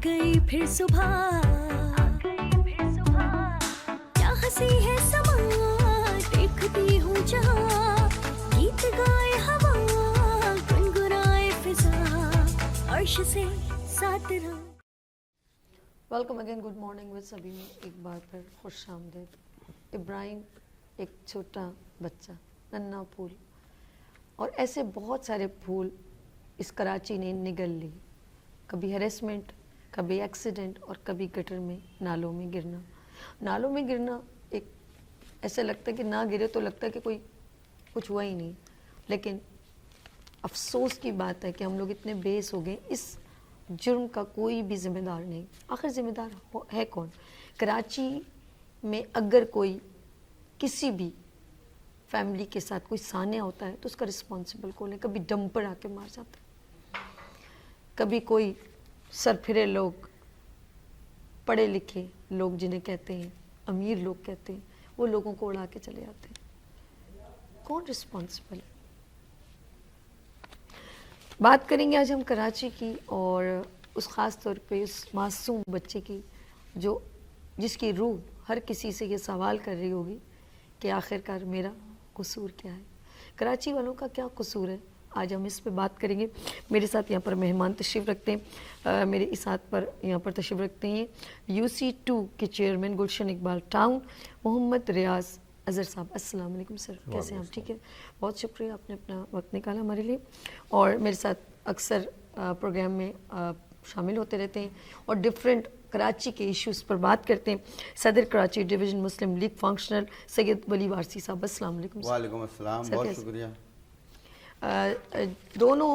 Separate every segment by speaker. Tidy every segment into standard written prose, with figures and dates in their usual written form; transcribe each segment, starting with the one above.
Speaker 1: गई फिर सुबह, क्या हंसी है समा, देखती हूँ जहाँ, गीत गाए हवा, गुनगुनाए फिजा, अर्श से साथ रहा।
Speaker 2: Welcome again, good morning with सभी में एक बार फिर खुश आमदीद। इब्राहिम एक छोटा बच्चा, नन्हा फूल, और ऐसे बहुत सारे फूल इस कराची ने निगल ली। कभी हैरेसमेंट, कभी एक्सीडेंट, और कभी गटर में, नालों में गिरना। नालों में गिरना एक ऐसा लगता है कि ना गिरे तो लगता है कि कोई कुछ हुआ ही नहीं, लेकिन अफसोस की बात है कि हम लोग इतने बेस हो गए, इस जुर्म का कोई भी ज़िम्मेदार नहीं। आखिर ज़िम्मेदार है कौन? कराची में अगर कोई किसी भी फैमिली के साथ कोई सान्या होता है तो उसका रिस्पॉन्सिबल कौन है? कभी डंपर आके मार जाता है, कभी कोई सरफिरे लोग, पढ़े लिखे लोग जिन्हें कहते हैं अमीर लोग कहते हैं, वो लोगों को उड़ा के चले जाते हैं। कौन रिस्पॉन्सिबल है? बात करेंगे आज हम कराची की, और उस ख़ास तौर पे उस मासूम बच्चे की जिसकी रूह हर किसी से ये सवाल कर रही होगी कि आखिरकार मेरा कसूर क्या है, कराची वालों का क्या कसूर है। आज हम इस पे बात करेंगे। मेरे साथ यहाँ पर मेहमान तशरीफ़ रखते हैं, मेरे इस हाथ पर यहाँ पर तशरीफ़ रखते हैं UC2 के चेयरमैन गुलशन इकबाल टाउन, मोहम्मद रियाज अज़हर साहब। अस्सलाम वालेकुम सर, कैसे हैं आप? ठीक है, बहुत शुक्रिया आपने अपना वक्त निकाला हमारे लिए। और मेरे साथ अक्सर प्रोग्राम में शामिल होते रहते हैं और डिफरेंट कराची के इश्यूज़ पर बात करते हैं, सदर कराची डिवीज़न मुस्लिम लीग फंक्शनल सैयद वली वारसी साहब। अस्सलाम वालेकुम।
Speaker 3: वालेकुम अस्सलाम, बहुत शुक्रिया।
Speaker 2: दोनों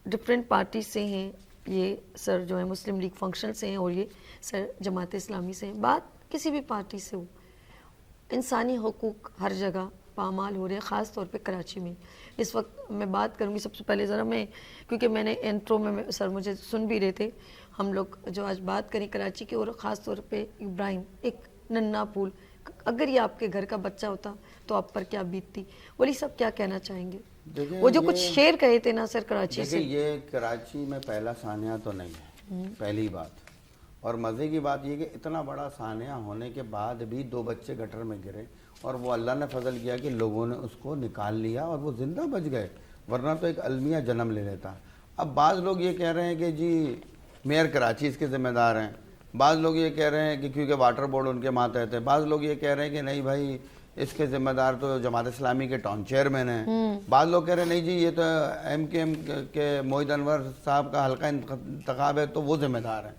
Speaker 2: डिफरेंट पार्टी से हैं, ये सर जो है मुस्लिम लीग फंक्शनल से हैं और ये सर जमात इस्लामी से हैं। बात किसी भी पार्टी से हो, इंसानी हुकूक हर जगह पामाल हो रहे हैं, ख़ास तौर पे कराची में। इस वक्त मैं बात करूँगी सबसे पहले ज़रा मैं, क्योंकि मैंने इंट्रो में सर मुझे सुन भी रहे थे, हम लोग जो आज बात करें कराची की, और ख़ास तौर पे इब्राहिम एक नन्हा फूल, अगर ये आपके घर का बच्चा होता तो आप पर क्या बीतती? वली साहब क्या कहना चाहेंगे? वो जो कुछ शेर कहे थे ना सर कराची से।
Speaker 3: ये कराची में पहला सानिया तो नहीं है, पहली बात। और मज़े की बात ये कि इतना बड़ा सानिया होने के बाद भी 2 बच्चे गटर में गिरे और वो अल्लाह ने फजल किया कि लोगों ने उसको निकाल लिया और वो ज़िंदा बच गए, वरना तो एक अलमिया जन्म ले लेता। अब बाज़ लोग ये कह रहे हैं कि जी मेयर कराची इसके ज़िम्मेदार हैं, बाज़ लोग ये कह रहे हैं कि क्योंकि वाटर बोर्ड उनके मातहत है, बाज़ लोग ये कह रहे हैं कि नहीं भाई इसके ज़िम्मेदार तो जमात इस्लामी के टाउन चेयरमैन हैं, बाज़ लोग कह रहे हैं नहीं जी ये तो MKM के मोहित अनवर साहब का हल्का इंतखाब है तो वो ज़िम्मेदार है।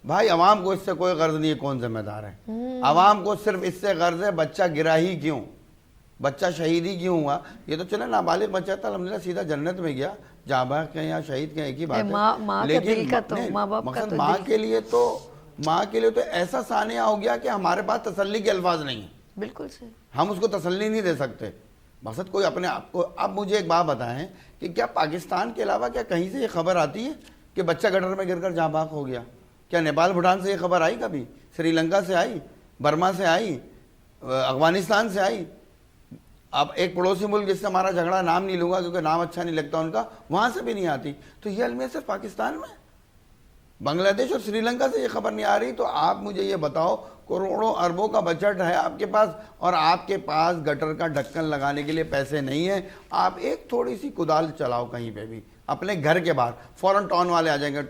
Speaker 3: भाई अवाम को इससे कोई गर्ज नहीं है कौन ज़िम्मेदार है। अवाम को सिर्फ इससे गर्ज है बच्चा गिरा ही क्यों, बच्चा शहीद ही क्यों हुआ। ये तो चले नाबालिग बच्चा था अल्हम्दुलिल्लाह सीधा जन्नत में गया, जाबाज के या शहीद के एक ही बात है। लेकिन मकसद माँ के लिए तो ऐसा सानिया हो गया कि हमारे पास तसल्ली के अल्फाज नहीं है।
Speaker 2: बिल्कुल सही, हम
Speaker 3: उसको तसल्ली नहीं दे सकते। मकसद कोई अपने आप को। अब मुझे एक बात बताएं कि क्या पाकिस्तान के अलावा क्या कहीं से ये खबर आती है कि बच्चा गटर में गिरकर जहाँ बाग हो गया? क्या नेपाल भूटान से ये खबर आई कभी? श्रीलंका से आई, बर्मा से आई, अफगानिस्तान से आई? अब एक पड़ोसी मुल्क जिससे हमारा झगड़ा, नाम नहीं लूँगा क्योंकि नाम अच्छा नहीं लगता उनका, वहाँ से भी नहीं आती। तो ये अलमिया सिर्फ पाकिस्तान में, बांग्लादेश और श्रीलंका से ये खबर नहीं आ रही। तो आप मुझे ये बताओ, करोड़ों अरबों का बजट है आपके पास और आपके पास गटर का ढक्कन लगाने के लिए पैसे नहीं है। आप एक थोड़ी सी कुदाल चलाओ कहीं पे भी अपने घर के बाहर, फौरन टाउन वाले आ जाएंगे,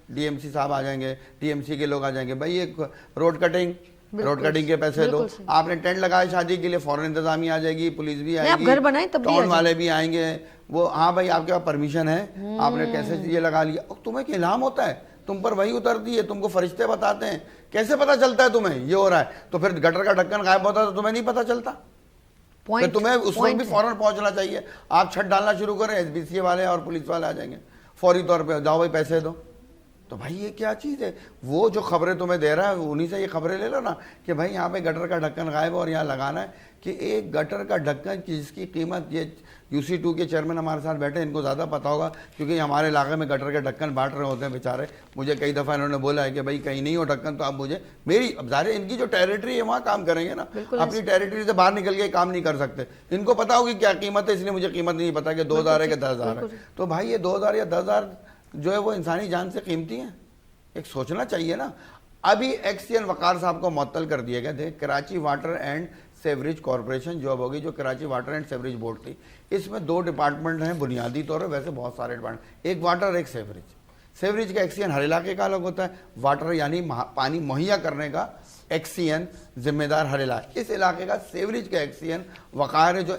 Speaker 3: DMC साहब आ जाएंगे, TMC के लोग आ जाएंगे, भाई एक रोड कटिंग के पैसे दो। आपने टेंट लगाए शादी के लिए, फौरन इंतजामिया आ जाएगी, पुलिस भी आएगी,
Speaker 2: घर बनाए तब
Speaker 3: टाउन वाले भी आएंगे। वो हाँ भाई आपके पास परमिशन है, आपने कैसे ये लगा लिया, तुम्हें क्या इल्हाम होता है, तुम पर वही उतरती है, तुमको फरिश्ते बताते हैं, कैसे पता चलता है तुम्हें ये हो रहा है? तो फिर गटर का ढक्कन गायब होता है तो तुम्हें नहीं पता चलता? तो तुम्हें उस वक्त भी फौरन पहुंचना चाहिए। आप छत डालना शुरू करें, SBCA वाले और पुलिस वाले आ जाएंगे फौरी तौर पे, जाओ भाई पैसे दो। तो भाई ये क्या चीज़ है? वो जो खबरें तुम्हें दे रहा है उन्हीं से ये खबरें ले लो ना कि भाई यहाँ पे गटर का ढक्कन गायब है और यहाँ लगाना है। कि एक गटर का ढक्कन जिसकी कीमत, ये UC2 के चेयरमैन हमारे साथ बैठे, इनको ज़्यादा पता होगा क्योंकि हमारे इलाके में गटर के ढक्कन बांट रहे होते हैं बेचारे। मुझे कई दफ़ा इन्होंने बोला है कि भाई कहीं नहीं हो ढक्कन तो आप मुझे, मेरी अब ज़ाहिर इनकी जो टेरिटरी है वहाँ काम करेंगे ना, अपनी टेरिटरी से बाहर निकल के काम नहीं कर सकते। इनको पता होगी क्या कीमत है, इसलिए मुझे कीमत नहीं पता कि 2000 है कि 10,000 है। तो भाई ये 2000 या 10,000 जो है वो इंसानी जान से कीमती हैं। ایک سوچنا چاہیے نا. ابھی ایکسین وقار صاحب کو معطل کر دیا گیا تھے. Karachi water and sewerage corporation جو اب ہوگی, جو Karachi water and sewerage board تھی, اس میں 2 ڈپارٹمنٹ ہیں بنیادی طور پر, ویسے بہت سارے ڈپارٹمنٹ, ایک واٹر ایک سیوریج. سیوریج کا ایکسین ہر علاقے کا الگ ہوتا ہے, واٹر یعنی پانی مہیا کرنے کا ایکسین ذمہ دار ہر علاقے. اس علاقے کا سیوریج کا ایکسین وقار ہے, جو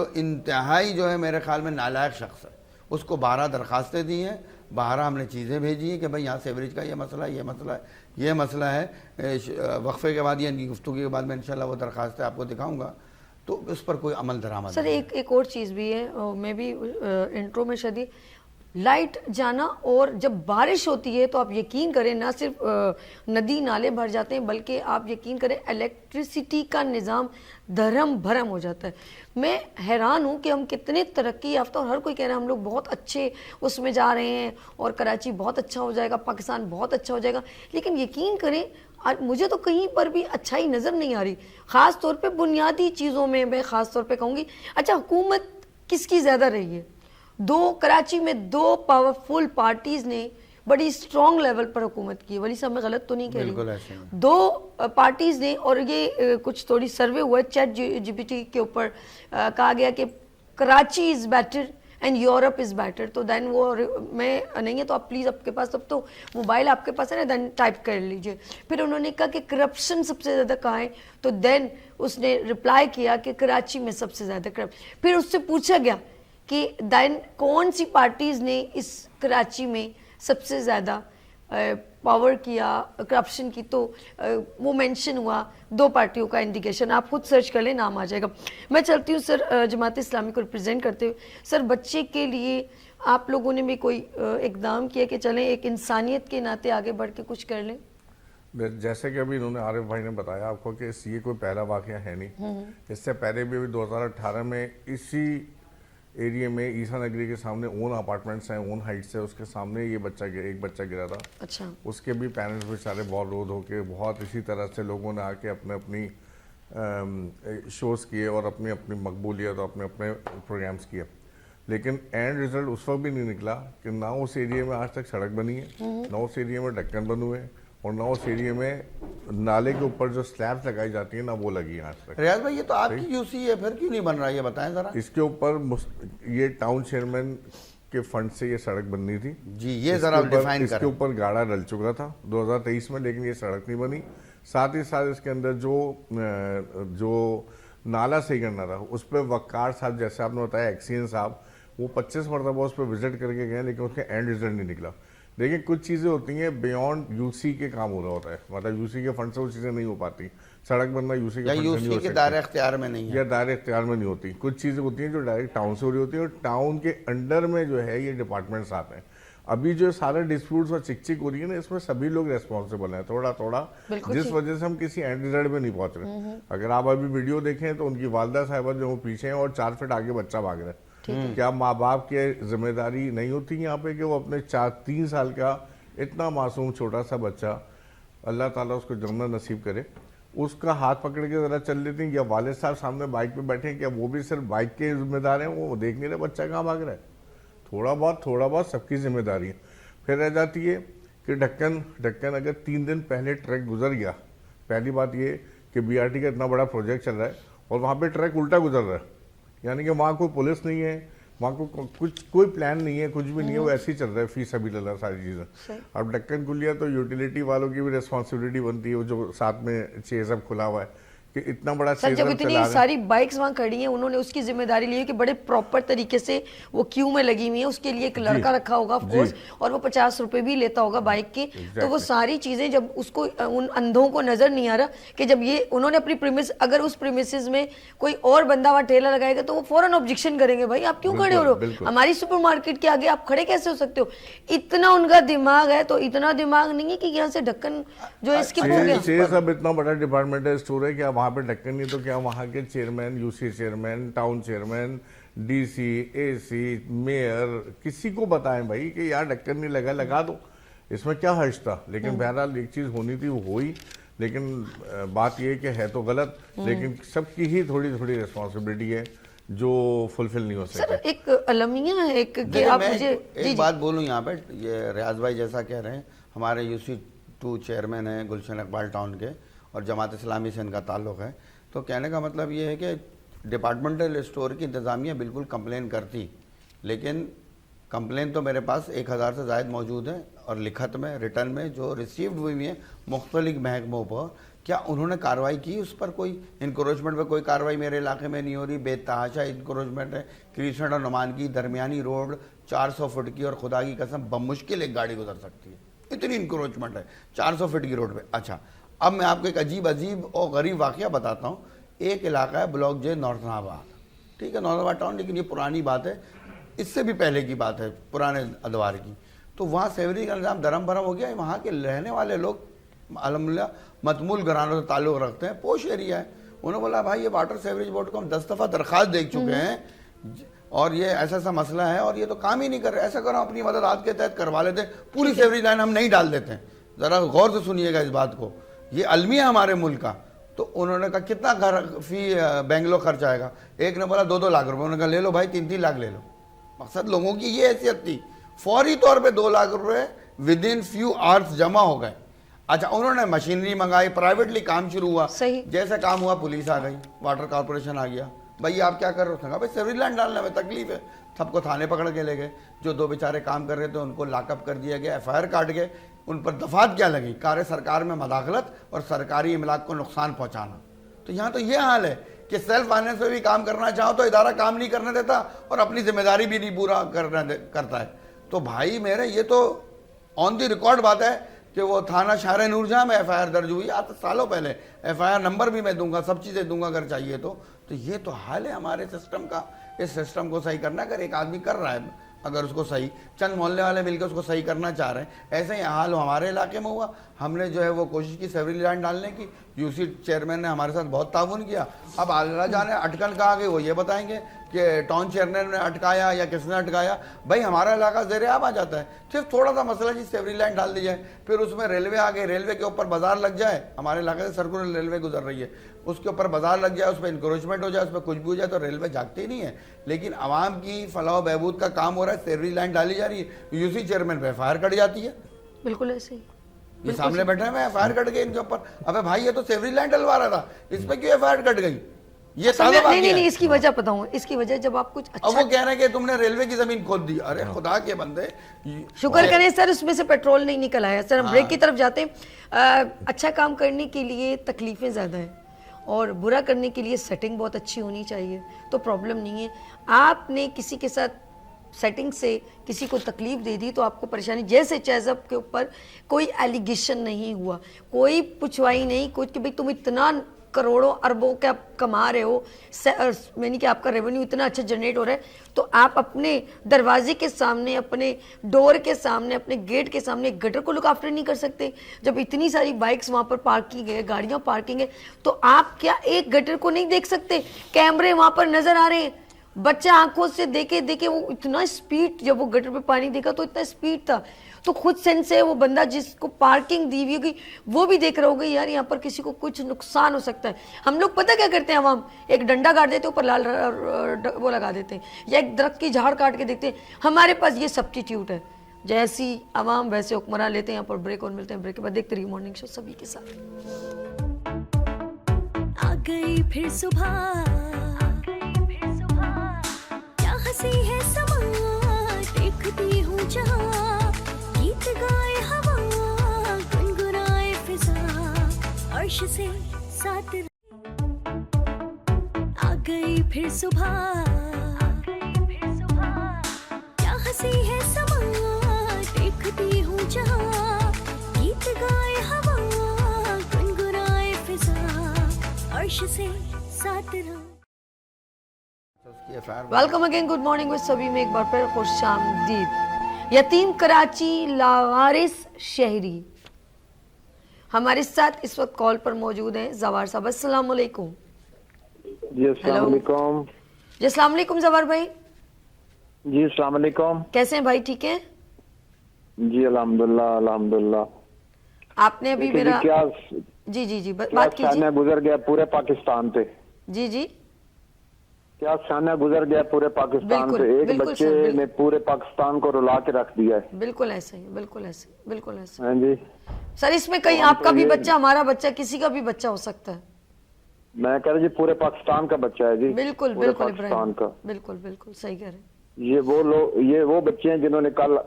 Speaker 3: انتہائی جو ہے میرے خیال میں نالائق شخص ہے. اس کو 12 درخواستیں دی ہیں, 12 ہم نے چیزیں بھیجی ہیں کہ بھائی یہاں سیوریج کا یہ مسئلہ ہے. وقفے کے بعد یا ان کی گفتگو کے بعد میں انشاءاللہ وہ درخواستیں آپ کو دکھاؤں گا, تو اس پر کوئی عمل درآمد.
Speaker 2: سر ایک اور چیز بھی ہے, میں بھی انٹرو میں شدی لائٹ جانا, اور جب بارش ہوتی ہے تو آپ یقین کریں نہ صرف ندی نالے بھر جاتے ہیں بلکہ آپ یقین کریں الیکٹریسٹی کا نظام دھرم بھرم ہو جاتا ہے. میں حیران ہوں کہ ہم کتنے ترقی یافتہ, اور ہر کوئی کہہ رہا ہے ہم لوگ بہت اچھے اس میں جا رہے ہیں اور کراچی بہت اچھا ہو جائے گا, پاکستان بہت اچھا ہو جائے گا, لیکن یقین کریں مجھے تو کہیں پر بھی اچھائی نظر نہیں آ رہی. خاص طور پہ بنیادی چیزوں میں میں خاص طور پہ کہوں گی. اچھا حکومت کس کی زیادہ رہی ہے؟ کراچی میں 2 پاورفل پارٹیز نے بڑی اسٹرانگ لیول پر حکومت کی. ولی صاحب میں غلط تو نہیں کہہ رہی؟ 2 پارٹیز نے, اور یہ کچھ تھوڑی سروے ہوا ہے چیٹ جی پی ٹی کے اوپر, کہا گیا کہ Karachi is better and Europe is better. تو دین وہ میں نہیں ہے تو آپ پلیز, آپ کے پاس اب تو موبائل آپ کے پاس ہے نا, دین ٹائپ کر لیجئے. پھر انہوں نے کہا کہ کرپشن سب سے زیادہ کہاں ہے, تو دین اس نے رپلائی کیا کہ کراچی میں سب سے زیادہ کرپشن. پھر اس سے پوچھا گیا کہ دین کون سی پارٹیز نے اس کراچی میں سب سے زیادہ پاور کیا, کرپشن کی, تو وہ مینشن ہوا 2 پارٹیوں کا انڈیکیشن. آپ خود سرچ کر لیں, نام آ جائے گا. میں چلتی ہوں سر جماعت اسلامی کو ریپرزینٹ کرتے ہوئے. سر بچے کے لیے آپ لوگوں نے بھی کوئی اقدام کیا کہ چلیں ایک انسانیت کے ناطے آگے بڑھ کے کچھ کر لیں؟
Speaker 4: جیسے کہ ابھی انہوں نے عارف بھائی نے بتایا آپ کو کہ یہ کوئی پہلا واقعہ ہے نہیں. اس سے پہلے بھی 2018 میں اسی ایریے میں عیسیٰ نگری کے سامنے اون اپارٹمنٹس ہیں, اون ہائٹس ہے, اس کے سامنے یہ ایک بچہ گرا تھا.
Speaker 2: اچھا. اس
Speaker 4: کے بھی پیرنٹس بیچارے بہت رود ہو کے بہت اسی طرح سے لوگوں نے آ کے اپنی شوز کیے اور اپنی مقبولیت اور اپنے پروگرامز کیے, لیکن اینڈ ریزلٹ اس وقت بھی نہیں نکلا کہ نہ اس ایریے میں آج تک سڑک بنی ہے, نہ اس ایریے میں ڈھکن بنے ہوئے ہیں, اور نہ اس ایریے میں نالے کے اوپر جو سلیبس لگائی جاتی ہیں نہ وہ لگی آج تک.
Speaker 3: ریاض بھائی یہ تو آپ کی یو سی ہے, پھر کیوں نہیں بن رہا, یہ بتائیں ذرا.
Speaker 4: اس کے اوپر یہ ٹاؤن چیئرمین کے فنڈ سے یہ سڑک بننی تھی.
Speaker 3: جی یہ ذرا ڈیفائن کریں.
Speaker 4: اس کے اوپر گاڑا ڈل چکا تھا 2023 میں, لیکن یہ سڑک نہیں بنی. ساتھ ہی ساتھ اس کے اندر جو نالا صحیح کرنا تھا اس پہ وقار صاحب, جیسے آپ نے بتایا ایکسین صاحب, وہ 25 مرتبہ اس پہ وزٹ کر کے گئے, لیکن اس کے اینڈ ریزلٹ نہیں نکلا. دیکھیں کچھ چیزیں ہوتی ہیں بیونڈ یو سی کے کام ہو رہا ہوتا ہے, مطلب یو سی کے فنڈ سے وہ چیزیں نہیں ہو پاتی. سڑک بننا یو سی کے فنڈ سے نہیں ہو سکتی,
Speaker 3: دائرہ اختیار میں نہیں ہے,
Speaker 4: یا دائرہ اختیار میں نہیں ہوتی. کچھ چیزیں ہوتی ہیں جو ڈائریکٹ ٹاؤن سے ہو رہی ہوتی ہیں, اور ٹاؤن کے انڈر میں جو ہے یہ ڈپارٹمنٹس آتے ہیں. ابھی جو سارے ڈسپیوٹس اور چک چک ہو رہی ہے نا, اس میں سبھی لوگ ریسپانسبل ہیں تھوڑا, جس وجہ سے ہم کسی اینڈ ریزلٹ میں نہیں پہنچ رہے. اگر آپ ابھی ویڈیو دیکھیں تو ان کی والدہ صاحبہ جو پیچھے ہیں اور 4 فٹ آگے بچہ بھاگ رہا ہے. کیا ماں باپ کی ذمہ داری نہیں ہوتی یہاں پہ کہ وہ اپنے 3 سال کا اتنا معصوم چھوٹا سا بچہ, اللہ تعالیٰ اس کو جنت نصیب کرے, اس کا ہاتھ پکڑ کے ذرا چل لیتے ہیں, یا والد صاحب سامنے بائک پہ بیٹھے ہیں, کیا وہ بھی صرف بائک کے ذمہ دار ہیں, وہ دیکھ نہیں رہے بچہ کہاں بھاگ رہا ہے. تھوڑا بہت سب کی ذمہ داری ہے. پھر رہ جاتی ہے کہ ڈھکن اگر 3 دن پہلے ٹرک گزر گیا, پہلی بات یہ کہ بی آر ٹی کا اتنا بڑا پروجیکٹ چل رہا ہے اور وہاں پہ ٹرک الٹا گزر رہا ہے, یعنی کہ وہاں کوئی پولیس نہیں ہے, وہاں کوئی پلان نہیں ہے, کچھ بھی نہیں ہے, وہ ایسے ہی چل رہا ہے فی سبیل اللہ ساری چیزیں. اب ڈکن کھل تو یوٹیلیٹی والوں کی بھی ریسپانسبلٹی بنتی ہے, جو ساتھ میں چیزب کھلا ہوا ہے کہ اتنا بڑا
Speaker 2: سر جب اتنی ساری بائکس وہاں کھڑی ہیں, انہوں نے اس کی ذمہ داری لی ہے کہ بڑے پراپر طریقے سے وہ کیو میں لگی ہوئی ہیں, اس کے لیے ایک لڑکا رکھا ہوگا آف کورس, اور وہ 50 روپے بھی لیتا ہوگا بائک کے. تو وہ ساری چیزیں جب اس کو ان اندھوں کو نظر نہیں آ رہا کہ جب یہ انہوں نے اپنی پریمس, اگر اس پریمسز میں کوئی اور بندہ وہاں ٹھیلا لگائے گا تو وہ فوراً آبجیکشن کریں گے, بھائی آپ کیوں کھڑے ہو رہے ہو, ہماری سپر مارکیٹ کے آگے آپ کھڑے کیسے ہو سکتے ہو. اتنا ان کا دماغ ہے, تو اتنا دماغ نہیں ہے کہ یہاں سے ڈھکن جو ہے اس کے
Speaker 4: سب اتنا بڑا ڈپارٹمنٹ ہے اسٹور ہے, کیا وہاں پہ ڈھکن نہیں تو کیا وہاں کے chairman, U C chairman, town chairman, D C, A C, mayor, کسی کو بتائیں بھائی کہ یار ڈھکن نہیں لگا دو, اس میں کیا حرج تھا. لیکن بہرحال ایک چیز ہونی تھی وہ ہوئی, لیکن بات یہ کہ ہے تو غلط, لیکن سب کی ہی تھوڑی ریسپانسبلٹی ہے जो फुलफिल नहीं हो
Speaker 2: सर
Speaker 4: सके।
Speaker 2: एक अलमिया है एक कि
Speaker 3: देखिए,
Speaker 2: आप
Speaker 3: मैं
Speaker 2: मुझे
Speaker 3: एक बात बोलूं यहाँ पे, ये रियाज भाई जैसा कह रहे हैं, हमारे UC2 चेयरमैन हैं गुलशन इकबाल टाउन के, और जमात इस्लामी से इनका ताल्लुक़ है। तो कहने का मतलब ये है कि डिपार्टमेंटल स्टोर की इंतज़ामिया बिल्कुल कंप्लेन करती, लेकिन कंप्लेन तो मेरे पास 1000 से ज़ायद मौजूद है, और लिखत में, रिटर्न में जो रिसीव्ड हुई है मुख्तलिफ महकमों पर। क्या उन्होंने कार्रवाई की उस पर? कोई इंक्रोचमेंट पर कोई कार्रवाई मेरे इलाके में नहीं हो रही। बेतहाशा इंक्रोचमेंट है। कृष्ण और नुमान की दरमियानी रोड 400 फुट की, और खुदा की कसम बमुश्किल एक गाड़ी गुजर सकती है, इतनी इंक्रोचमेंट है 400 फीट की रोड पे। अच्छा, अब मैं आपको एक अजीब और गरीब वाक़या बताता हूँ। एक इलाका है ब्लॉक जे नौरनाबाद, ठीक है, नौरनाबाद टाउन, लेकिन ये पुरानी बात है, इससे भी पहले की बात है, पुराने अदवार की। तो वहाँ सेवरी का निज़ाम धर्म भरम हो गया है। वहाँ के रहने वाले लोग अल्हम्दुलिल्लाह मतमूल घरानों से ताल्लुक़ रखते हैं, पोश एरिया है। उन्होंने बोला भाई ये वाटर सेवरेज बोर्ड को हम 10 दफ़ा दरख्वास्त दे चुके हैं, और ये ऐसा मसला है, और ये तो काम ही नहीं कर रहे। ऐसा करो अपनी मदद आज के तहत करवा लेते हैं, पूरी सेवरेज लाइन हम नहीं डाल देते हैं। ज़रा गौर से सुनिएगा इस बात को, ये अलमी है हमारे मुल्क का। तो उन्होंने कहा कितना घर फी बेंगलोर खर्च आएगा? एक ने बोला 2-2 लाख रुपए। उन्होंने कहा ले लो भाई, 3-3 लाख ले लो। मकसद लोगों की ये हैसियत थी, फौरी तौर पे 2 लाख रुपए विद इन फ्यू आवर्स जमा हो गए। अच्छा, उन्होंने मशीनरी मंगाई, प्राइवेटली काम शुरू हुआ।
Speaker 2: सही।
Speaker 3: जैसे काम हुआ पुलिस आ गई, वाटर कॉर्पोरेशन आ गया, भाई आप क्या कर रहे हो? भाई सेवरेज लाइन डालने में तकलीफ है। सबको थाने पकड़ के ले गए। जो 2 बेचारे काम कर रहे थे उनको लॉकअप कर दिया गया, FIR काट गए। उन पर दफात क्या लगी? कार्य सरकार में मदाखलत और सरकारी इमलाक को नुकसान पहुंचाना। तो यहाँ तो ये हाल है कि सेल्फ फाइनेंस में भी काम करना चाहो तो इदारा काम नहीं करने देता, और अपनी जिम्मेदारी भी नहीं पूरा करता है। तो भाई मेरे, ये तो ऑन द रिकॉर्ड बात है कि वो थाना शाहर नूरजहां में FIR दर्ज हुई आज सालों पहले। FIR नंबर भी मैं दूंगा, सब चीज़ें दूंगा अगर चाहिए तो। ये तो हाल है हमारे सिस्टम का। इस सिस्टम को सही करना, अगर एक आदमी कर रहा है, अगर उसको सही, चंद मोहल्ले वाले मिलकर उसको सही करना चाह रहे हैं, ऐसे ही हाल हमारे इलाके में हुआ। हमने जो है वो कोशिश की सेवरेज लाइन डालने की, UC चेयरमैन ने हमारे साथ बहुत ताउन किया। अब अल्लाह जाने अटकन कहाँ गई वो ये बताएंगे कि टाउन चेयरमैन ने अटकाया या किसने अटकाया। भाई हमारा इलाका ज़ेर-ए-आब आ जाता है। सिर्फ थोड़ा सा मसला जी, सेवरेज लाइन डाल दी जाए, फिर उसमें रेलवे आ गई, रेलवे के ऊपर बाजार लग जाए। हमारे इलाके से सर्कुलर रेलवे गुजर रही है, उसके ऊपर बाजार लग जाए, उस पर इंक्रोचमेंट हो जाए, उस पर कुछ भी हो जाए, तो रेलवे जागती ही नहीं है। लेकिन आवाम की फलाह बहबूद का काम हो रहा है, सेवरेज लाइन डाली जा रही है, UC चेयरमैन पे FIR कट जाती है।
Speaker 2: बिल्कुल ऐसे ही।
Speaker 3: ये सामने बैठे हैं, मैं FIR कट गई इनके ऊपर। अबे भाई ये तो सेवरेज लाइन डलवा रहा था, इस पे क्यों FIR कट गई? ये ताज़ा बात
Speaker 2: नहीं,
Speaker 3: है।
Speaker 2: इसकी वजह बताऊं। इसकी वजह जब आप कुछ
Speaker 3: अब
Speaker 2: अच्छा,
Speaker 3: वो कह रहे हैं कि तुमने रेलवे की जमीन खोद दी। अरे खुदा के बंदे,
Speaker 2: शुक्र करें सर उसमें से पेट्रोल नहीं निकल आया। सर हम ब्रेक की तरफ जाते हैं। अच्छा काम करने के लिए तकलीफें ज़्यादा हैं, और बुरा करने के लिए सेटिंग बहुत अच्छी होनी चाहिए, तो प्रॉब्लम नहीं है। आपने किसी के साथ सेटिंग से किसी को तकलीफ दे दी तो आपको परेशानी। जैसे चैज़अप के ऊपर कोई एलिगेशन नहीं हुआ, कोई पुछवाई नहीं कुछ कि भाई तुम इतना करोड़ों अरबों का कमा रहे हो, यानी कि आपका रेवेन्यू इतना अच्छा जनरेट हो रहा है, तो आप अपने दरवाजे के सामने, अपने डोर के सामने, अपने गेट के सामने गटर को लुक आफ्टर नहीं कर सकते? जब इतनी सारी बाइक्स वहाँ पर पार्किंग है, गाड़ियाँ पार्किंग है, तो आप क्या एक गटर को नहीं देख सकते? कैमरे वहाँ पर नजर आ रहे हैं, बच्चा आंखों से देखे देखे वो इतना स्पीड, जब वो गटर पे पानी देखा तो इतना स्पीड था, तो खुद सेंस है वो बंदा जिसको पार्किंग दी हुई होगी वो भी देख रहा होगा यार यहाँ पर किसी को कुछ नुकसान हो सकता है। हम लोग पता क्या करते हैं, हम एक डंडा काट देते हैं, ऊपर लाल वो लगा देते हैं, या एक दरख्त की झाड़ काट के देखते हैं। हमारे पास ये सब्स्टिट्यूट है, जैसी आवाम वैसे हुक्मरान लेते हैं। यहाँ पर ब्रेक और मिलते हैं, ब्रेक के बाद देखते रहिए मॉर्निंग शो सभी के साथ।
Speaker 1: आ गई फिर सुबह, क्या हंसी है समा, देखती हूँ जहाँ, गीत गाए हवा, गुनगुनाए फिजा, अर्श से साथ आ गई फिर सुबह, क्या हंसी है समा, देखती हूँ जहाँ, गीत गाए हवा, गुनगुनाए फिजा, अर्श से साथ रहा।
Speaker 2: Welcome again, good morning with सभी में एक बार फिर खुशामदीद। यतीम कराची, लावारिस शहरी हमारे साथ इस वक्त कॉल पर मौजूद हैं जवार साहब। अस्सलाम वालेकुम।
Speaker 5: जी अस्सलाम वालेकुम।
Speaker 2: जी अस्सलाम वालेकुम जवार भाई।
Speaker 5: जी अस्सलाम वालेकुम।
Speaker 2: कैसे हैं भाई, ठीक हैं?
Speaker 5: जी अल्हम्दुलिल्लाह अल्हम्दुलिल्लाह।
Speaker 2: आपने अभी मेरा
Speaker 5: क्या
Speaker 2: जी बात कीजिए।
Speaker 5: गुजर गया पूरे पाकिस्तान पे।
Speaker 2: जी
Speaker 5: क्या सानिया गुजर गया पूरे पाकिस्तान
Speaker 2: बिल्कुल,
Speaker 5: पे, एक
Speaker 2: बिल्कुल
Speaker 5: बच्चे
Speaker 2: सर, बिल्कुल।
Speaker 5: ने पूरे पाकिस्तान को रुला के रख दिया है।
Speaker 2: बिल्कुल ऐसे ही, बिल्कुल ऐसे, बिल्कुल ऐसे।
Speaker 5: हाँ जी,
Speaker 2: सर इसमें कहीं
Speaker 5: हम
Speaker 2: आपका
Speaker 5: तो
Speaker 2: भी
Speaker 5: ये-
Speaker 2: बच्चा, हमारा बच्चा, किसी का भी बच्चा हो सकता है।
Speaker 5: मैं कह रहा जी पूरे पाकिस्तान का बच्चा है जी,
Speaker 2: बिल्कुल
Speaker 5: पूरे
Speaker 2: बिल्कुल
Speaker 5: पाकिस्तान
Speaker 2: इब्राहिम,
Speaker 5: का।
Speaker 2: बिल्कुल बिल्कुल सही कह रहे हैं।
Speaker 5: ये वो बच्चे हैं जिन्होंने कल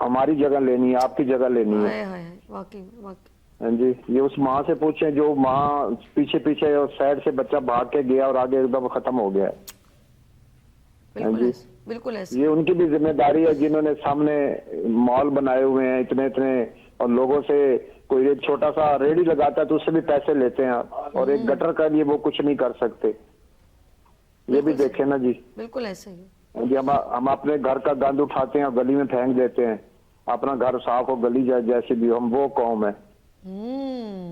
Speaker 5: हमारी जगह लेनी है, आपकी जगह लेनी है।
Speaker 2: हाय हाय हाय, वाकई वाकई।
Speaker 5: हाँ जी, ये उस माँ से पूछे जो माँ पीछे पीछे और साइड से बच्चा भाग के गया और आगे एकदम खत्म हो गया है।
Speaker 2: बिल्कुल
Speaker 5: जी।
Speaker 2: ऐसे, बिल्कुल ऐसे।
Speaker 5: ये उनकी भी जिम्मेदारी है जिन्होंने सामने मॉल बनाए हुए हैं इतने इतने, और लोगों से कोई एक छोटा सा रेडी लगाता है तो उससे भी पैसे लेते हैं, और एक गटर का लिए वो कुछ नहीं कर सकते। ये भी देखे ना जी।
Speaker 2: बिल्कुल ऐसे ही।
Speaker 5: जी, हम अपने घर का गंद उठाते हैं और गली में फेंक देते हैं, अपना घर साफ हो गली जाए जैसे भी, हम वो कौम है।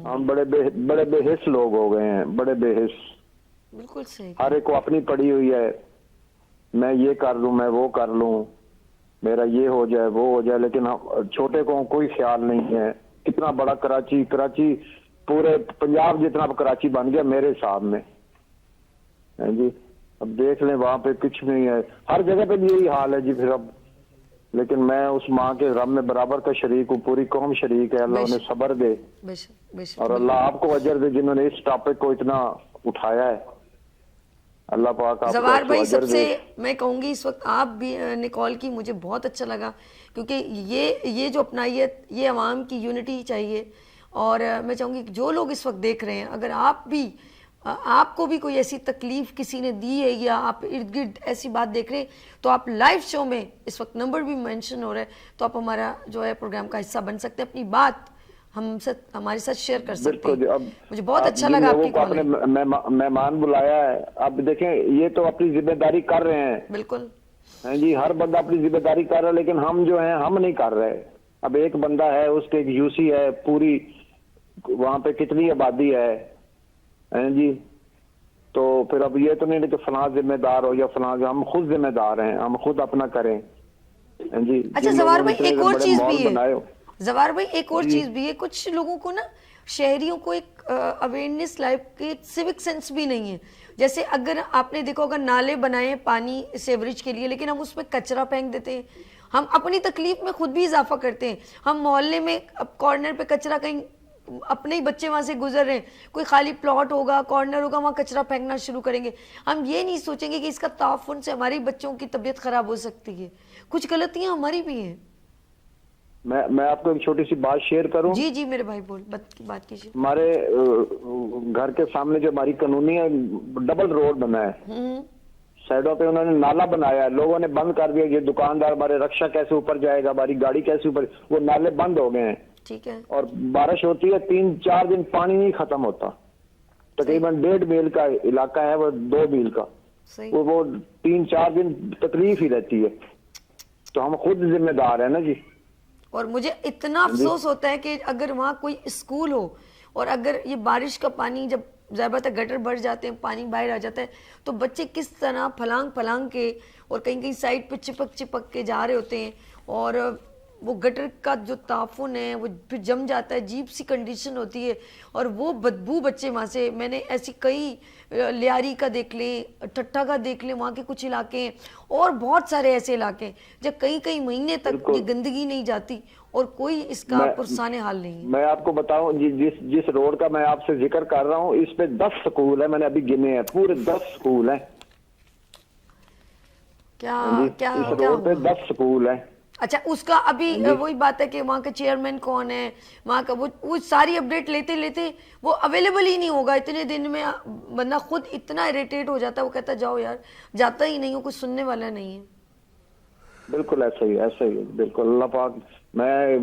Speaker 5: हम बड़े बेहिस लोग हो गए हैं, बड़े बेहिस।
Speaker 2: बिल्कुल सही।
Speaker 5: हर एक को अपनी पड़ी हुई है, मैं ये कर लूं, मैं वो कर लूं, मेरा ये हो जाए वो हो जाए, लेकिन हम छोटे को कोई ख्याल नहीं है। इतना बड़ा कराची पूरे पंजाब जितना कराची बन गया मेरे हिसाब में। है जी, अब देख लें वहां पे कुछ नहीं है, हर जगह पे भी यही हाल है जी। फिर अब लेकिन मैं उस माँ के रब में बराबर का शरीक हूँ, पूरी कौम शरीक है। अल्लाह उन्हें सब्र दे
Speaker 2: बेशक बेशक।
Speaker 5: और अल्लाह आपको अजर दे जिन्होंने इस टॉपिक को इतना उठाया है। अल्लाह पाक आपको
Speaker 2: जवार भाई,
Speaker 5: अजर
Speaker 2: सबसे
Speaker 5: दे।
Speaker 2: मैं कहूंगी इस वक्त आप भी ने कॉल की, मुझे बहुत अच्छा लगा, क्योंकि ये जो अपनाइयत, ये अवाम की यूनिटी चाहिए। और मैं चाहूंगी कि जो लोग इस वक्त देख रहे हैं, अगर आप भी आपको भी कोई ऐसी तकलीफ किसी ने दी है या आप इर्द गिर्द ऐसी बात देख रहे हैं, तो आप लाइव शो में, इस वक्त नंबर भी मेंशन हो रहा है, तो आप हमारा जो है प्रोग्राम का हिस्सा बन सकते हैं, अपनी बात हमसे हमारे साथ शेयर कर सकते
Speaker 5: बिल्कुल जी।
Speaker 2: हैं।
Speaker 5: अब
Speaker 2: मुझे बहुत
Speaker 5: अब
Speaker 2: अच्छा
Speaker 5: जिन
Speaker 2: लगा
Speaker 5: लोगों
Speaker 2: आपकी
Speaker 5: को
Speaker 2: कॉल।
Speaker 5: आपने मेहमान बुलाया है, अब देखें ये तो अपनी जिम्मेदारी कर रहे हैं।
Speaker 2: बिल्कुल
Speaker 5: हैं जी, हर बंदा अपनी जिम्मेदारी कर रहा है, लेकिन हम जो हैं हम नहीं कर रहे। अब एक बंदा है, उसके एक यूसी है, पूरी वहां पे कितनी आबादी है जी। तो फिर अब ये तो नहीं कि फलां जिम्मेदार हो या फलां, हम खुद जिम्मेदार हैं, हम खुद अपना करें। हैं जी।
Speaker 2: अच्छा
Speaker 5: जिन
Speaker 2: जवार
Speaker 5: लोगों
Speaker 2: भाई,
Speaker 5: ने इतने
Speaker 2: एक और
Speaker 5: बड़े
Speaker 2: चीज
Speaker 5: मॉल
Speaker 2: भी
Speaker 5: बनाए
Speaker 2: है।
Speaker 5: हो।
Speaker 2: जवार भाई, एक और चीज भी है, कुछ लोगों को ना, शहरियों को एक अवेयरनेस लाइफ के सिविक सेंस भी नहीं है। जैसे अगर आपने देखो, अगर नाले बनाए हैं पानी सेवरेज के लिए, लेकिन हम उसमें कचरा फेंक देते हैं, हम अपनी तकलीफ में खुद भी इजाफा करते हैं। हम मोहल्ले में अब कॉर्नर पे कचरा, कहीं अपने ही बच्चे वहां से गुजर रहे हैं, कोई खाली प्लॉट होगा, कॉर्नर होगा, वहां कचरा फेंकना शुरू करेंगे। हम ये नहीं सोचेंगे कि इसका ताउन से हमारे बच्चों की तबीयत खराब हो सकती है। कुछ गलतियां हमारी भी हैं।
Speaker 5: मैं आपको एक छोटी सी बात शेयर करूं।
Speaker 2: जी जी मेरे भाई, बोल बात कीजिए।
Speaker 5: हमारे घर के सामने जो हमारी कॉलोनी है, डबल रोड बना है, साइडों पे उन्होंने नाला बनाया है, लोगों ने बंद कर दिया। ये दुकानदार, हमारे रक्षा कैसे ऊपर जाएगा, हमारी गाड़ी कैसे ऊपर, वो नाले बंद हो गए हैं।
Speaker 2: ठीक है।
Speaker 5: और बारिश होती है 3-4 दिन, पानी नहीं खत्म होता। तकरीबन 1.5 मील का इलाका है, वो 2 मील का,
Speaker 2: सही।
Speaker 5: वो 3-4 दिन तकलीफ ही रहती है। तो हम खुद जिम्मेदार है ना जी।
Speaker 2: और मुझे इतना अफसोस होता है कि अगर वहाँ कोई स्कूल हो और अगर ये बारिश का पानी, जब ज़्यादातर गटर भर जाते हैं, पानी बाहर आ जाता है, तो बच्चे किस तरह फलांग फलांग के और कहीं कहीं साइड पे चिपक के जा रहे होते हैं, और वो गटर का जो ताफुन है वो फिर जम जाता है, अजीब सी कंडीशन होती है, और वो बदबू बच्चे वहाँ से, मैंने ऐसी कई, लियारी का देख लें, ठट्ठा का देख लें, वहाँ के कुछ इलाके हैं, और बहुत सारे ऐसे इलाके हैं जब कई महीने तक ये गंदगी नहीं जाती और कोई इसका पुरसाने हाल नहीं है।
Speaker 5: मैं आपको बताऊं, जिस रोड का मैं आपसे जिक्र कर रहा हूँ, इस पे 10 स्कूल है, मैंने अभी गिने हैं, पूरे 10 स्कूल हैं।
Speaker 2: क्या क्या
Speaker 5: इस
Speaker 2: क्या
Speaker 5: रोड पे
Speaker 2: हुआ?
Speaker 5: 10 स्कूल हैं।
Speaker 2: अच्छा, उसका अभी वही बात है कि वहाँ का चेयरमैन कौन है, वहाँ का वो सारी अपडेट लेते वो अवेलेबल ही नहीं होगा। इतने दिन में बंदा खुद इतना इरिटेट हो जाता है, वो कहता है जाओ यार, जाता ही नहीं हो, कुछ सुनने वाला नहीं है।
Speaker 5: बिल्कुल ऐसा ही बिल्कुल। अल्लाह पाक, मैं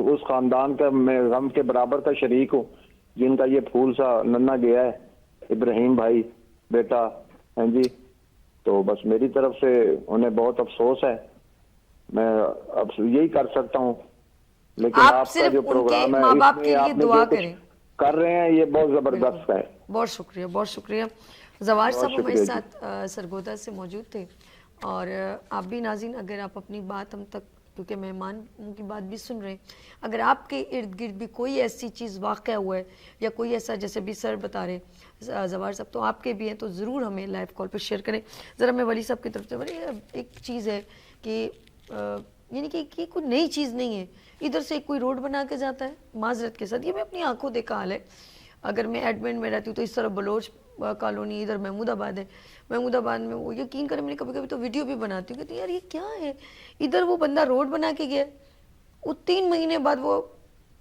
Speaker 5: उस खानदान का मैं गम के बराबर का शरीक हूँ जिनका ये फूल सा नन्ना गया है, इब्राहिम भाई बेटा। हैं जी, तो बस मेरी तरफ से उन्हें बहुत अफसोस है। मैं अब यही कर सकता हूँ, लेकिन
Speaker 2: आप
Speaker 5: आपका
Speaker 2: सिर्फ
Speaker 5: जो
Speaker 2: उनके
Speaker 5: प्रोग्राम है
Speaker 2: माँ बाप के
Speaker 5: इसमें
Speaker 2: लिए
Speaker 5: आपने
Speaker 2: दुआ
Speaker 5: जो कुछ
Speaker 2: करें।
Speaker 5: कर रहे हैं ये बहुत जबरदस्त है।
Speaker 2: बहुत शुक्रिया, बहुत शुक्रिया। जवार साहब हमारे
Speaker 5: शुक्रिया
Speaker 2: साथ सरगोदा से मौजूद थे, और आप भी नाज़रीन, अगर आप अपनी बात हम तक کیونکہ مہمانوں کی بات بھی سن رہے ہیں. اگر آپ کے ارد گرد بھی کوئی ایسی چیز واقع ہوا ہے یا کوئی ایسا جیسے بھی سر بتا رہے ہیں زوار صاحب تو آپ کے بھی ہیں تو ضرور ہمیں لائیو کال پہ شیئر کریں. ذرا میں ولی صاحب کی طرف سے بڑی ایک چیز ہے کہ یعنی کہ یہ کوئی نئی چیز نہیں ہے. ادھر سے کوئی روڈ بنا کے جاتا ہے معذرت کے ساتھ, یہ میں اپنی آنکھوں دیکھا حال ہے. اگر میں ایڈمنٹ میں رہتی ہوں تو اس طرح بلوچ کالونی, ادھر محمود آباد ہے, محمود آباد میں وہ یقین کریں میں نے کبھی کبھی تو ویڈیو بھی بناتی ہوں کہتی یار یہ کیا ہے, ادھر وہ بندہ روڈ بنا کے گیا, وہ 3 مہینے بعد وہ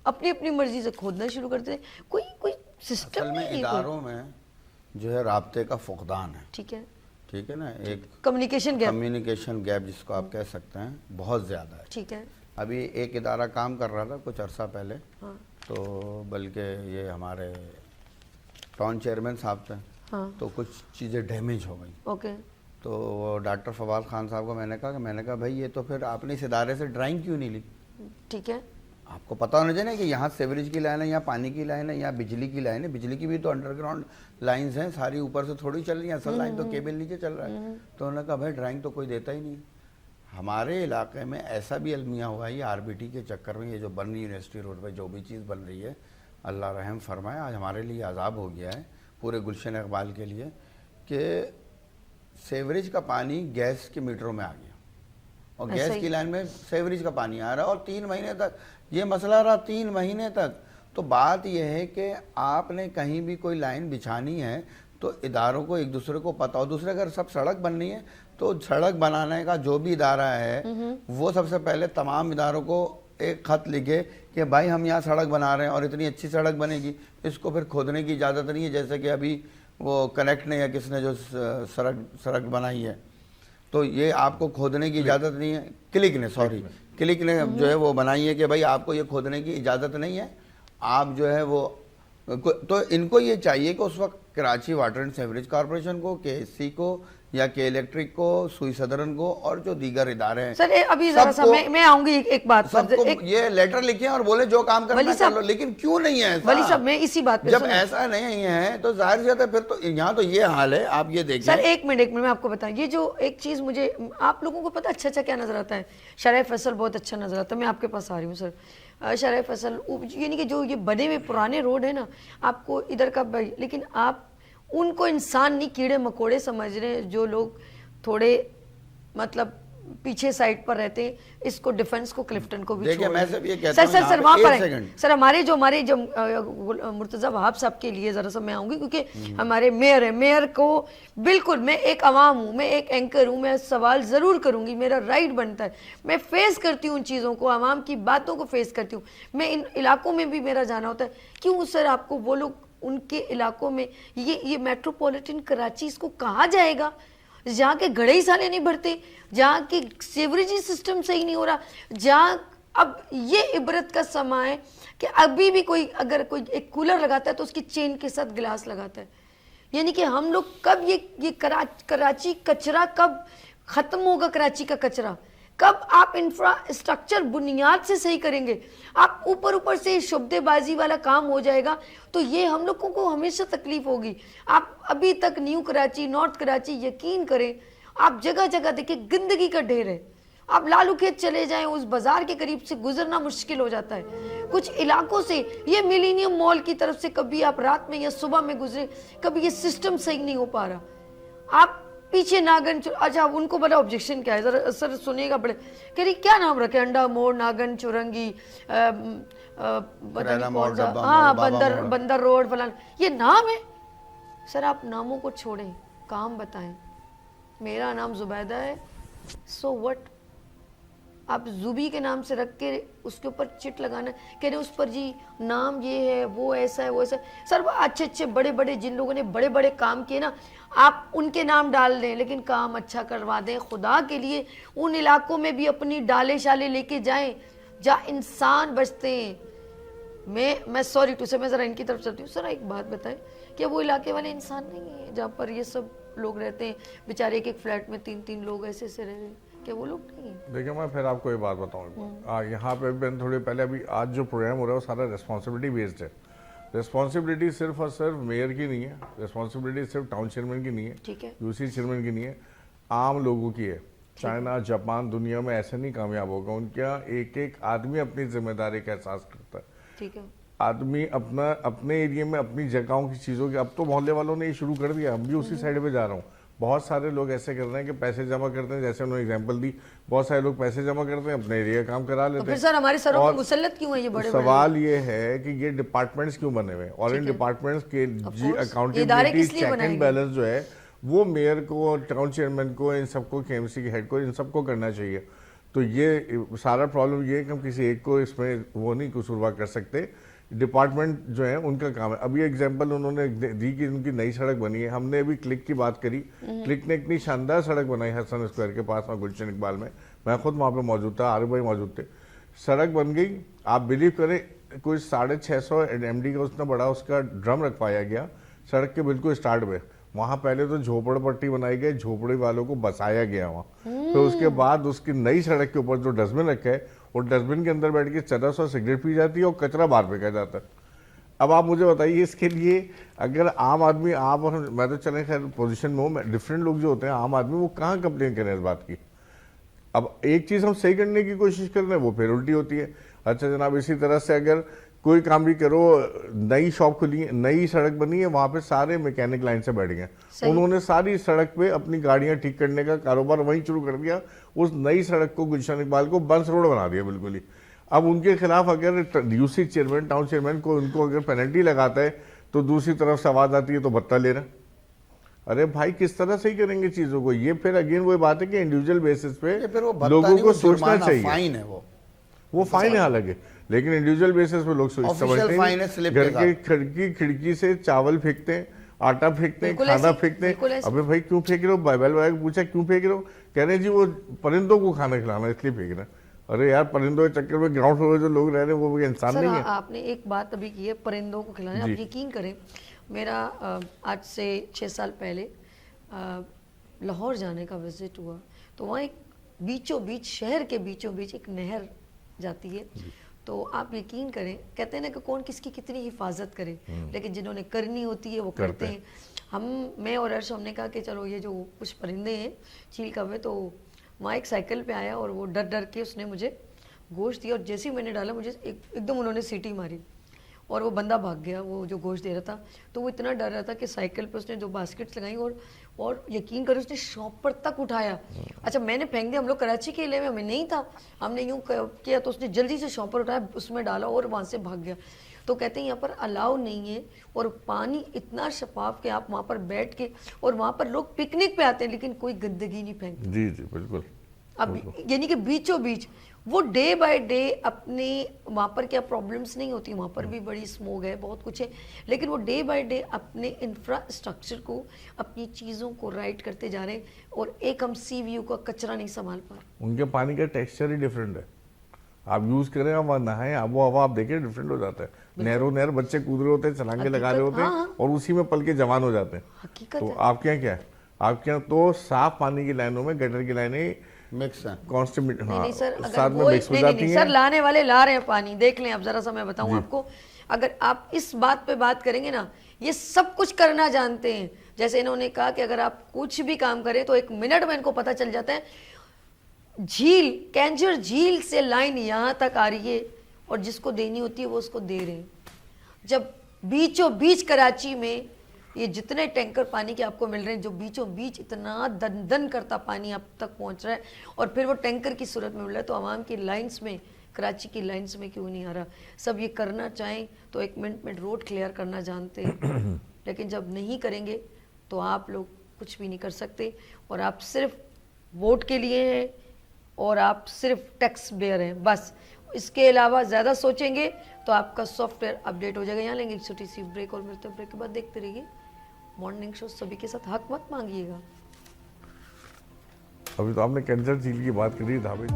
Speaker 2: اپنی اپنی مرضی سے کھودنا شروع کرتے ہیں. کوئی سسٹم
Speaker 3: اصل میں اداروں میں جو ہے رابطے کا فقدان ہے.
Speaker 2: ٹھیک ہے,
Speaker 3: ٹھیک ہے نا, ایک
Speaker 2: کمیونیکیشن گیپ
Speaker 3: جس کو آپ کہہ سکتے ہیں بہت زیادہ ہے.
Speaker 2: ٹھیک ہے.
Speaker 3: ابھی ایک ادارہ کام کر رہا تھا کچھ عرصہ پہلے,
Speaker 2: ہاں
Speaker 3: تو بلکہ یہ ہمارے ٹاؤن چیئرمین صاحب تھے,
Speaker 2: ہاں
Speaker 3: تو کچھ چیزیں ڈیمیج ہو گئیں.
Speaker 2: اوکے.
Speaker 3: تو ڈاکٹر فواد خان صاحب کو میں نے کہا بھائی یہ تو پھر آپ نے اس ادارے سے ڈرائنگ کیوں نہیں لی؟
Speaker 2: ٹھیک ہے.
Speaker 3: آپ کو پتہ ہونا چاہیے کہ یہاں سیوریج کی لائن ہے, یہاں پانی کی لائن ہے, یہاں بجلی کی لائن ہے. بجلی کی بھی تو انڈر گراؤنڈ لائنز ہیں, ساری اوپر سے تھوڑی چل رہی ہیں, اصل لائن تو کیبل نیچے چل رہا ہے. تو انہوں نے کہا بھائی ڈرائنگ تو کوئی دیتا ہی نہیں. ہمارے علاقے میں ایسا بھی المیہ ہوا ہے, یہ آر بی ٹی کے چکر میں یہ جو بن رہی یونیورسٹی روڈ پہ جو بھی چیز بن رہی ہے, اللہ رحم فرمائے, آج ہمارے لیے عذاب ہو گیا ہے پورے گلشن اقبال کے لیے کہ سیوریج کا پانی گیس کے میٹروں میں آ گیا, اور گیس کی لائن میں سیوریج کا پانی آ رہا ہے, اور 3 مہینے تک یہ مسئلہ رہا. 3 مہینے تک. تو بات یہ ہے کہ آپ نے کہیں بھی کوئی لائن بچھانی ہے تو اداروں کو ایک دوسرے کو پتہ ہو. دوسرے اگر سب سڑک بننی ہے تو سڑک بنانے کا جو بھی ادارہ ہے وہ سب سے پہلے تمام اداروں کو ایک خط لکھے کہ بھائی ہم یہاں سڑک بنا رہے ہیں اور اتنی اچھی سڑک بنے گی, اس کو پھر کھودنے کی اجازت نہیں ہے. جیسے کہ ابھی وہ کنیکٹ نے یا کس نے جو سڑک بنائی ہے تو یہ آپ کو کھودنے کی اجازت نہیں ہے. کلک نے جو ہے وہ بنائی ہے کہ بھائی آپ کو یہ کھودنے کی اجازت نہیں ہے, آپ جو ہے وہ تو ان کو یہ چاہیے کہ اس وقت Karachi water and sewerage corporation کو, کے ایس سی کو یا کے الیکٹرک کو, سوئی صدرن کو اور جو دیگر ادارے ہیں
Speaker 2: سر ابھی ذرا سا میں آؤں گی ایک بات پر,
Speaker 3: سب کو یہ لیٹر لکھیں اور بولے جو کام کرنا کر لو. لیکن کیوں نہیں ہے ایسا؟
Speaker 2: ولی صاحب میں اسی بات پہ
Speaker 3: جب ایسا نہیں ہے تو ظاہر سی بات ہے پھر تو یہاں تو یہ حال ہے. آپ یہ دیکھیں
Speaker 2: سر ایک منٹ میں آپ کو بتائیں, یہ جو ایک چیز مجھے آپ لوگوں کو پتہ اچھا کیا نظر آتا ہے, شارع فیصل بہت اچھا نظر آتا ہے. میں آپ کے پاس آ رہی ہوں سر. شارع فیصل یعنی کہ جو یہ بنے ہوئے پرانے روڈ ہیں نا, آپ کو ادھر کا, لیکن آپ ان کو انسان نہیں کیڑے مکوڑے سمجھ رہے ہیں جو لوگ تھوڑے مطلب پیچھے سائٹ پر رہتے ہیں. اس کو ڈیفنس کو کلفٹن کو بھی
Speaker 3: دیکھیں میں صرف یہ کہتا ہوں
Speaker 2: سر وہاں پر سر ہمارے جو مرتضیٰ وہاب صاحب کے لیے ذرا سا میں آؤں گی کیونکہ ہمارے میئر ہیں. میئر کو بالکل, میں ایک عوام ہوں, میں ایک اینکر ہوں, میں سوال ضرور کروں گی, میرا رائٹ بنتا ہے. میں فیس کرتی ہوں ان چیزوں کو, عوام کی باتوں کو فیس کرتی ہوں. میں ان علاقوں میں بھی میرا جانا ہوتا ہے. کیوں سر آپ کو وہ لوگ ان کے علاقوں میں یہ میٹروپولیٹن کراچی اس کو کہا جائے گا جہاں کے گڑھے ہی سالے نہیں بھرتے, جہاں کے سیوریجی سسٹم صحیح نہیں ہو رہا, جہاں اب یہ عبرت کا سما ہے کہ ابھی بھی کوئی اگر کوئی ایک کولر لگاتا ہے تو اس کی چین کے ساتھ گلاس لگاتا ہے. یعنی کہ ہم لوگ کب یہ کراچی کچرا کب ختم ہوگا؟ کراچی کا کچرا کب آپ انفراسٹرکچر بنیاد سے صحیح کریں گے؟ آپ اوپر سے شعبدے بازی والا کام ہو جائے گا تو یہ ہم لوگوں کو ہمیشہ تکلیف ہوگی. آپ ابھی تک نیو کراچی, نارتھ کراچی, یقین کریں آپ جگہ جگہ دیکھیں گندگی کا ڈھیر ہے. آپ لالو کھیت چلے جائیں, اس بازار کے قریب سے گزرنا مشکل ہو جاتا ہے. کچھ علاقوں سے یہ ملینیم مال کی طرف سے کبھی آپ رات میں یا صبح میں گزرے, کبھی یہ سسٹم صحیح نہیں ہو پا رہا. آپ پیچھے ناگن, اچھا ان کو بڑا آبجیکشن کیا ہے ذرا سر سنیے گا, بڑے کہہ رہی کیا نام رکھے, انڈا موڑ, ناگن چورنگی, ہاں بندر روڈ فلان, یہ نام ہے. سر آپ ناموں کو چھوڑیں, کام بتائیں. میرا نام زبیدہ ہے, سو وٹ؟ آپ زبی کے نام سے رکھ کے اس کے اوپر چٹ لگانا, کہہ رہے اس پر جی نام یہ ہے, وہ ایسا ہے, وہ ایسا ہے. سر وہ اچھے بڑے بڑے جن لوگوں نے بڑے بڑے کام کیے نا, آپ ان کے نام ڈال دیں لیکن کام اچھا کروا دیں. خدا کے لیے ان علاقوں میں بھی اپنی ڈالے شالے لے کے جائیں جہاں انسان بچتے ہیں. میں سوری ٹو سے, میں ذرا ان کی طرف چلتی ہوں. سر ایک بات بتائیں, کہ وہ علاقے والے انسان نہیں ہیں جہاں پر یہ سب لوگ رہتے ہیں بیچارے, ایک فلیٹ میں 3 لوگ ایسے سے رہ رہے ہیں, کہ وہ لوگ نہیں ہیں؟
Speaker 4: دیکھیں میں پھر آپ کو یہ بات بتاؤں, یہاں پہ میں تھوڑے پہلے ابھی آج جو پروگرام ہو رہا ہے وہ سارا ریسپانسبلٹی بیسڈ ہے. ریسپانسبلٹی صرف اور صرف میئر کی نہیں ہے, ریسپانسبلٹی صرف ٹاؤن چیئرمین کی نہیں ہے,
Speaker 2: ٹھیک ہے,
Speaker 4: یو سی چیئرمین کی نہیں ہے, عام لوگوں کی ہے. चाइना, जापान दुनिया में ऐसे नहीं कामयाब होगा। उनके यहाँ एक एक आदमी अपनी जिम्मेदारी का एहसास करता है।
Speaker 2: ठीक है।
Speaker 4: आदमी अपना अपने एरिया में अपनी जगहों की चीज़ों की, अब तो मोहल्ले वालों ने ये शुरू कर दिया, हम भी उसी साइड पे जा रहा हूँ। बहुत सारे लोग ऐसे कर रहे हैं कि पैसे जमा करते हैं, जैसे उन्होंने एग्जांपल दी, बहुत सारे लोग पैसे जमा करते हैं, अपने एरिया काम करा लेते
Speaker 2: तो फिर
Speaker 4: हैं।
Speaker 2: सर हमारे सरों
Speaker 4: और
Speaker 2: पर मुसल्लत क्यों है ये बड़े
Speaker 4: सवाल ये है कि ये डिपार्टमेंट्स क्यों बने हुए हैं, और इन डिपार्टमेंट्स के जी
Speaker 2: इदारे
Speaker 4: अकाउंटेबिलिटी,
Speaker 2: किस लिए
Speaker 4: चेक
Speaker 2: बनाए
Speaker 4: एंड
Speaker 2: गए?
Speaker 4: बैलेंस जो है वो मेयर को, टाउन चेयरमैन को, इन सबको, केएमसी के हेड को, इन सबको करना चाहिए। तो ये सारा प्रॉब्लम ये है कि हम किसी एक को इसमें वो नहीं कसूरवार कर सकते। डिपार्टमेंट जो है उनका काम है। अभी एग्जांपल उन्होंने दी कि उनकी नई सड़क बनी है, हमने अभी क्लिक की बात करी, क्लिक ने इतनी शानदार सड़क बनाई हसन स्क्वायर के पास में गुलशन इकबाल में, मैं खुद वहाँ पे मौजूद था, आरिफ भाई मौजूद थे। सड़क बन गई, आप बिलीव करें कोई 650 MD का उतना बड़ा उसका ड्रम रखवाया गया सड़क के बिल्कुल स्टार्ट में। वहाँ पहले तो झोपड़पट्टी बनाई गई, झोपड़ी वालों को बसाया गया वहाँ। फिर उसके बाद उसकी नई सड़क के ऊपर जो डस्टबिन रखे है, और डस्टबिन के अंदर बैठ के चरस और सिगरेट पी जाती है और कचरा बाहर फेंका जाता है। अब आप मुझे बताइए, इसके लिए अगर आम आदमी, आप और मैं तो चले खैर पोजीशन में हूँ, डिफरेंट लोग जो होते हैं आम आदमी, वो कहाँ कंप्लेन करें इस बात की। अब एक चीज़ हम सही करने की कोशिश कर रहे हैं, वो फिर उल्टी होती है। अच्छा जनाब, इसी तरह से अगर कोई काम भी करो, नई शॉप खुली है, नई सड़क बनी है, वहाँ पे सारे मैकेनिक लाइन से बैठ गए, उन्होंने सारी सड़क पे अपनी गाड़ियाँ ठीक करने का कारोबार वहीं शुरू कर दिया। उस नई सड़क को, गुलशन इकबाल को बंस रोड बना दिया बिल्कुल ही। अब उनके खिलाफ अगर यूसी चेयरमैन, टाउन चेयरमैन को उनको अगर पेनल्टी लगाता है, तो दूसरी तरफ से आवाज़ आती है तो भत्ता ले रहे। अरे भाई किस तरह से ही करेंगे चीज़ों को। ये फिर अगेन वही बात है कि इंडिविजुअल बेसिस पे लोगों को सोचना चाहिए।
Speaker 3: फाइन है
Speaker 4: वो फाइन है हालांकि, लेकिन इंडिविजुअल बेसिस पे लोग समझते हैं घर की खिड़की से चावल फेंकते हैं, आटा फेंकते हैं, खाना फेंकते हैं। अबे भाई क्यों फेंक रहे हो? बाइबल वाले पूछा क्यों फेंक रहे हो, कह रहे हैं जी वो परिंदों को खाना खिलाना इसलिए फेंक रहे हैं। अरे यार, परिंदों के चक्कर में ग्राउंड फ्लोर जो लोग रह रहे हैं वो इंसान नहीं है।
Speaker 2: आपने एक बात अभी की है, परिंदों को खिलाना। आप यकीन करें, मेरा आज से 6 साल पहले लाहौर जाने का विजिट हुआ, तो वहाँ एक बीचों बीच, शहर के बीचों बीच एक नहर जाती है। तो आप यकीन करें, कहते हैं ना कि कौन किसकी कितनी हिफाजत करे, लेकिन जिन्होंने करनी होती है वो करते हैं। मैं और अर्श, हमने कहा कि चलो ये जो कुछ परिंदे हैं चील कौवे, तो वहाँ एक साइकिल पे आया और वो डर डर के उसने मुझे गोश्त दिया, और जैसे ही मैंने डाला मुझे एकदम उन्होंने सीटी मारी और वो बंदा भाग गया, वो जो गोश्त दे रहा था। तो वो इतना डर रहा था कि साइकिल पे उसने जो बास्केट्स लगाई और यकीन करो उसने शॉपर तक उठाया। अच्छा मैंने फेंक दिया, हम लोग कराची के लिए में हमें नहीं था, हमने यूँ किया, तो उसने जल्दी से शॉपर उठाया, उसमें डाला और वहाँ से भाग गया। तो कहते हैं यहाँ पर अलाउ नहीं है, और पानी इतना शफाफ कि आप वहाँ पर बैठ के, और वहाँ पर लोग पिकनिक पे आते हैं लेकिन कोई गंदगी नहीं फेंकते।
Speaker 4: जी जी बिल्कुल।
Speaker 2: अब यानी कि बीचों बीच वो डे बाय डे अपने, वहाँ पर क्या प्रॉब्लम्स नहीं होती, वहाँ पर भी बड़ी स्मोग है, बहुत कुछ है, लेकिन वो डे बाय डे अपने इंफ्रास्ट्रक्चर को, अपनी चीज़ों को राइट करते जा रहे हैं, और एक हम सी व्यू का कचरा नहीं संभाल पा रहे।
Speaker 4: उनके पानी का टेक्सचर ही डिफरेंट है, आप यूज करें, आप नहाएं, आबो हवा आप देखें डिफरेंट हो जाता है। नहरों नहर बच्चे कूद रहे होते हैं, छलांगे लगा रहे होते हैं, और उसी में पल के जवान हो जाते हैं।
Speaker 2: हकीकत
Speaker 4: तो
Speaker 2: है।
Speaker 4: आपके यहाँ क्या है? आपके यहाँ तो साफ पानी की लाइनों में गटर की लाइनें
Speaker 3: मिक्स है,
Speaker 4: कांस्टेंट,
Speaker 2: नहीं सर, अगर
Speaker 4: साथ में
Speaker 2: वो
Speaker 4: मिक्स हो जाती हैं।
Speaker 2: सर लाने वाले ला रहे हैं पानी, देख लें आप जरा सा, मैं बताऊं आपको, अगर आप इस बात पे बात करेंगे ना, ये सब कुछ करना जानते हैं। जैसे इन्होंने कहा कि अगर आप कुछ भी काम करें तो 1 मिनट में इनको पता चल जाता है। झील, कैंजर झील से लाइन यहाँ तक आ रही है, और जिसको देनी होती है वो उसको दे रहे हैं। जब बीचों बीच कराची में ये जितने टैंकर पानी के आपको मिल रहे हैं, जो बीचों बीच इतना दन दन करता पानी आप तक पहुंच रहा है, और फिर वो टैंकर की सूरत में मिल रहा है, तो आवाम की लाइंस में, कराची की लाइंस में क्यों नहीं आ रहा? सब ये करना चाहें तो 1 मिनट में रोड क्लियर करना जानते हैं, लेकिन जब नहीं करेंगे तो आप लोग कुछ भी नहीं कर सकते, और आप सिर्फ वोट के लिए हैं, और आप सिर्फ टैक्स बेयर हैं बस। इसके अलावा ज़्यादा सोचेंगे तो आपका सॉफ्टवेयर अपडेट हो जाएगा। यहाँ लेंगे एक छोटी सी ब्रेक, और मिलते ब्रेक के बाद देखते रहिए मॉर्निंग शो सभी के साथ। हक मत मांगिएगा।
Speaker 4: अभी तो आपने कैंसर झील की बात करी धाबे जी।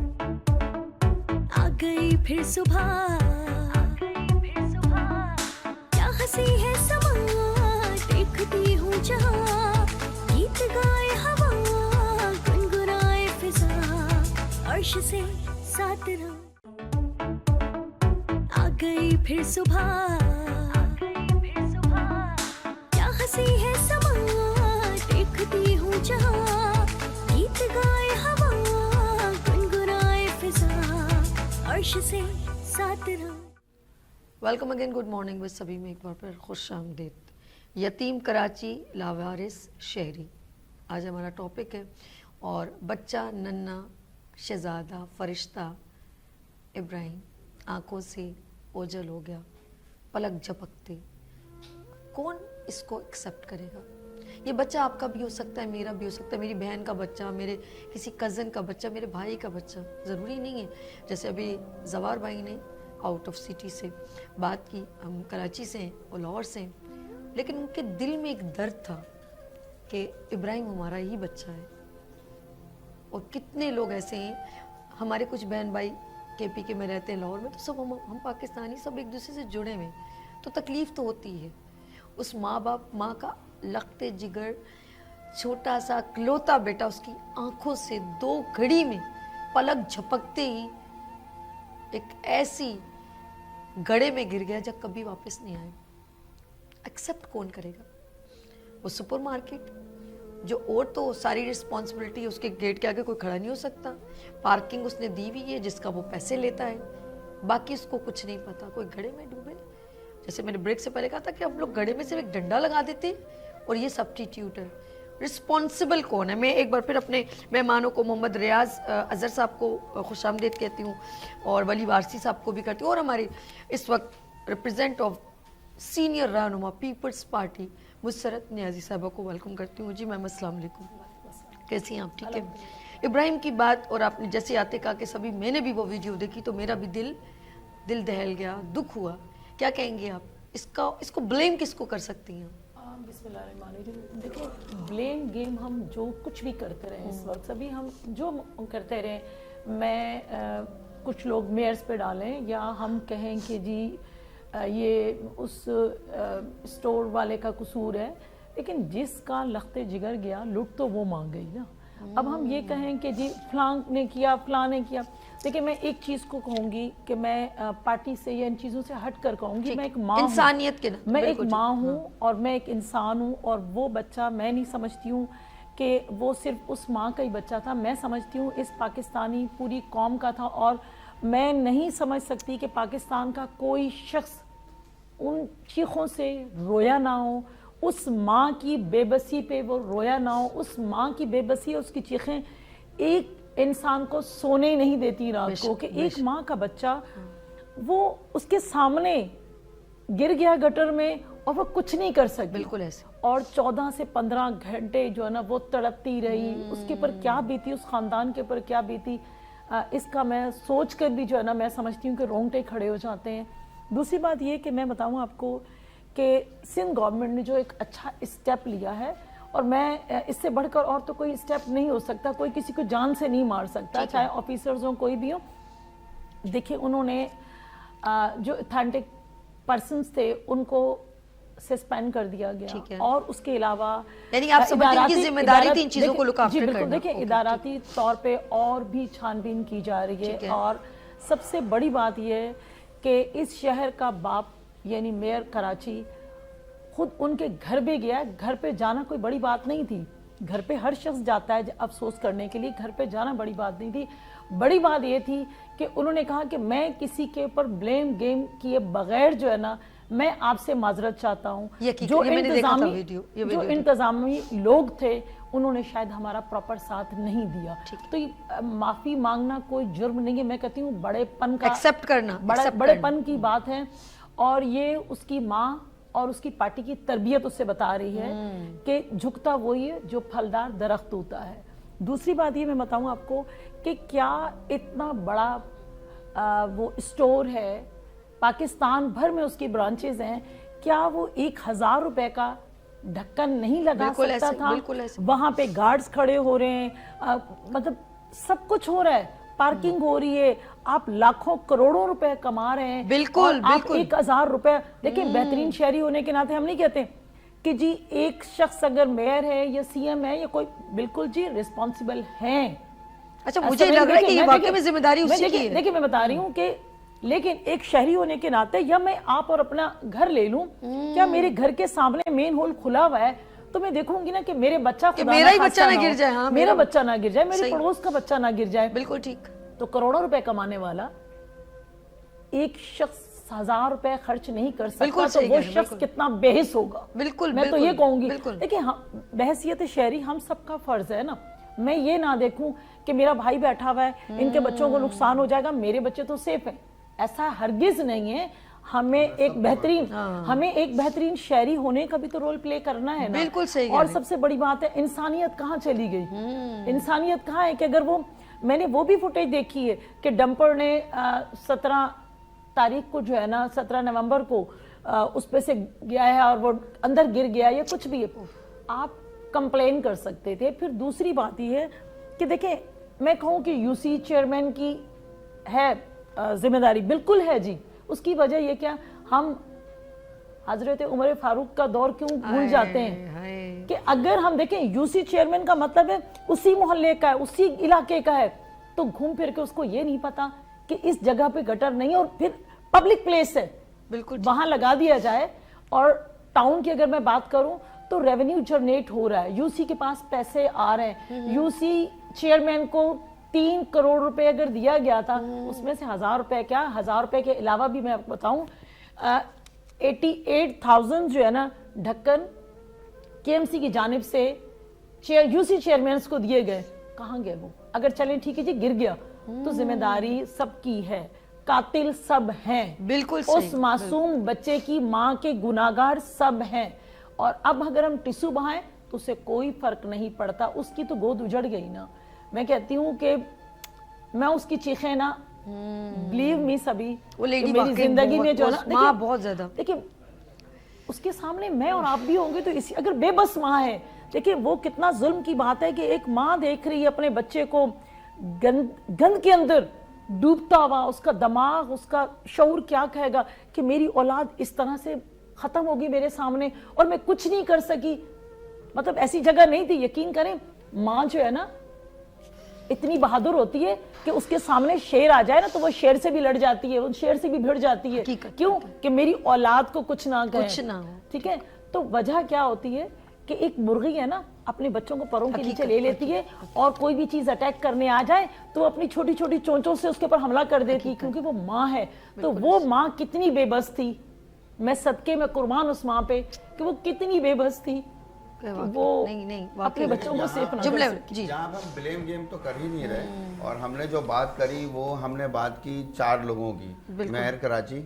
Speaker 1: आ गई फिर सुबह, क्या हंसी है समा, देखती हूँ जहाँ, गीत गाए हवा, गुनगुनाए फिजा, अर्श से साथ रहो। आ गई फिर सुबह, क्या हंसी है समा, देखती हूँ जहाँ, गीत गाए हवा, ख्वाहिश से साथ रहो।
Speaker 2: Welcome again, good morning with सभी में एक बार फिर खुश आमदीद। यतीम कराची, लावारिस शहरी, आज हमारा टॉपिक है। और बच्चा नन्ना शहजादा फरिश्ता इब्राहिम आंखों से ओझल हो गया, पलक झपकते, कौन इसको एक्सेप्ट करेगा? ये बच्चा आपका भी हो सकता है, मेरा भी हो सकता है, मेरी बहन का बच्चा, मेरे किसी कज़न का बच्चा, मेरे भाई का बच्चा, ज़रूरी नहीं है। जैसे अभी जवार भाई ने आउट ऑफ सिटी से बात की, हम कराची से हैं, वो लाहौर से हैं, लेकिन उनके दिल में एक दर्द था कि इब्राहिम हमारा ही बच्चा है। और कितने लोग ऐसे हैं, हमारे कुछ बहन भाई केपी के में रहते हैं, लाहौर में, तो सब हम पाकिस्तानी सब एक दूसरे से जुड़े हुए हैं, तो तकलीफ़ तो होती है। उस माँ का लखते जिगर छोटा सा क्लोता बेटा उसकी आंखों से 2 घड़ी में पलक झपकते ही एक ऐसी गड़े में गिर गया जब कभी वापस नहीं आए। एक्सेप्ट कौन करेगा? वो सुपरमार्केट जो और तो सारी रिस्पॉन्सिबिलिटी है, उसके गेट के आगे कोई खड़ा नहीं हो सकता, पार्किंग उसने दी हुई है जिसका वो पैसे लेता है, बाकी उसको कुछ नहीं पता। कोई घड़े में डूबे, जैसे मैंने ब्रेक से पहले कहा था कि हम लोग घड़े में सिर्फ एक डंडा लगा देते और ये सब्स्टिट्यूट है। रिस्पॉन्सिबल कौन है? मैं एक बार फिर अपने मेहमानों को, मोहम्मद रियाज अजहर साहब को खुशामदीद कहती हूँ, और वली वारसी साहब को भी करती हूँ, और हमारे इस वक्त रिप्रेजेंट ऑफ सीनियर रहनुमा पीपल्स पार्टी मुसरत नियाजी साहबा को वेलकम करती हूँ। जी मैम, अस्सलाम वालेकुम, कैसी हैं आप? ठीक है। इब्राहिम की बात, और आपने जैसे आते कहा कि सभी, मैंने भी वो वीडियो देखी तो मेरा भी दिल दहल गया, दुख हुआ। क्या कहेंगे आप? इसको ब्लेम किसको कर सकती हैं?
Speaker 6: बिस्मिल्लाहिर्रहमानिर्रहीम। देखो, ब्लेम गेम हम जो कुछ भी करते रहे इस वक्त, सभी हम जो करते रहे, मैं कुछ लोग मेयर्स पे डालें या हम कहें कि जी ये उस स्टोर वाले का कसूर है, लेकिन जिसका लखते जिगर गया, लुट तो वो मांग गई ना। अब हम ये कहें कि जी फलां ने किया, फलां ने किया। देखिए, मैं एक चीज़ को कहूँगी कि मैं पार्टी से या इन चीज़ों से हट कर कहूँगी, मैं एक माँ,
Speaker 2: इंसानियत के नाते,
Speaker 6: मैं एक माँ हूँ और मैं एक इंसान हूँ, और वो बच्चा मैं नहीं समझती हूँ कि वो सिर्फ उस माँ का ही बच्चा था। मैं समझती हूँ इस पाकिस्तानी पूरी कौम का था, और मैं नहीं समझ सकती कि पाकिस्तान का कोई शख्स उन चीखों से रोया ना हो, उस माँ की बेबसी पे वो रोया ना हो। उस माँ की बेबसी, उसकी चीखें एक इंसान को सोने नहीं देती रात को, कि एक माँ का बच्चा वो उसके सामने गिर गया गटर में और वो कुछ नहीं कर सकती।
Speaker 2: बिल्कुल ऐसे।
Speaker 6: और 14 से 15 घंटे जो है ना वो तड़पती रही। उसके ऊपर क्या बीती, उस खानदान के ऊपर क्या बीती, इसका मैं सोच कर भी जो है ना मैं समझती हूँ कि रोंगटे खड़े हो जाते हैं। दूसरी बात ये कि मैं बताऊँ आपको कि सिंध गवर्नमेंट ने जो एक अच्छा स्टेप लिया है, और मैं इससे बढ़कर और तो कोई स्टेप नहीं हो सकता, कोई किसी को जान से नहीं मार सकता, चाहे ऑफिसर्स हो, कोई भी हो। देखिए, उन्होंने जो ऑथेंटिक पर्सन्स थे उनको सस्पेंड कर दिया गया, और उसके अलावा
Speaker 2: यानी आप समझते हैं कि जिम्मेदारी थी इन चीजों को लुक आफ्टर करना।
Speaker 6: देखिए, इदाराती तौर पे और भी छानबीन की जा रही है। और सबसे बड़ी बात यह है कि इस शहर का बाप यानी मेयर कराची खुद उनके घर भी गया। घर पे जाना कोई बड़ी बात नहीं थी, घर पे हर शख्स जाता है अफसोस करने के लिए, घर पे जाना बड़ी बात नहीं थी। बड़ी बात ये थी कि उन्होंने कहा कि मैं किसी के ऊपर ब्लेम गेम किए बगैर जो है ना, मैं आपसे माजरत चाहता हूँ। जो इंतजामी लोग थे उन्होंने शायद हमारा प्रॉपर साथ नहीं दिया, तो ये माफ़ी मांगना कोई जुर्म नहीं है। मैं कहती हूँ बड़ेपन का
Speaker 2: एक्सेप्ट करना,
Speaker 6: बड़ेपन की बात है, और ये उसकी माँ और उसकी पार्टी की तरबियत उससे बता रही है कि झुकता वही है जो फलदार दरख्त होता है। दूसरी बात ये मैं बताऊं आपको कि क्या इतना बड़ा वो स्टोर है, पाकिस्तान भर में उसकी ब्रांचेज हैं, क्या वो 1000 रुपए का ढक्कन नहीं लगा सकता था? वहां पे गार्ड्स खड़े हो रहे हैं, मतलब सब कुछ हो रहा है, पार्किंग हो रही है, आप लाखों करोड़ों रुपए कमा रहे हैं।
Speaker 2: बिल्कुल,
Speaker 6: आप 1000 रुपए, देखिए बेहतरीन शहरी होने के नाते हम नहीं कहते कि जी एक शख्स अगर मेयर है या सीएम है या कोई, बिल्कुल जी रिस्पॉन्सिबल हैं।
Speaker 2: अच्छा, मुझे लग रहा है कि ये वाकई में जिम्मेदारी उसी की है।
Speaker 6: देखिए मैं बता रही हूँ कि लेकिन एक शहरी होने के नाते, या मैं आप और अपना घर ले लूं, क्या मेरे घर के सामने मेन होल खुला हुआ है तो मैं देखूंगी ना कि मेरे बच्चा,
Speaker 2: मेरा ही बच्चा ना गिर जाए, हाँ,
Speaker 6: मेरा बच्चा ना गिर जाए, मेरे पड़ोस का बच्चा ना गिर जाए।
Speaker 2: बिल्कुल ठीक।
Speaker 6: तो करोड़ों रुपए कमाने वाला ایک شخص 1000 روپے خرچ نہیں کر سکتا
Speaker 2: بالکل
Speaker 6: تو
Speaker 2: صحیح
Speaker 6: وہ
Speaker 2: کہہ رہے ہیں،
Speaker 6: شخص
Speaker 2: بالکل۔
Speaker 6: کتنا بےحس ہوگا.
Speaker 2: بالکل،
Speaker 6: میں تو
Speaker 2: بالکل،
Speaker 6: یہ کہوں گی.
Speaker 2: بالکل۔
Speaker 6: دیکھیں بحیثیت شہری ہم سب کا فرض ہے نا، میں یہ نہ دیکھوں کہ میرا بھائی بیٹھا ہوا ہے، ان کے بچوں کو نقصان ہو جائے گا، میرے بچے تو سیف ہیں. ایسا ہرگز نہیں ہے. ہمیں ایک بہترین شہری ہونے کا بھی تو رول پلے کرنا ہے نا.
Speaker 2: بالکل صحیح.
Speaker 6: اور سب سے بڑی بات ہے انسانیت کہاں چلی گئی. انسانیت کہاں ہے کہ اگر میں نے وہ بھی فوٹیج دیکھی ہے کہ ڈمپر نے 17 تاریخ کو جو ہے نا 17 نومبر کو اس پہ سے گیا ہے اور وہ اندر گر گیا یا کچھ بھی ہے، آپ کمپلین کر سکتے تھے. پھر دوسری بات یہ ہے کہ دیکھیں میں کہوں کہ یو سی چیئرمین کی ہے ذمہ داری، بالکل ہے جی. اس کی وجہ یہ کیا ہم حضرت عمر فاروق کا دور کیوں بھول جاتے ہیں کہ اگر ہم دیکھیں یو سی چیئرمین کا مطلب ہے اسی محلے کا ہے، اسی علاقے کا ہے، تو گھوم پھر کے اس کو یہ نہیں پتا کہ اس جگہ پہ گٹر نہیں ہے اور پھر پبلک پلیس ہے
Speaker 2: بالکل
Speaker 6: وہاں لگا دیا جائے. اور ٹاؤن کی اگر میں بات کروں تو ریونیو جنریٹ ہو رہا ہے، یو سی کے پاس پیسے آ رہے ہیں. یو سی چیئرمین کو 3 کروڑ روپے اگر دیا گیا تھا، اس میں سے 1000 روپے کیا 1000 روپے کے علاوہ بھی میں آپ کو بتاؤں 88,000 جو ہے نا ڈھکن کے ایم سی کی جانب سے یو سی چیئرمینز کو دیے گئے. کہاں گئے وہ؟ اگر چلیں ٹھیک ہے جی گر گیا تو ذمہ داری سب کی ہے، قاتل سب ہیں،
Speaker 2: بالکل
Speaker 6: اس معصوم بچے کی ماں کے گناہگار سب ہیں. اور اب اگر ہم ٹسو بہائیں تو اسے کوئی فرق نہیں پڑتا، اس کی تو گود اجڑ گئی نا. میں کہتی ہوں کہ میں اس کی چیخیں نا بلیو می سبھی
Speaker 2: وہ لیڈی
Speaker 6: میری زندگی میں جو نا
Speaker 2: ماں بہت زیادہ
Speaker 6: دیکھیں اس کے سامنے میں اور آپ بھی ہوں گے تو اسی اگر بے بس ماں ہے، دیکھیں وہ کتنا ظلم کی بات ہے کہ ایک ماں دیکھ رہی ہے اپنے بچے کو گند کے اندر ڈوبتا ہوا، اس کا دماغ اس کا شعور کیا کہے گا کہ میری اولاد اس طرح سے ختم ہوگی میرے سامنے اور میں کچھ نہیں کر سکی. مطلب ایسی جگہ نہیں تھی. یقین کریں ماں جو ہے نا اتنی بہادر ہوتی ہے کہ اس کے سامنے شیر آ جائے نا تو وہ شیر سے بھی لڑ جاتی ہے، وہ شیر سے بھی بھڑ جاتی ہے. کیوں کہ میری اولاد کو کچھ نہ کہے،
Speaker 2: کچھ نہ ہو.
Speaker 6: ٹھیک ہے. تو وجہ کیا ہوتی ہے کہ ایک مرغی ہے نا اپنے بچوں کو پروں کے نیچے لے لیتی ہے اور کوئی بھی چیز اٹیک کرنے آ جائے تو اپنی چھوٹی چھوٹی چونچوں سے اس کے اوپر حملہ کر دیتی کیونکہ وہ ماں ہے. تو وہ ماں کتنی بے بس تھی، میں صدقے میں قربان اس ماں پہ کہ وہ کتنی بے بس تھی وہ اپنے بچوں کو سیف نہ
Speaker 2: جملے
Speaker 6: جی.
Speaker 3: جہاں ہم بلیم گیم تو کر ہی نہیں رہے اور ہم نے جو بات کری وہ ہم نے بات کی 4 لوگوں کی، میئر کراچی،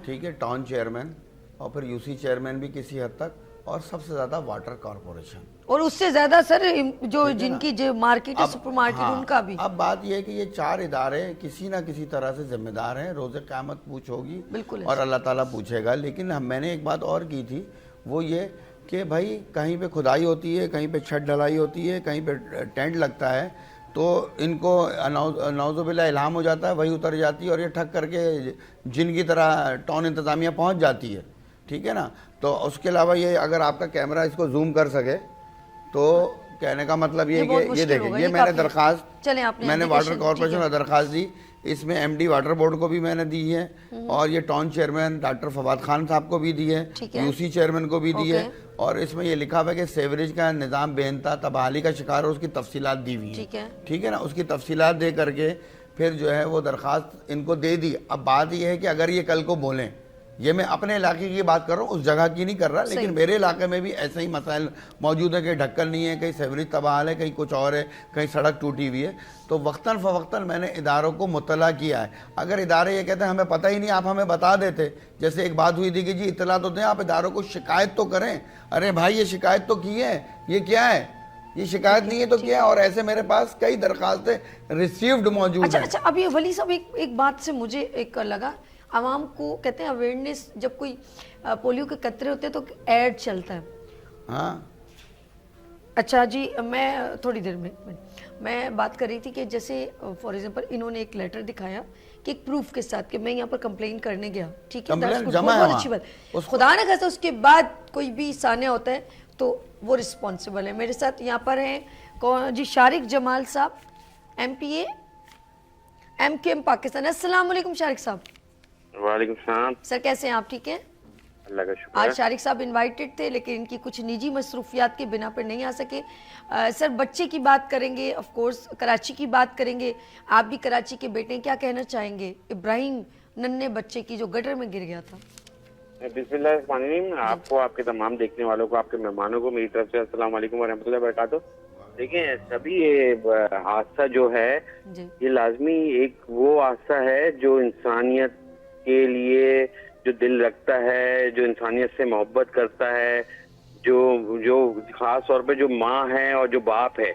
Speaker 3: ٹھیک ہے، ٹاؤن چیئرمین اور پھر یو سی چیئرمین بھی کسی حد تک، اور سب سے زیادہ واٹر کارپوریشن،
Speaker 2: اور اس سے زیادہ سر جو جن کی جو مارکیٹ ہے سپر مارکیٹ ان کا بھی.
Speaker 3: اب بات یہ ہے کہ یہ 4 ادارے کسی نہ کسی طرح سے ذمہ دار ہیں. روز قیامت پوچھ ہوگی اور اللہ تعالیٰ پوچھے گا. لیکن میں نے ایک بات اور کی تھی وہ یہ کہ بھائی کہیں پہ کھدائی ہوتی ہے، کہیں پہ چھت ڈھلائی ہوتی ہے، کہیں پہ ٹینٹ لگتا ہے تو ان کو نعوذ باللہ الہام ہو جاتا ہے، وہی اتر جاتی ہے اور یہ ٹھک کر کے جن کی طرح ٹاؤن انتظامیہ پہنچ جاتی ہے. ٹھیک ہے نا. تو اس کے علاوہ یہ اگر آپ کا کیمرہ اس کو زوم کر سکے تو کہنے کا مطلب یہ کہ یہ دیکھیں یہ میں نے درخواست میں نے واٹر کارپوریشن میں درخواست دی، اس میں ایم ڈی واٹر بورڈ کو بھی میں نے دی ہے اور یہ town chairman doctor Fawad Khan صاحب کو بھی دی ہے، یو سی چیئرمین کو بھی دی ہے اور اس میں یہ لکھا ہوا ہے کہ سیوریج کا نظام بے انتہا تباہلی کا شکار اور اس کی تفصیلات دی ہوئی ہیں. ٹھیک ہے نا. اس کی تفصیلات دے کر کے پھر جو ہے وہ درخواست ان کو دے دی. اب بات یہ ہے کہ اگر یہ کل کو بولیں، یہ میں اپنے علاقے کی بات کر رہا ہوں، اس جگہ کی نہیں کر رہا، لیکن میرے علاقے میں بھی ایسے ہی مسائل موجود ہیں کہ ڈھکن نہیں ہے، کہیں سیوریج تباہ ہے، کہیں کچھ اور ہے، کہیں سڑک ٹوٹی ہوئی ہے. تو وقتاً فوقتاً میں نے اداروں کو مطلع کیا ہے. اگر ادارے یہ کہتے ہیں ہمیں پتہ ہی نہیں، آپ ہمیں بتا دیتے. جیسے ایک بات ہوئی تھی کہ جی اطلاع تو دیں، آپ اداروں کو شکایت تو کریں. ارے بھائی یہ شکایت تو کی ہے، یہ کیا ہے، یہ شکایت نہیں ہے تو کیا ہے. اور ایسے میرے پاس کئی درخواستیں ریسیوڈ موجود ہیں.
Speaker 2: اچھا اب یہ ولی صاحب ایک بات سے مجھے ایک لگا، عوام کو کہتے ہیں اویئرنیس، جب کوئی پولیو کے قطرے ہوتے ہیں تو ایڈ چلتا ہے.
Speaker 3: ہاں
Speaker 2: اچھا جی میں تھوڑی دیر میں بات کر رہی تھی کہ جیسے فار ایگزامپل انہوں نے ایک لیٹر دکھایا کہ ایک پروف کے ساتھ کہ میں یہاں پر کمپلین کرنے گیا. ٹھیک ہے، بہت اچھی بات. خدا نہ خاصا اس کے بعد کوئی بھی سانیہ ہوتا ہے تو وہ رسپانسبل ہے. میرے ساتھ یہاں پر ہیں جی شارق جمال صاحب، M P A M Q M Pakistan. السلام علیکم شارق صاحب.
Speaker 7: وعلیکم السلام.
Speaker 2: سر کیسے ہیں آپ؟ ٹھیک ہیں.
Speaker 7: اللہ کا شکر.
Speaker 2: آج شارق صاحب انوائٹڈ تھے لیکن ان کی کچھ نجی مصروفیات کے بنا پر نہیں آ سکے. سر بچے کی بات کریں گے، آف کورس کراچی کی بات کریں گے. آپ بھی کراچی کے بیٹے ہیں، کیا کہنا چاہیں گے؟ ابراہیم नन्हे बच्चे की जो गटर में गिर गया था।
Speaker 7: बिस्मिल्लाहिर्रहमानिर्रहीम। आपको, आपके तमाम देखने वालों को, आपके मेहमानों को मेरी तरफ से अस्सलाम वालेकुम वरहमतुल्लाहि वबरकातुहू। देखिए, सभी ये हादसा जो है
Speaker 2: जी
Speaker 7: ये लाजमी एक वो हादसा है जो इंसानियत के लिए जो दिल रखता है, जो इंसानियत से मोहब्बत करता है, जो खास तौर पे जो माँ है और जो बाप है,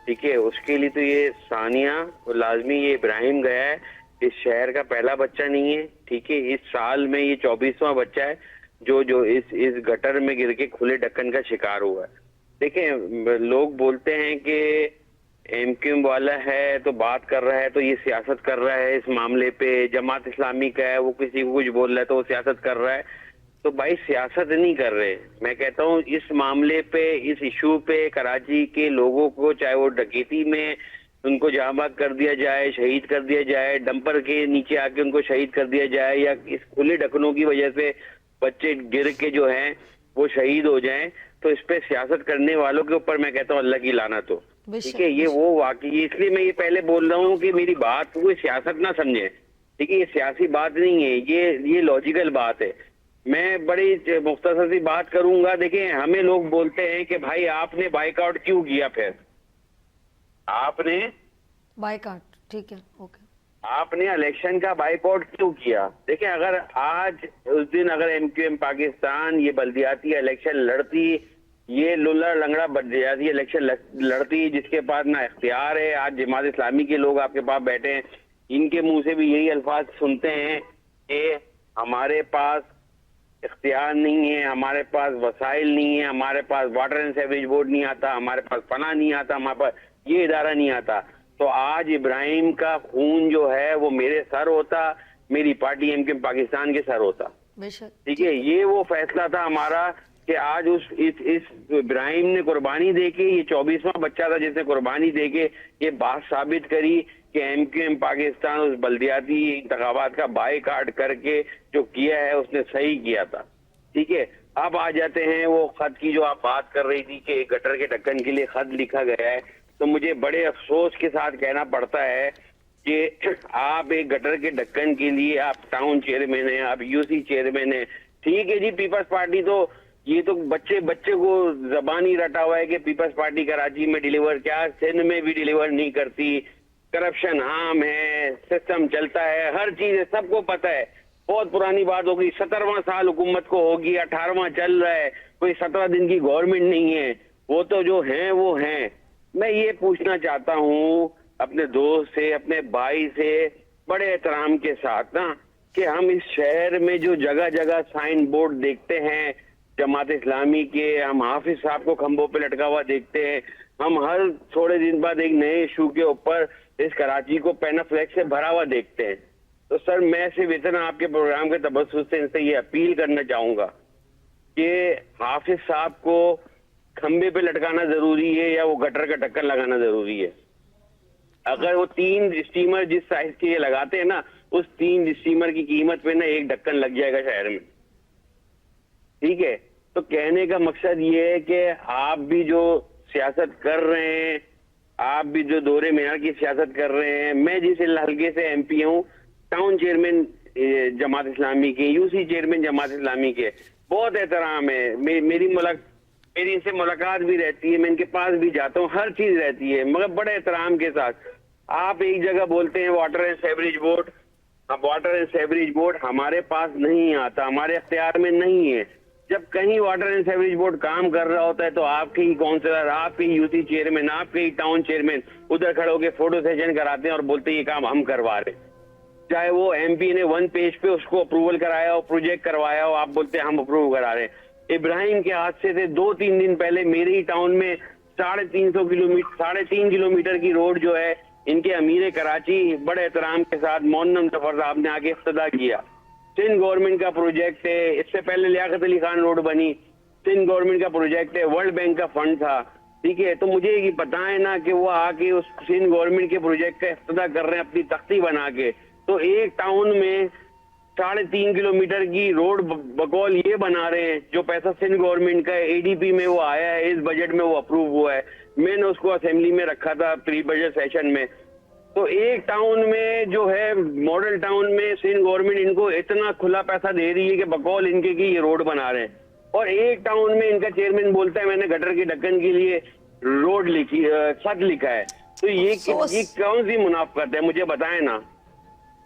Speaker 7: ठीक है, उसके लिए तो ये सानिया और लाजमी ये इब्राहिम गया है। इस शहर का पहला बच्चा नहीं है, ठीक है, इस साल में ये 24वां बच्चा है जो इस गटर में गिर के खुले ढक्कन का शिकार हुआ है। देखें, लोग बोलते हैं कि एमक्यूएम वाला है तो बात कर रहा है तो ये सियासत कर रहा है इस मामले पे, जमात इस्लामी का है वो किसी को कुछ बोल रहा है तो वो सियासत कर रहा है। तो भाई सियासत नहीं कर रहे। मैं कहता हूँ इस मामले पे, इस इशू पे कराची के लोगों को, चाहे वो डकैती में उनको जहाँ कर दिया जाए, शहीद कर दिया जाए, डंपर के नीचे आके उनको शहीद कर दिया जाए, या इस खुले ढक्कनों की वजह से बच्चे गिर के जो हैं वो शहीद हो जाएं, तो इस पे सियासत करने वालों के ऊपर मैं कहता हूँ अल्लाह की लानत हो। ठीक है, ये वो वाकई, इसलिए मैं ये पहले बोल रहा हूँ कि मेरी बात कोई सियासत ना समझे। ठीक है, ये सियासी बात नहीं है, ये लॉजिकल बात है। मैं बड़ी मुख्तसर सी बात करूंगा। देखिए, हमें लोग बोलते हैं कि भाई आपने बाइकआउट क्यों किया, फिर आपने
Speaker 2: बाइकआउट, ठीक है, ओके,
Speaker 7: आपने इलेक्शन का बाइकआउट क्यों किया। देखिए, अगर आज उस दिन अगर एमक्यूएम पाकिस्तान ये बल्दियाती इलेक्शन लड़ती, ये लुल्ला लंगड़ा बल्दियाती इलेक्शन लड़ती जिसके पास ना इख्तियार है, आज जमात इस्लामी के लोग आपके पास बैठे हैं, इनके मुंह से भी यही अल्फाज सुनते हैं कि हमारे पास इख्तियार नहीं है, हमारे पास वसाइल नहीं है, हमारे पास वाटर एंड सीवरेज बोर्ड नहीं आता, हमारे पास पना नहीं आता, हमारे पास ये इदारा नहीं आता। तो आज इब्राहिम का खून जो है वो मेरे सर होता, मेरी पार्टी एमक्यूएम पाकिस्तान के सर होता। ठीक है, ये वो फैसला था हमारा कि आज इस इब्राहिम ने कुर्बानी देके, ये 24वां बच्चा था जिसने कुर्बानी देके ये बात साबित करी कि एमक्यूएम पाकिस्तान उस बल्दियाती इंतखाबात का बाइकाट करके जो किया है उसने सही किया था। ठीक है, अब आ जाते हैं वो खत की जो आप बात कर रही थी कि गटर के ढक्कन के लिए खत लिखा गया है। तो मुझे बड़े अफसोस के साथ कहना पड़ता है कि आप एक गटर के ढक्कन के लिए आप टाउन चेयरमैन है, आप यूसी चेयरमैन है, ठीक है जी, पीपल्स पार्टी तो ये तो बच्चे को जबानी रटा हुआ है कि पीपल्स पार्टी कराची में डिलीवर, क्या सिंध में भी डिलीवर नहीं करती, करप्शन आम है, सिस्टम चलता है, हर चीज है, सबको पता है। बहुत पुरानी बात होगी, 17वां साल हुकूमत को होगी, 18वां चल रहा है, कोई 17 दिन की गवर्नमेंट नहीं है, वो तो जो है वो हैं। मैं ये पूछना चाहता हूँ अपने दोस्त से, अपने भाई से बड़े एहतराम के साथ ना, कि हम इस शहर में जो जगह जगह साइन बोर्ड देखते हैं जमात इस्लामी के, हम हाफिज साहब को खंभों पे लटका हुआ देखते हैं, हम हर थोड़े दिन बाद एक नए इशू के ऊपर इस कराची को पेनाफ्लेक्स से भरा हुआ देखते हैं। तो सर, मैं सिर्फ इतना आपके प्रोग्राम के तबस्सुस से इनसे ये अपील करना चाहूंगा कि हाफिज साहब को खंबे पे लटकाना जरूरी है या वो गटर का ढक्कन लगाना जरूरी है। अगर वो 3 स्टीमर जिस साइज के ये लगाते हैं ना, उस 3 स्टीमर की कीमत पे ना एक ढक्कन लग जाएगा शहर में। ठीक है, तो कहने का मकसद ये है कि आप भी जो सियासत कर रहे हैं, आप भी जो दौरे मीनार की सियासत कर रहे हैं, मैं जिस हल्के से एमपी हूँ, टाउन चेयरमैन जमात इस्लामी के, यूसी चेयरमैन जमात इस्लामी के, बहुत एहतराम है, मेरी इनसे मुलाकात भी रहती है, मैं इनके पास भी जाता हूँ, हर चीज रहती है, मगर बड़े एहतराम के साथ। आप एक जगह बोलते हैं water and sewerage board, water and sewerage board हमारे पास नहीं आता, हमारे अख्तियार में नहीं है। जब कहीं वाटर एंड सीवरेज बोर्ड काम कर रहा होता है तो आपके ही काउंसलर, आपके ही यूसी चेयरमैन, आपके ही टाउन चेयरमैन उधर खड़े होकर फोटो सेशन कराते हैं और बोलते हैं ये काम हम करवा रहे। चाहे वो एमपी ने 1 पेज पे उसको अप्रूवल कराया हो, प्रोजेक्ट करवाया हो, आप बोलते हैं हम अप्रूव करा रहे हैं। इब्राहिम के हादसे से 2-3 दिन पहले मेरे ही टाउन में 3.5 किलोमीटर की रोड जो है, इनके अमीर कराची बड़े एहतराम के साथ मोहन्नम जफर साहब ने आके इफ्तिदा किया। सिंध गवर्नमेंट का प्रोजेक्ट है, इससे पहले लियाकत अली खान रोड बनी, सिंध गवर्नमेंट का प्रोजेक्ट है, वर्ल्ड बैंक का फंड था। ठीक है, तो मुझे ये बताएं ना कि वो आके उस सिंध गवर्नमेंट के प्रोजेक्ट का इफ्तिदा कर रहे हैं अपनी तख्ती बना के, तो एक टाउन में 3.5 किलोमीटर की रोड बकौल ये बना रहे हैं जो पैसा सिंध गवर्नमेंट का एडीपी में वो आया है, इस बजट में वो अप्रूव हुआ है। मैंने उसको असेंबली में रखा था प्री बजट सेशन में, تو ایک ٹاؤن میں جو ہے ماڈل ٹاؤن میں سندھ گورنمنٹ ان کو اتنا کھلا پیسہ دے رہی ہے کہ بقول ان کے کہ یہ روڈ بنا رہے ہیں, اور ایک ٹاؤن میں ان کا چیئرمین بولتا ہے میں نے گٹر کی ڈھکن کے لیے روڈ لکھی, خط لکھا ہے. تو یہ کون سی منافقت ہے, مجھے بتائیں نا,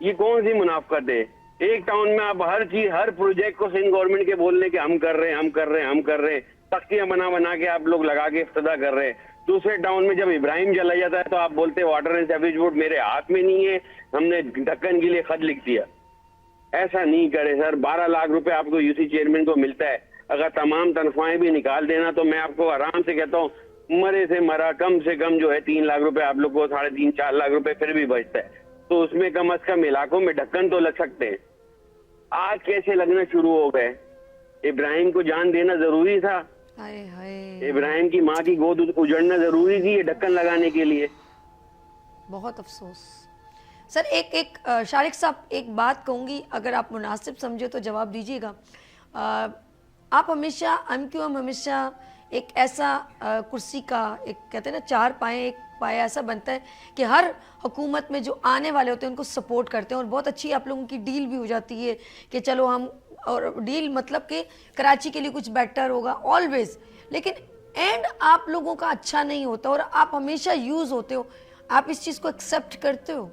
Speaker 7: یہ کون سی منافقت ہے؟ ایک ٹاؤن میں آپ ہر چیز, ہر پروجیکٹ کو سندھ گورنمنٹ کے بولنے کے ہم کر رہے ہیں, تختیاں بنا کے آپ لوگ لگا کے افتتاح کر رہے ہیں. دوسرے ٹاؤن میں جب ابراہیم چلا جاتا ہے تو آپ بولتے ہیں واٹر اینڈ سیویج بورڈ میرے ہاتھ میں نہیں ہے, ہم نے ڈھکن کے لیے خط لکھ دیا. ایسا نہیں کرے سر. 12 لاکھ روپے آپ کو یو سی چیئرمین کو ملتا ہے, اگر تمام تنخواہیں بھی نکال دینا تو میں آپ کو آرام سے کہتا ہوں مرے سے مرا کم سے کم جو ہے 3 لاکھ روپے آپ لوگ کو 3.5-4 لاکھ روپے پھر بھی بچتا ہے. تو اس میں کم از کم علاقوں میں ڈھکن تو لگ سکتے ہیں. آج کیسے لگنا شروع ہو گئے؟ ابراہیم کو جان دینا ضروری تھا, ابراہیم کی ماں کی گود اجڑنا ضروری تھی یہ ڈھکن لگانے کے لیے.
Speaker 2: بہت افسوس. سر ایک شارق صاحب ایک بات کہوں گی, اگر آپ مناسب سمجھے تو جواب دیجیے گا. آپ ہمیشہ MQM ہمیشہ ایک ایسا کرسی کا ایک کہتے ہیں نا 4 پائے, ایک پایا ایسا بنتا ہے کہ ہر حکومت میں جو آنے والے ہوتے ہیں ان کو سپورٹ کرتے ہیں, اور بہت اچھی آپ لوگوں کی ڈیل بھی ہو جاتی ہے کہ چلو ہم, اور ڈیل مطلب کہ کراچی کے لیے کچھ بیٹر ہوگا آلویز, لیکن اینڈ آپ لوگوں کا اچھا نہیں ہوتا اور آپ ہمیشہ یوز ہوتے ہو. آپ اس چیز کو ایکسیپٹ کرتے ہو؟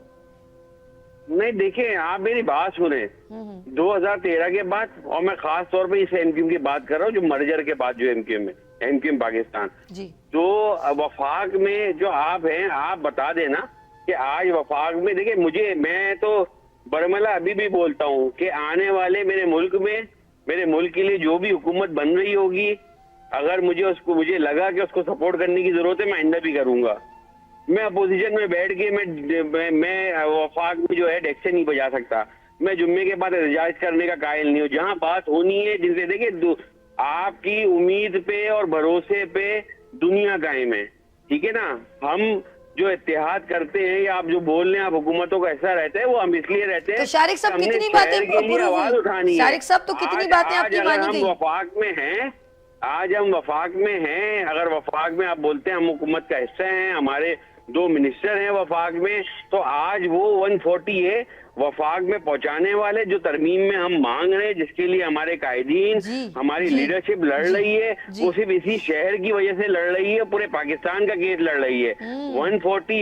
Speaker 7: نہیں دیکھیں, آپ میری بات سنیں. 2013 کے بعد, اور میں خاص طور پہ اس MQM کی بات کر رہا ہوں جو مرجر کے بعد جو MQM ہے, MQM پاکستان, جو وفاق میں جو آپ ہیں, آپ بتا دینا کہ آج وفاق میں دیکھیں مجھے, میں تو برملا ابھی بھی بولتا ہوں کہ آنے والے میرے ملک میں, میرے ملک کے لیے جو بھی حکومت بن رہی ہوگی, اگر مجھے لگا کہ اس کو سپورٹ کرنے کی ضرورت ہے میں آئندہ بھی کروں گا. میں اپوزیشن میں بیٹھ کے میں وفاق میں جو ہے ڈیکسے نہیں بجا سکتا, میں جمعے کے بعد احتجاج کرنے کا قائل نہیں ہوں. جہاں بات ہونی ہے جن سے دیکھیں آپ کی امید پہ اور بھروسے پہ دنیا قائم ہے, ٹھیک ہے نا. ہم جو اتحاد کرتے ہیں یا آپ جو بول رہے ہیں آپ حکومتوں کا ایسا رہتا ہے وہ ہم اس لیے رہتے ہیں
Speaker 2: تو شارق صاحب
Speaker 7: ہم نے
Speaker 2: کتنی
Speaker 7: شہر
Speaker 2: باتیں
Speaker 7: کے لیے آواز اٹھانی ہے.
Speaker 2: شارق صاحب تو کتنی باتیں آپ کی مانی گئی.
Speaker 7: ہم وفاق میں ہیں, آج ہم وفاق میں ہیں, اگر وفاق میں آپ بولتے ہیں ہم حکومت کا حصہ ہیں, ہمارے 2 منسٹر ہیں وفاق میں, تو آج وہ 140 ہے وفاق میں پہنچانے والے جو ترمیم میں ہم مانگ رہے ہیں, جس کے لیے ہمارے قائدین ہماری لیڈرشپ لڑ رہی ہے, وہ صرف اسی شہر کی وجہ سے لڑ رہی ہے, پورے پاکستان کا کیس لڑ رہی ہے. 140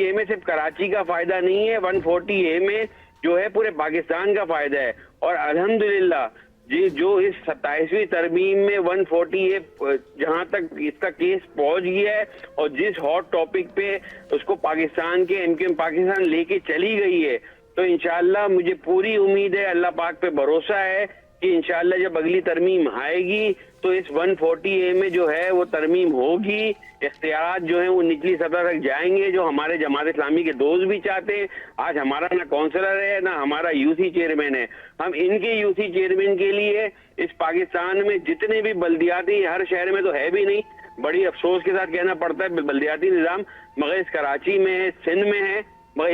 Speaker 7: اے میں صرف کراچی کا فائدہ نہیں ہے, 140 اے میں جو ہے پورے پاکستان کا فائدہ ہے. اور الحمدللہ جی جو اس 27ویں ترمیم میں 140 اے جہاں تک اس کا کیس پہنچ گیا ہے اور جس ہاٹ ٹاپک پہ اس کو پاکستان کے MQM پاکستان لے کے چلی گئی ہے, تو انشاءاللہ مجھے پوری امید ہے, اللہ پاک پہ بھروسہ ہے کہ انشاءاللہ جب اگلی ترمیم آئے گی تو اس 140 اے میں جو ہے وہ ترمیم ہوگی, اختیارات جو ہیں وہ نچلی سطح تک جائیں گے, جو ہمارے جماعت اسلامی کے دوست بھی چاہتے ہیں. آج ہمارا نہ کونسلر ہے نہ ہمارا UC چیئرمین ہے, ہم ان کے UC چیئرمین کے لیے اس پاکستان میں جتنے بھی بلدیاتی, ہر شہر میں تو ہے بھی نہیں, بڑی افسوس کے ساتھ کہنا پڑتا ہے بلدیاتی نظام, مگر اس کراچی میں ہے, سندھ میں ہے, مگر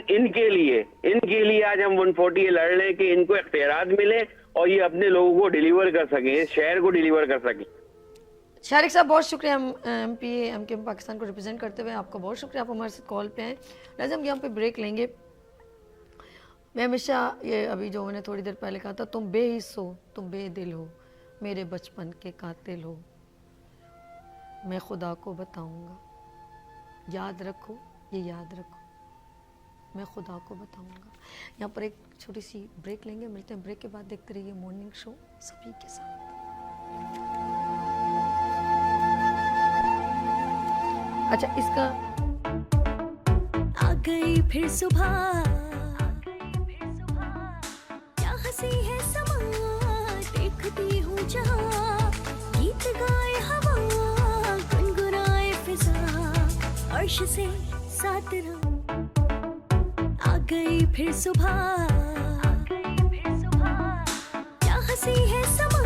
Speaker 7: ان کے لیے آج ہم 140 اے لڑ لیں کہ ان کو اختیارات ملے اور یہ اپنے لوگوں کو ڈیلیور کر سکیں, اس شہر کو ڈیلیور کر سکیں.
Speaker 2: شارق صاحب بہت شکریہ, ہم MQM پاکستان کو ریپرزینٹ کرتے ہوئے آپ کا بہت شکریہ, آپ ہمارے ساتھ کال پہ ہیں. لازم یہاں پہ بریک لیں گے. میں ہمیشہ یہ ابھی جو میں نے تھوڑی دیر پہلے کہا تھا, تم بے حس ہو, تم بے دل ہو, میرے بچپن کے قاتل ہو, میں خدا کو بتاؤں گا, یاد رکھو, یہ یاد رکھو, میں خدا کو بتاؤں گا. یہاں پر ایک چھوٹی سی بریک لیں گے, ملتے ہیں بریک کے بعد. دیکھتے رہیے مارننگ شو سبھی کے ساتھ. اچھا اس کا
Speaker 1: آ گئی پھر صبح, کیا ہنسی ہے سما, دیکھتی ہوں جہاں, گیت گائے ہوا, گنگنائے فضا, عرش سے ساتھ رہا. آ گئی پھر صبح, کیا ہنسی ہے سما,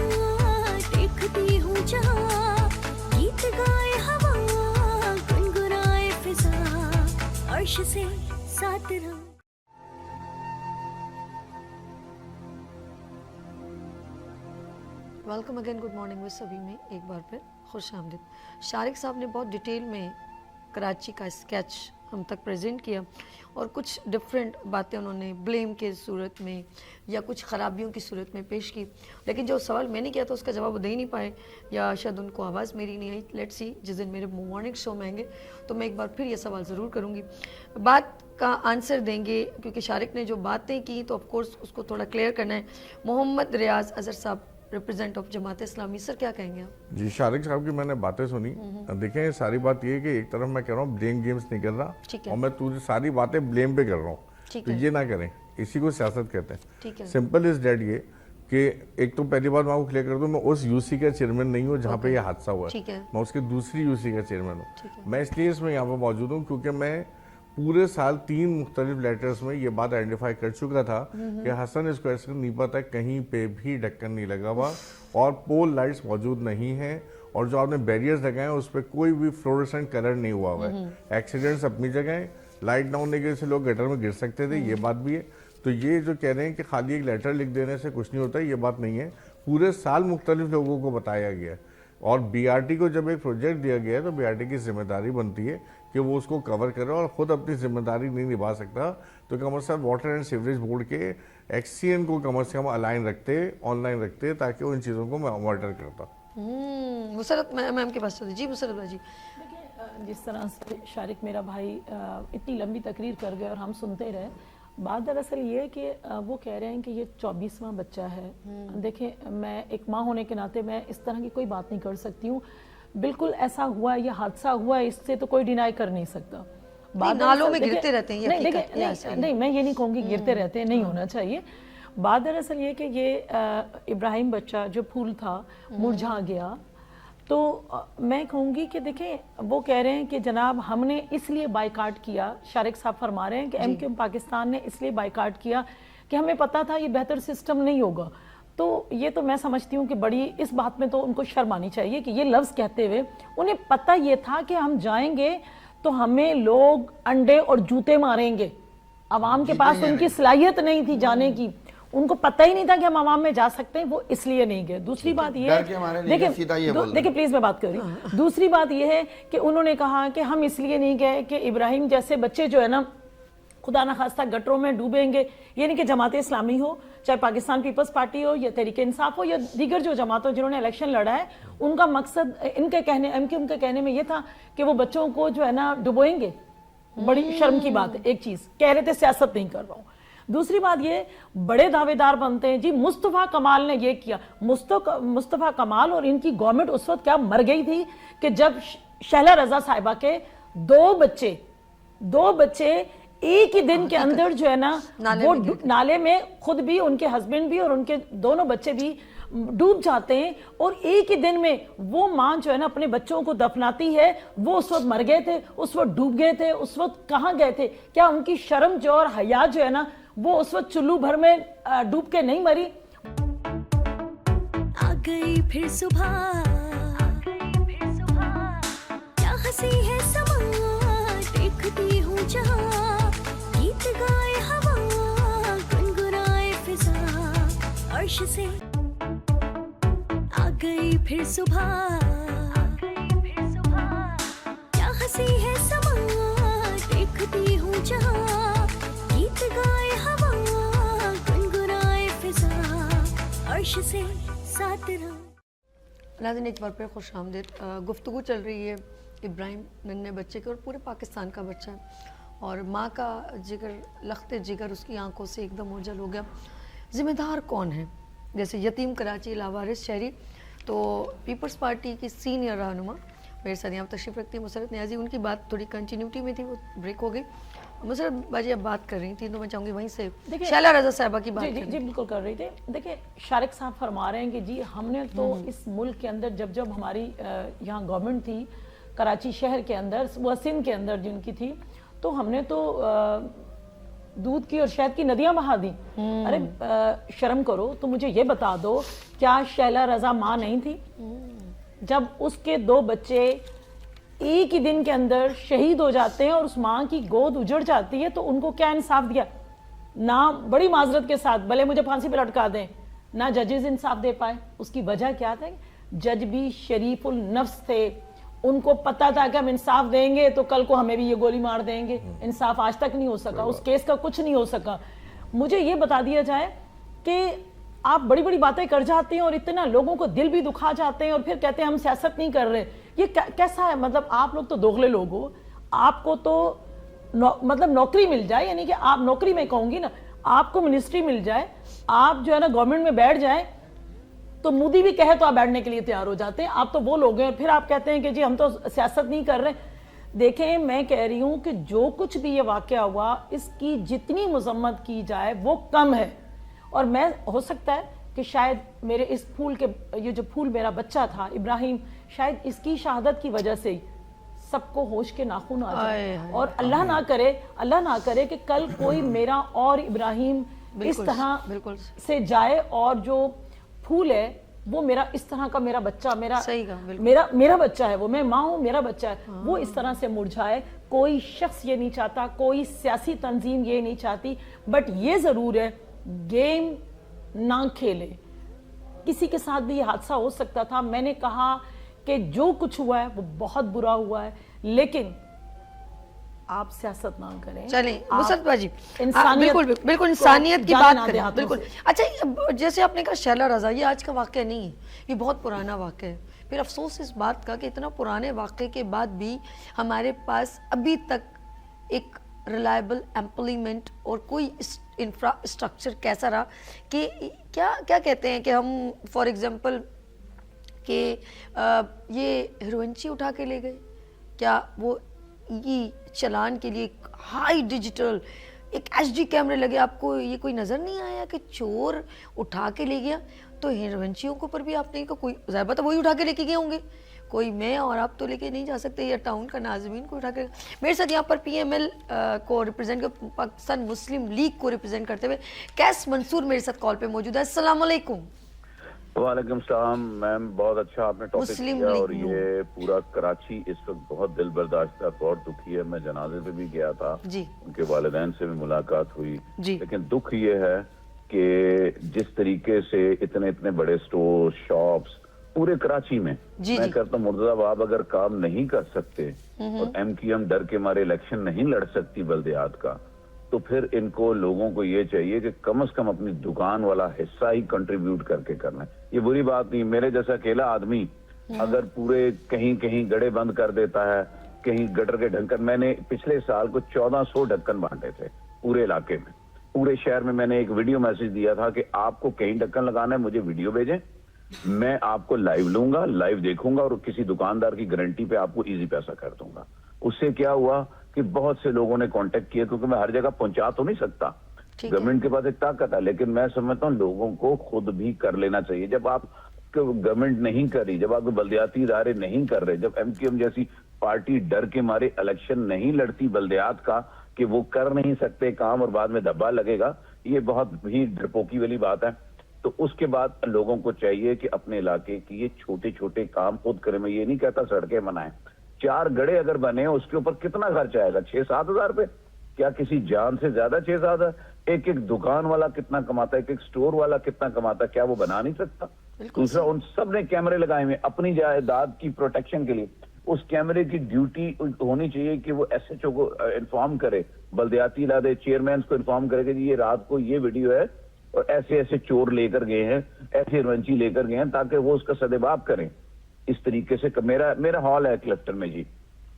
Speaker 1: دیکھتی ہوں جہاں, گیت گائے ہوا, گنگنائے فضا, عرش سے ساتھ رہا.
Speaker 2: Welcome again, good morning with سبھی میں ایک بار پھر خوش آمدید. شارق صاحب نے بہت ڈیٹیل میں کراچی کا اسکیچ ہم تک پریزنٹ کیا اور کچھ ڈفرینٹ باتیں انہوں نے بلیم کے صورت میں یا کچھ خرابیوں کی صورت میں پیش کی، لیکن جو سوال میں نے کیا تھا اس کا جواب وہ دے ہی نہیں پائے، یا شاید ان کو آواز میری نہیں آئی. لیٹ سی جس دن میرے مارننگ شو میں آئیں گے تو میں ایک بار پھر یہ سوال ضرور کروں گی، بات کا آنسر دیں گے، کیونکہ شارق نے جو باتیں کی تو آف کورس اس کو تھوڑا کلیئر کرنا ہے. محمد ریاض اظہر صاحب ریپرزینٹ آف جماعت اسلامی، سر کیا کہیں گے آپ؟
Speaker 4: جی شارق صاحب کی میں نے باتیں سنی. دیکھیں ساری بات یہ ہے کہ ایک طرف میں کہہ رہا ہوں بلیم گیمز نہیں کر رہا اور میں تجھے ساری باتیں بلیم پہ کر رہا ہوں، تو یہ نہ کریں، اسی کو سیاست کہتے ہیں. سمپل از ڈیٹ یہ کہ ایک تو پہلی بات میں آپ کو کلیئر کر دوں، میں اس یو سی کا چیئرمین نہیں ہوں جہاں پہ یہ حادثہ ہوا ہے، میں اس کی دوسری یو سی کا چیئرمین ہوں. میں اس لیے اس میں یہاں پہ موجود ہوں کیونکہ میں پورے سال 3 مختلف لیٹرز میں یہ بات آئیڈینٹیفائی کر چکا تھا کہ حسن اسکوائر سے نیپا تک کہیں پہ بھی ڈھکن نہیں لگا ہوا اور پول لائٹس موجود نہیں ہیں، اور جو آپ نے بیریئرز لگائے ہیں اس پہ کوئی بھی فلورسنٹ کلر نہیں ہوا ہوا ہے. ایکسیڈنٹس اپنی جگہ ہیں، لائٹ نہ ہونے کی وجہ سے لوگ گٹر میں گر سکتے تھے، یہ بات بھی ہے. تو یہ جو کہہ رہے ہیں کہ خالی ایک لیٹر لکھ دینے سے کچھ نہیں ہوتا، یہ بات نہیں ہے. پورے سال مختلف لوگوں کو بتایا گیا ہے، اور بی آر ٹی کو جب ایک پروجیکٹ دیا گیا ہے تو بی آر ٹی کی ذمہ داری بنتی ہے کہ وہ اس کو کور کرے، اور خود اپنی ذمہ داری نہیں نبھا سکتا تو کمر صاحب واٹر اینڈ سیوریج بورڈ کے ایکس سی این کو کم از کم الائن رکھتے، آن لائن رکھتے، تاکہ ان چیزوں کو میں مانیٹر کرتا.
Speaker 2: مسرت میم کے پاس چلتے. جی مسرت بھائی جی.
Speaker 6: جس طرح سے شارق میرا بھائی اتنی لمبی تقریر کر گئے اور ہم سنتے رہے، بات دراصل یہ ہے کہ وہ کہہ رہے ہیں کہ یہ 24واں بچہ ہے. دیکھیں میں ایک ماں ہونے کے ناطے میں اس طرح کی کوئی بات نہیں کر سکتی ہوں. بالکل ایسا ہوا ہے، یہ حادثہ ہوا ہے، اس سے تو کوئی ڈینائی کر نہیں سکتا.
Speaker 2: نالوں میں گرتے رہتے ہیں،
Speaker 6: نہیں میں یہ نہیں کہوں گی گرتے رہتے ہیں، نہیں ہونا چاہیے. بات دراصل یہ کہ یہ ابراہیم بچہ جو پھول تھا مرجھا گیا، تو میں کہوں گی کہ دیکھیں وہ کہہ رہے ہیں کہ جناب ہم نے اس لیے بائیکاٹ کیا، شارق صاحب فرما رہے ہیں کہ ایم کیو ایم پاکستان نے اس لیے بائیکاٹ کیا کہ ہمیں پتا تھا یہ بہتر سسٹم نہیں ہوگا. تو یہ تو میں سمجھتی ہوں کہ بڑی اس بات میں تو ان کو شرم آنی چاہیے کہ یہ لفظ کہتے ہوئے انہیں پتہ یہ تھا کہ ہم جائیں گے تو ہمیں لوگ انڈے اور جوتے ماریں گے. عوام کے پاس ان کی صلاحیت نہیں تھی جانے کی، ان کو پتہ ہی نہیں تھا کہ ہم عوام میں جا سکتے ہیں، وہ اس لیے نہیں گئے. دوسری بات یہ ہے، دیکھیں پلیز میں بات کر رہی ہوں. دوسری بات یہ ہے کہ انہوں نے کہا کہ ہم اس لیے نہیں گئے کہ ابراہیم جیسے بچے جو ہے نا خدا نخواستہ گٹروں میں ڈوبیں گے. یہ نہیں کہ جماعت اسلامی ہو، چاہے پاکستان پیپلز پارٹی ہو یا تحریک انصاف ہو یا دیگر جو جماعتوں جنہوں نے الیکشن لڑا ہے، ان کا مقصد ان کے کہنے ایم کیو ایم کے کہنے میں یہ تھا کہ وہ بچوں کو جو ہے نا ڈبوئیں گے. بڑی شرم کی بات ہے. ایک چیز کہہ رہے تھے سیاست نہیں کر رہا ہوں. دوسری بات یہ بڑے دعوے دار بنتے ہیں جی مصطفیٰ کمال نے یہ کیا. مصطفیٰ کمال اور ان کی گورنمنٹ اس وقت کیا مر گئی تھی کہ جب شہلا رضا صاحبہ کے دو بچے ایک ہی دن کے اندر جو ہے نا وہ نالے میں خود بھی، ان کے ہسبینڈ بھی اور ان کے دونوں بچے بھی ڈوب جاتے ہیں، اور ایک ہی دن میں وہ ماں جو ہے نا اپنے بچوں کو دفناتی ہے. وہ اس وقت مر گئے تھے، اس وقت ڈوب گئے تھے، اس وقت کہاں گئے تھے؟ کیا ان کی شرم جو اور حیا جو ہے نا وہ اس وقت چلو بھر میں ڈوب کے نہیں مری؟
Speaker 1: آ گئی پھر صبح، کیا ہنسی ہے سما، دیکھتی ہوں جہاں، گیت گائے ہوا، گنگنائے فضا، عرش سے آ گئی پھر صبح، کیا ہنسی ہے سما، دیکھتی ہوں جہاں، گیت گائے ہوا، گنگنائے فضا، عرش سے ساتھ رہا.
Speaker 2: ناظرین ایک بار پھر خوش آمدید. گفتگو چل رہی ہے ابراہیم ننھے بچے کے، اور پورے پاکستان کا بچہ ہے، اور ماں کا جگر، لخت جگر اس کی آنکھوں سے ایک دم اوجھل ہو گیا. ذمہ دار کون ہے؟ جیسے یتیم کراچی لاوارث شہری، تو پیپلز پارٹی کی سینئر رہنما میرے ساتھ یہاں تشریف رکھتی ہیں مسرت نیازی. ان کی بات تھوڑی کنٹینیوٹی میں تھی، وہ بریک ہو گئی. مسرت باجی اب بات کر رہی تھی تو میں چاہوں گی وہیں سے شہلا رضا صاحبہ کی بات.
Speaker 6: جی بالکل کر رہی تھی. دیکھیں شارق صاحب فرما رہے ہیں کہ جی ہم نے تو اس ملک کے اندر جب ہماری یہاں گورنمنٹ تھی کراچی شہر کے اندر، وہ سندھ کے اندر جن کی تھی، تو ہم نے تو دودھ کی اور شہد کی ندیاں بہا دی. ارے شرم کرو. تو مجھے یہ بتا دو کیا شہلا رضا ماں نہیں تھی جب اس کے 2 بچے ایک ہی دن کے اندر شہید ہو جاتے ہیں اور اس ماں کی گود اجڑ جاتی ہے؟ تو ان کو کیا انصاف دیا؟ نہ بڑی معذرت کے ساتھ بھلے مجھے پھانسی پہ لٹکا دیں، نہ ججز انصاف دے پائے. اس کی وجہ کیا تھا؟ جج بھی شریف النفس تھے، ان کو پتا تھا کہ ہم انصاف دیں گے تو کل کو ہمیں بھی یہ گولی مار دیں گے. انصاف آج تک نہیں ہو سکا, اس کیس کا کچھ نہیں ہو سکا. مجھے یہ بتا دیا جائے کہ آپ بڑی بڑی باتیں کر جاتے ہیں اور اتنا لوگوں کو دل بھی دکھا جاتے ہیں اور پھر کہتے ہیں ہم سیاست نہیں کر رہے. یہ کیسا ہے؟ مطلب آپ لوگ تو دوغلے لوگ ہو. آپ کو تو مطلب نوکری مل جائے, یعنی کہ آپ نوکری میں کہوں گی نا, آپ کو منسٹری مل جائے, آپ جو ہے نا گورنمنٹ میں بیٹھ جائیں تو مودی بھی کہے تو آپ بیٹھنے کے لیے تیار ہو جاتے ہیں. آپ تو وہ لوگ ہیں اور پھر آپ کہتے ہیں کہ جی ہم تو سیاست نہیں کر رہے. دیکھیں میں کہہ رہی ہوں کہ جو کچھ بھی یہ واقعہ ہوا اس کی جتنی مذمت کی جائے وہ کم ہے. اور میں ہو سکتا ہے کہ شاید میرے اس پھول کے, یہ جو پھول میرا بچہ تھا ابراہیم, شاید اس کی شہادت کی وجہ سے ہی سب کو ہوش کے ناخن آ جائے. اور اللہ نہ کرے کہ کل کوئی میرا اور ابراہیم اس طرح سے جائے اور جو پھول ہے وہ میرا اس طرح کا میرا بچہ, میرا بچہ ہے وہ, میں ماں ہوں, میرا بچہ ہے, وہ اس طرح سے مرجھائے. کوئی شخص یہ نہیں چاہتا, کوئی سیاسی تنظیم یہ نہیں چاہتی. بٹ یہ ضرور ہے گیم نہ کھیلے. کسی کے ساتھ بھی یہ حادثہ ہو سکتا تھا. میں نے کہا کہ جو کچھ ہوا ہے وہ بہت برا ہوا ہے, لیکن آپ سیاست نہ کریں.
Speaker 2: چلیں وسعت باجی,
Speaker 6: انسانیت,
Speaker 2: بالکل انسانیت کی بات کریں. بالکل. اچھا جیسے آپ نے کہا شیلا رضا, یہ آج کا واقعہ نہیں ہے, یہ بہت پرانا واقعہ ہے. پھر افسوس اس بات کا کہ اتنا پرانے واقعے کے بعد بھی ہمارے پاس ابھی تک ایک ریلائبل ایمپلیمنٹ اور کوئی انفراسٹرکچر کیسا رہا کہ کیا کہتے ہیں کہ ہم فار ایگزامپل کہ یہ ہیروئنچی اٹھا کے لے گئے, کیا وہ یہ چلان کے لیے ہائی ڈیجیٹل ایک ایچ ڈی کیمرے لگے, آپ کو یہ کوئی نظر نہیں آیا کہ چور اٹھا کے لے گیا؟ تو ہیروئنچیوں کے اوپر بھی آپ نے کوئی ظاہر بات ہے وہی اٹھا کے لے کے گئے ہوں گے, کوئی میں اور آپ تو لے کے نہیں جا سکتے, یا ٹاؤن کا ناظمین کو اٹھا کے. میرے ساتھ یہاں پر پی ایم ایل کو ریپرزینٹ کر, پاکستان مسلم لیگ کو ریپرزینٹ کرتے ہوئے کیس منصور میرے ساتھ کال پہ موجود ہے. السلام علیکم.
Speaker 8: وعلیکم السلام میم, بہت اچھا آپ نے ٹاپک کیا. اور یہ پورا کراچی اس وقت بہت دل برداشتہ اور دکھی ہے. میں جنازے پہ بھی گیا تھا, ان کے والدین سے بھی ملاقات ہوئی, لیکن دکھ یہ ہے کہ جس طریقے سے اتنے بڑے سٹور شاپس پورے کراچی میں, میں کہتا ہوں مرتضی باب اگر کام نہیں کر سکتے اور ایم کیو ایم ڈر کے مارے الیکشن نہیں لڑ سکتی بلدیات کا, تو پھر ان کو لوگوں کو یہ چاہیے کہ کم از کم اپنی دکان والا حصہ ہی کنٹریبیوٹ کر کے کرنا ہے. یہ بری بات نہیں, میرے جیسا اکیلا آدمی اگر پورے کہیں گڑے بند کر دیتا ہے, کہیں گٹر کے ڈھکن, میں نے پچھلے سال کو 1400 ڈھکن بانٹے تھے پورے علاقے میں, پورے شہر میں. میں نے ایک ویڈیو میسج دیا تھا کہ آپ کو کہیں ڈھکن لگانا ہے مجھے ویڈیو بھیجیں, میں آپ کو لائیو لوں گا, لائیو دیکھوں گا اور کسی دکاندار کی گارنٹی پہ آپ کو ایزی پیسہ کر دوں گا. اس سے کیا ہوا کہ بہت سے لوگوں نے کانٹیکٹ کیا, کیونکہ میں ہر جگہ پہنچا تو نہیں سکتا, گورنمنٹ کے پاس ایک طاقت ہے, لیکن میں سمجھتا ہوں لوگوں کو خود بھی کر لینا چاہیے. جب آپ گورنمنٹ نہیں کر رہی, جب آپ بلدیاتی ادارے نہیں کر رہے, جب ایم کیو ایم جیسی پارٹی ڈر کے مارے الیکشن نہیں لڑتی بلدیات کا کہ وہ کر نہیں سکتے کام اور بعد میں دھبا لگے گا, یہ بہت ہی ڈرپوکی والی بات ہے. تو اس کے بعد لوگوں کو چاہیے کہ اپنے علاقے کی یہ چھوٹے کام خود کریں. میں یہ نہیں کہتا سڑکیں بنائیں, 4 گڑے اگر بنے اس کے اوپر کتنا خرچ آئے گا, 6-7 ہزار روپے, کیا کسی جان سے زیادہ 6-7 ہزار؟ ایک دکان والا کتنا کماتا ہے, ایک سٹور والا کتنا کماتا ہے, کیا وہ بنا نہیں سکتا؟ دوسرا ان سب نے کیمرے لگائے ہوئے اپنی جائیداد کی پروٹیکشن کے لیے. اس کیمرے کی ڈیوٹی ہونی چاہیے کہ وہ ایس ایچ او کو انفارم کرے, بلدیاتی ادارے چیئرمینس کو انفارم کرے کہ یہ رات کو یہ ویڈیو ہے اور ایسے چور لے کر گئے ہیں, ایسے رنچی لے کر گئے ہیں, تاکہ وہ اس کا سدباب کریں. اس طریقے سے میرا ہال ہے کلسٹر میں جی,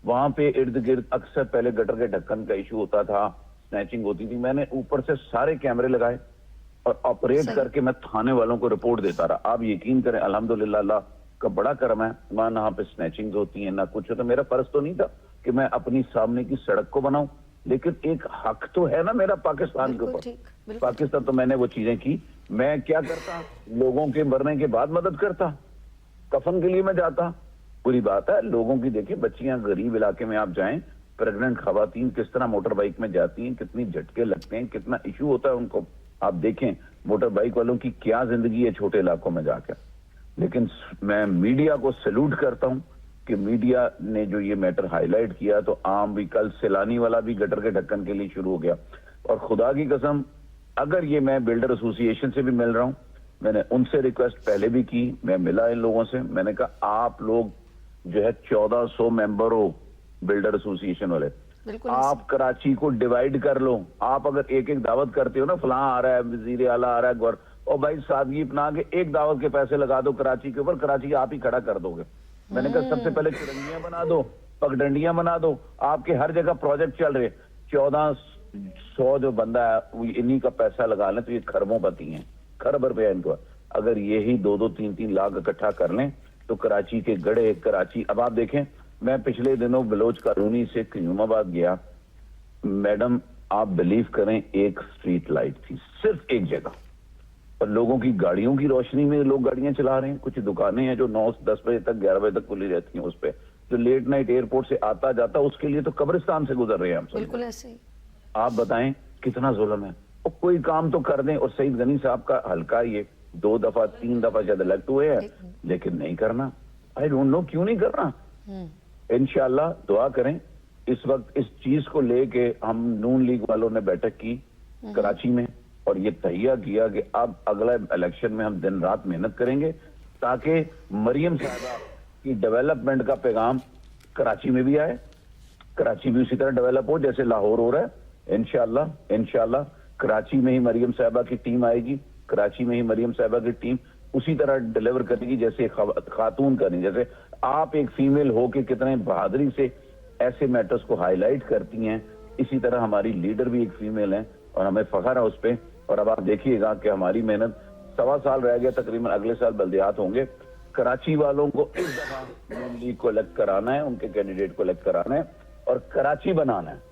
Speaker 8: وہاں پہ ارد گرد اکثر پہلے گٹر کے ڈھکن کا ایشو ہوتا تھا, سنیچنگ ہوتی تھی. میں نے اوپر سے سارے کیمرے لگائے اور آپریٹ کر کے میں تھانے والوں کو رپورٹ دیتا رہا. آپ یقین کریں الحمدللہ اللہ کا بڑا کرم ہے, وہاں نہ پہ سنیچنگ ہوتی ہیں نہ کچھ ہوتا. میرا فرض تو نہیں تھا کہ میں اپنی سامنے کی سڑک کو بناؤں, لیکن ایک حق تو ہے نا میرا پاکستان کے اوپر. پاکستان تو میں نے وہ چیزیں کی. میں کیا کرتا, لوگوں کے مرنے کے بعد مدد کرتا, کفن کے لیے میں جاتا. بری بات ہے لوگوں کی. دیکھیں بچیاں غریب علاقے میں آپ جائیں, پریگننٹ خواتین کس طرح موٹر بائک میں جاتی ہیں, کتنی جھٹکے لگتے ہیں, کتنا ایشو ہوتا ہے ان کو. آپ دیکھیں موٹر بائک والوں کی کیا زندگی ہے چھوٹے علاقوں میں جا کر. لیکن میں میڈیا کو سیلوٹ کرتا ہوں کہ میڈیا نے جو یہ میٹر ہائی لائٹ کیا, تو عام بھی کل سیلانی والا بھی گٹر کے ڈھکن کے لیے شروع ہو گیا. اور خدا کی قسم اگر یہ میں بلڈر ایسوسی ایشن سے بھی مل رہا ہوں, میں نے ان سے ریکویسٹ پہلے بھی کی, میں ملا ان لوگوں سے, میں نے کہا آپ لوگ जो है 1400 मेंबर हो बिल्डर एसोसिएशन वाले, आप कराची को डिवाइड कर लो। आप अगर एक एक दावत करते हो ना, फलां आ रहा है, वजीर आला आ रहा है, गौर, और भाई सादगी अपना के एक दावत के पैसे लगा दो कराची के ऊपर, कराची आप ही खड़ा कर दोगे। मैंने कहा सबसे पहले चुरंगियां बना दो, पगडंडियां बना दो, आपके हर जगह प्रोजेक्ट चल रहे, 1400 जो बंदा है वो इन्हीं का पैसा लगा लें तो ये खरबों पति हैं, खरब रुपया इनको। अगर यही 2-2, 3-3 लाख इकट्ठा कर लें तो कराची के गड़े, कराची, अब आप देखें, मैं पिछले दिनों बलोच कॉलोनी से क्यूमाबाद गया, मैडम आप बिलीव करें एक स्ट्रीट लाइट थी सिर्फ एक जगह, और लोगों की गाड़ियों की रोशनी में लोग गाड़ियां चला रहे हैं। कुछ दुकानें हैं जो 9-10 बजे तक, 11 बजे तक खुली रहती हैं, उस पे जो लेट नाइट एयरपोर्ट से आता जाता उसके लिए तो कब्रिस्तान से गुजर रहे हैं हम सब।
Speaker 2: बिल्कुल ऐसे ही।
Speaker 8: आप बताएं कितना जुल्म है। और कोई काम तो कर दें। और सईद गनी साहब का हल्का ये 2 दफा 3 दफा शायद इलेक्ट हुए हैं, लेकिन नहीं करना। आई डोंट नो क्यों नहीं करना। इंशाल्लाह दुआ करें। इस वक्त इस चीज को लेके हम नून लीग वालों ने बैठक की कराची में, और ये तहिया किया कि अब अगला इलेक्शन में हम दिन रात मेहनत करेंगे ताकि मरियम साहबा की डेवलपमेंट का पैगाम कराची में भी आए, कराची भी उसी तरह डेवलप हो जैसे लाहौर हो रहा है। इंशाल्लाह कराची में ही मरियम साहबा की टीम आएगी, कराची में ही मरियम साहबा की टीम उसी तरह डिलीवर करेगी जैसे खातून करें। जैसे आप एक फीमेल हो के कितने बहादुरी से ऐसे मैटर्स को हाईलाइट करती हैं, इसी तरह हमारी लीडर भी एक फीमेल है और हमें फख्र है उस पर। और अब आप देखिएगा कि हमारी मेहनत 1.25 साल रह गया, तकरीबन अगले साल बल्दियात होंगे। कराची वालों को इस दफा नून लीग को इलेक्ट कराना है, उनके कैंडिडेट को इलेक्ट कराना है और कराची बनाना है।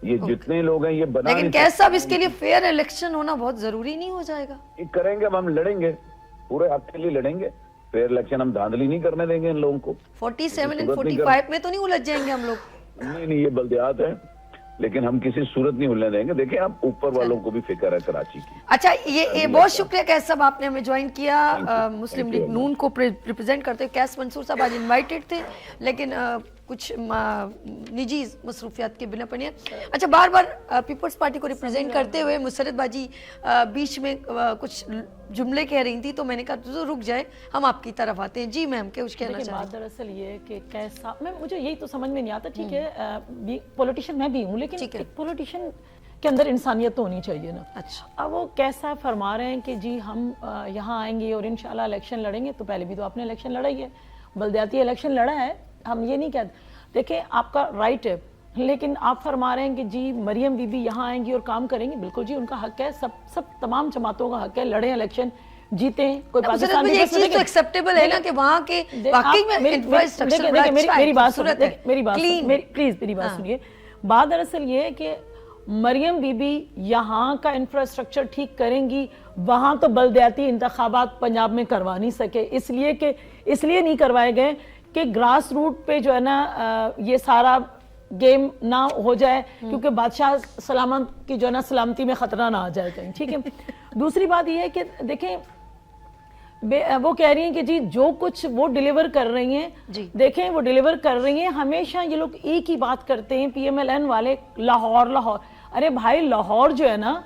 Speaker 8: ये जितने लोग हैं ये बना।
Speaker 2: लेकिन कैसे साहब इसके लिए फेयर इलेक्शन होना बहुत जरूरी नहीं हो जाएगा?
Speaker 8: ये करेंगे, अब हम लड़ेंगे, पूरे हक के लिए लड़ेंगे। फेयर इलेक्शन हम धांधली नहीं करने देंगे इन लोगों को।
Speaker 2: 47 और 45 में तो नहीं उलझ जाएंगे हम लोग?
Speaker 8: नहीं, ये बल्दियात है, लेकिन हम किसी सूरत नहीं उलझने देंगे। देखिए आप ऊपर वालों को भी फिक्र है कराची की।
Speaker 2: अच्छा, ये बहुत शुक्रिया कैस साहब, आपने हमें ज्वाइन किया। मुस्लिम लीग नून को रिप्रेजेंट करते हुए कैस मंसूर साहब आज इनवाइटेड थे, लेकिन कुछ निजी मसरूफियात के बिना पर। अच्छा, बार बार पीपल्स पार्टी को रिप्रेजेंट करते हुए मुसरत बाजी बीच में कुछ जुमले कह रही थी, तो मैंने कहा तो रुक जाए, हम आपकी तरफ आते हैं। जी मैम, क्या कुछ कहना चाहिए?
Speaker 6: बात दरअसल ये कि कैसा, मैं मुझे यही तो समझ में नहीं आता। ठीक है, पॉलिटिशियन मैं भी हूँ, लेकिन एक पॉलिटिशियन के अंदर इंसानियत तो होनी चाहिए ना।
Speaker 2: अच्छा,
Speaker 6: अब वो कैसा फरमा रहे हैं कि जी हम यहाँ आएंगे और इंशाल्लाह इलेक्शन लड़ेंगे, तो पहले भी तो आपने इलेक्शन लड़ा ही है, बल्दियाती इलेक्शन लड़ा है, हम ये नहीं कहते। देखिए आपका राइट है, लेकिन आप फरमा रहे हैं कि जी मरियम बीबी यहाँ आएंगी और काम करेंगे। बिल्कुल जी, उनका हक है, सब तमाम जमातों का हक है, लड़े इलेक्शन, जीते। कोई पाकिस्तान
Speaker 2: एक चीज तो एक्सेप्टेबल है ना कि वहाँ के वाकई में इंफ्रास्ट्रक्चर बड़ा अच्छा है,
Speaker 6: मेरी बात
Speaker 2: प्लीज
Speaker 6: मेरी बात सुनिए। बात दरअसल ये है कि मरियम बीबी यहाँ का इंफ्रास्ट्रक्चर ठीक करेंगी, वहाँ तो बल्दियाती इंतखाबात पंजाब में करवा नहीं सके, इसलिए नहीं करवाए गए कि ग्रास रूट पे जो है ना ये सारा गेम ना हो जाए, क्योंकि बादशाह सलामत की जो है ना सलामती में खतरा ना आ जाए कहीं। ठीक है। दूसरी बात ये है कि देखें, वो कह रही हैं कि जी जो कुछ वो डिलीवर कर रही हैं, देखें वो डिलीवर कर रही हैं। हमेशा ये लोग एक ही बात करते हैं PMLN वाले, लाहौर। अरे भाई, लाहौर जो है ना,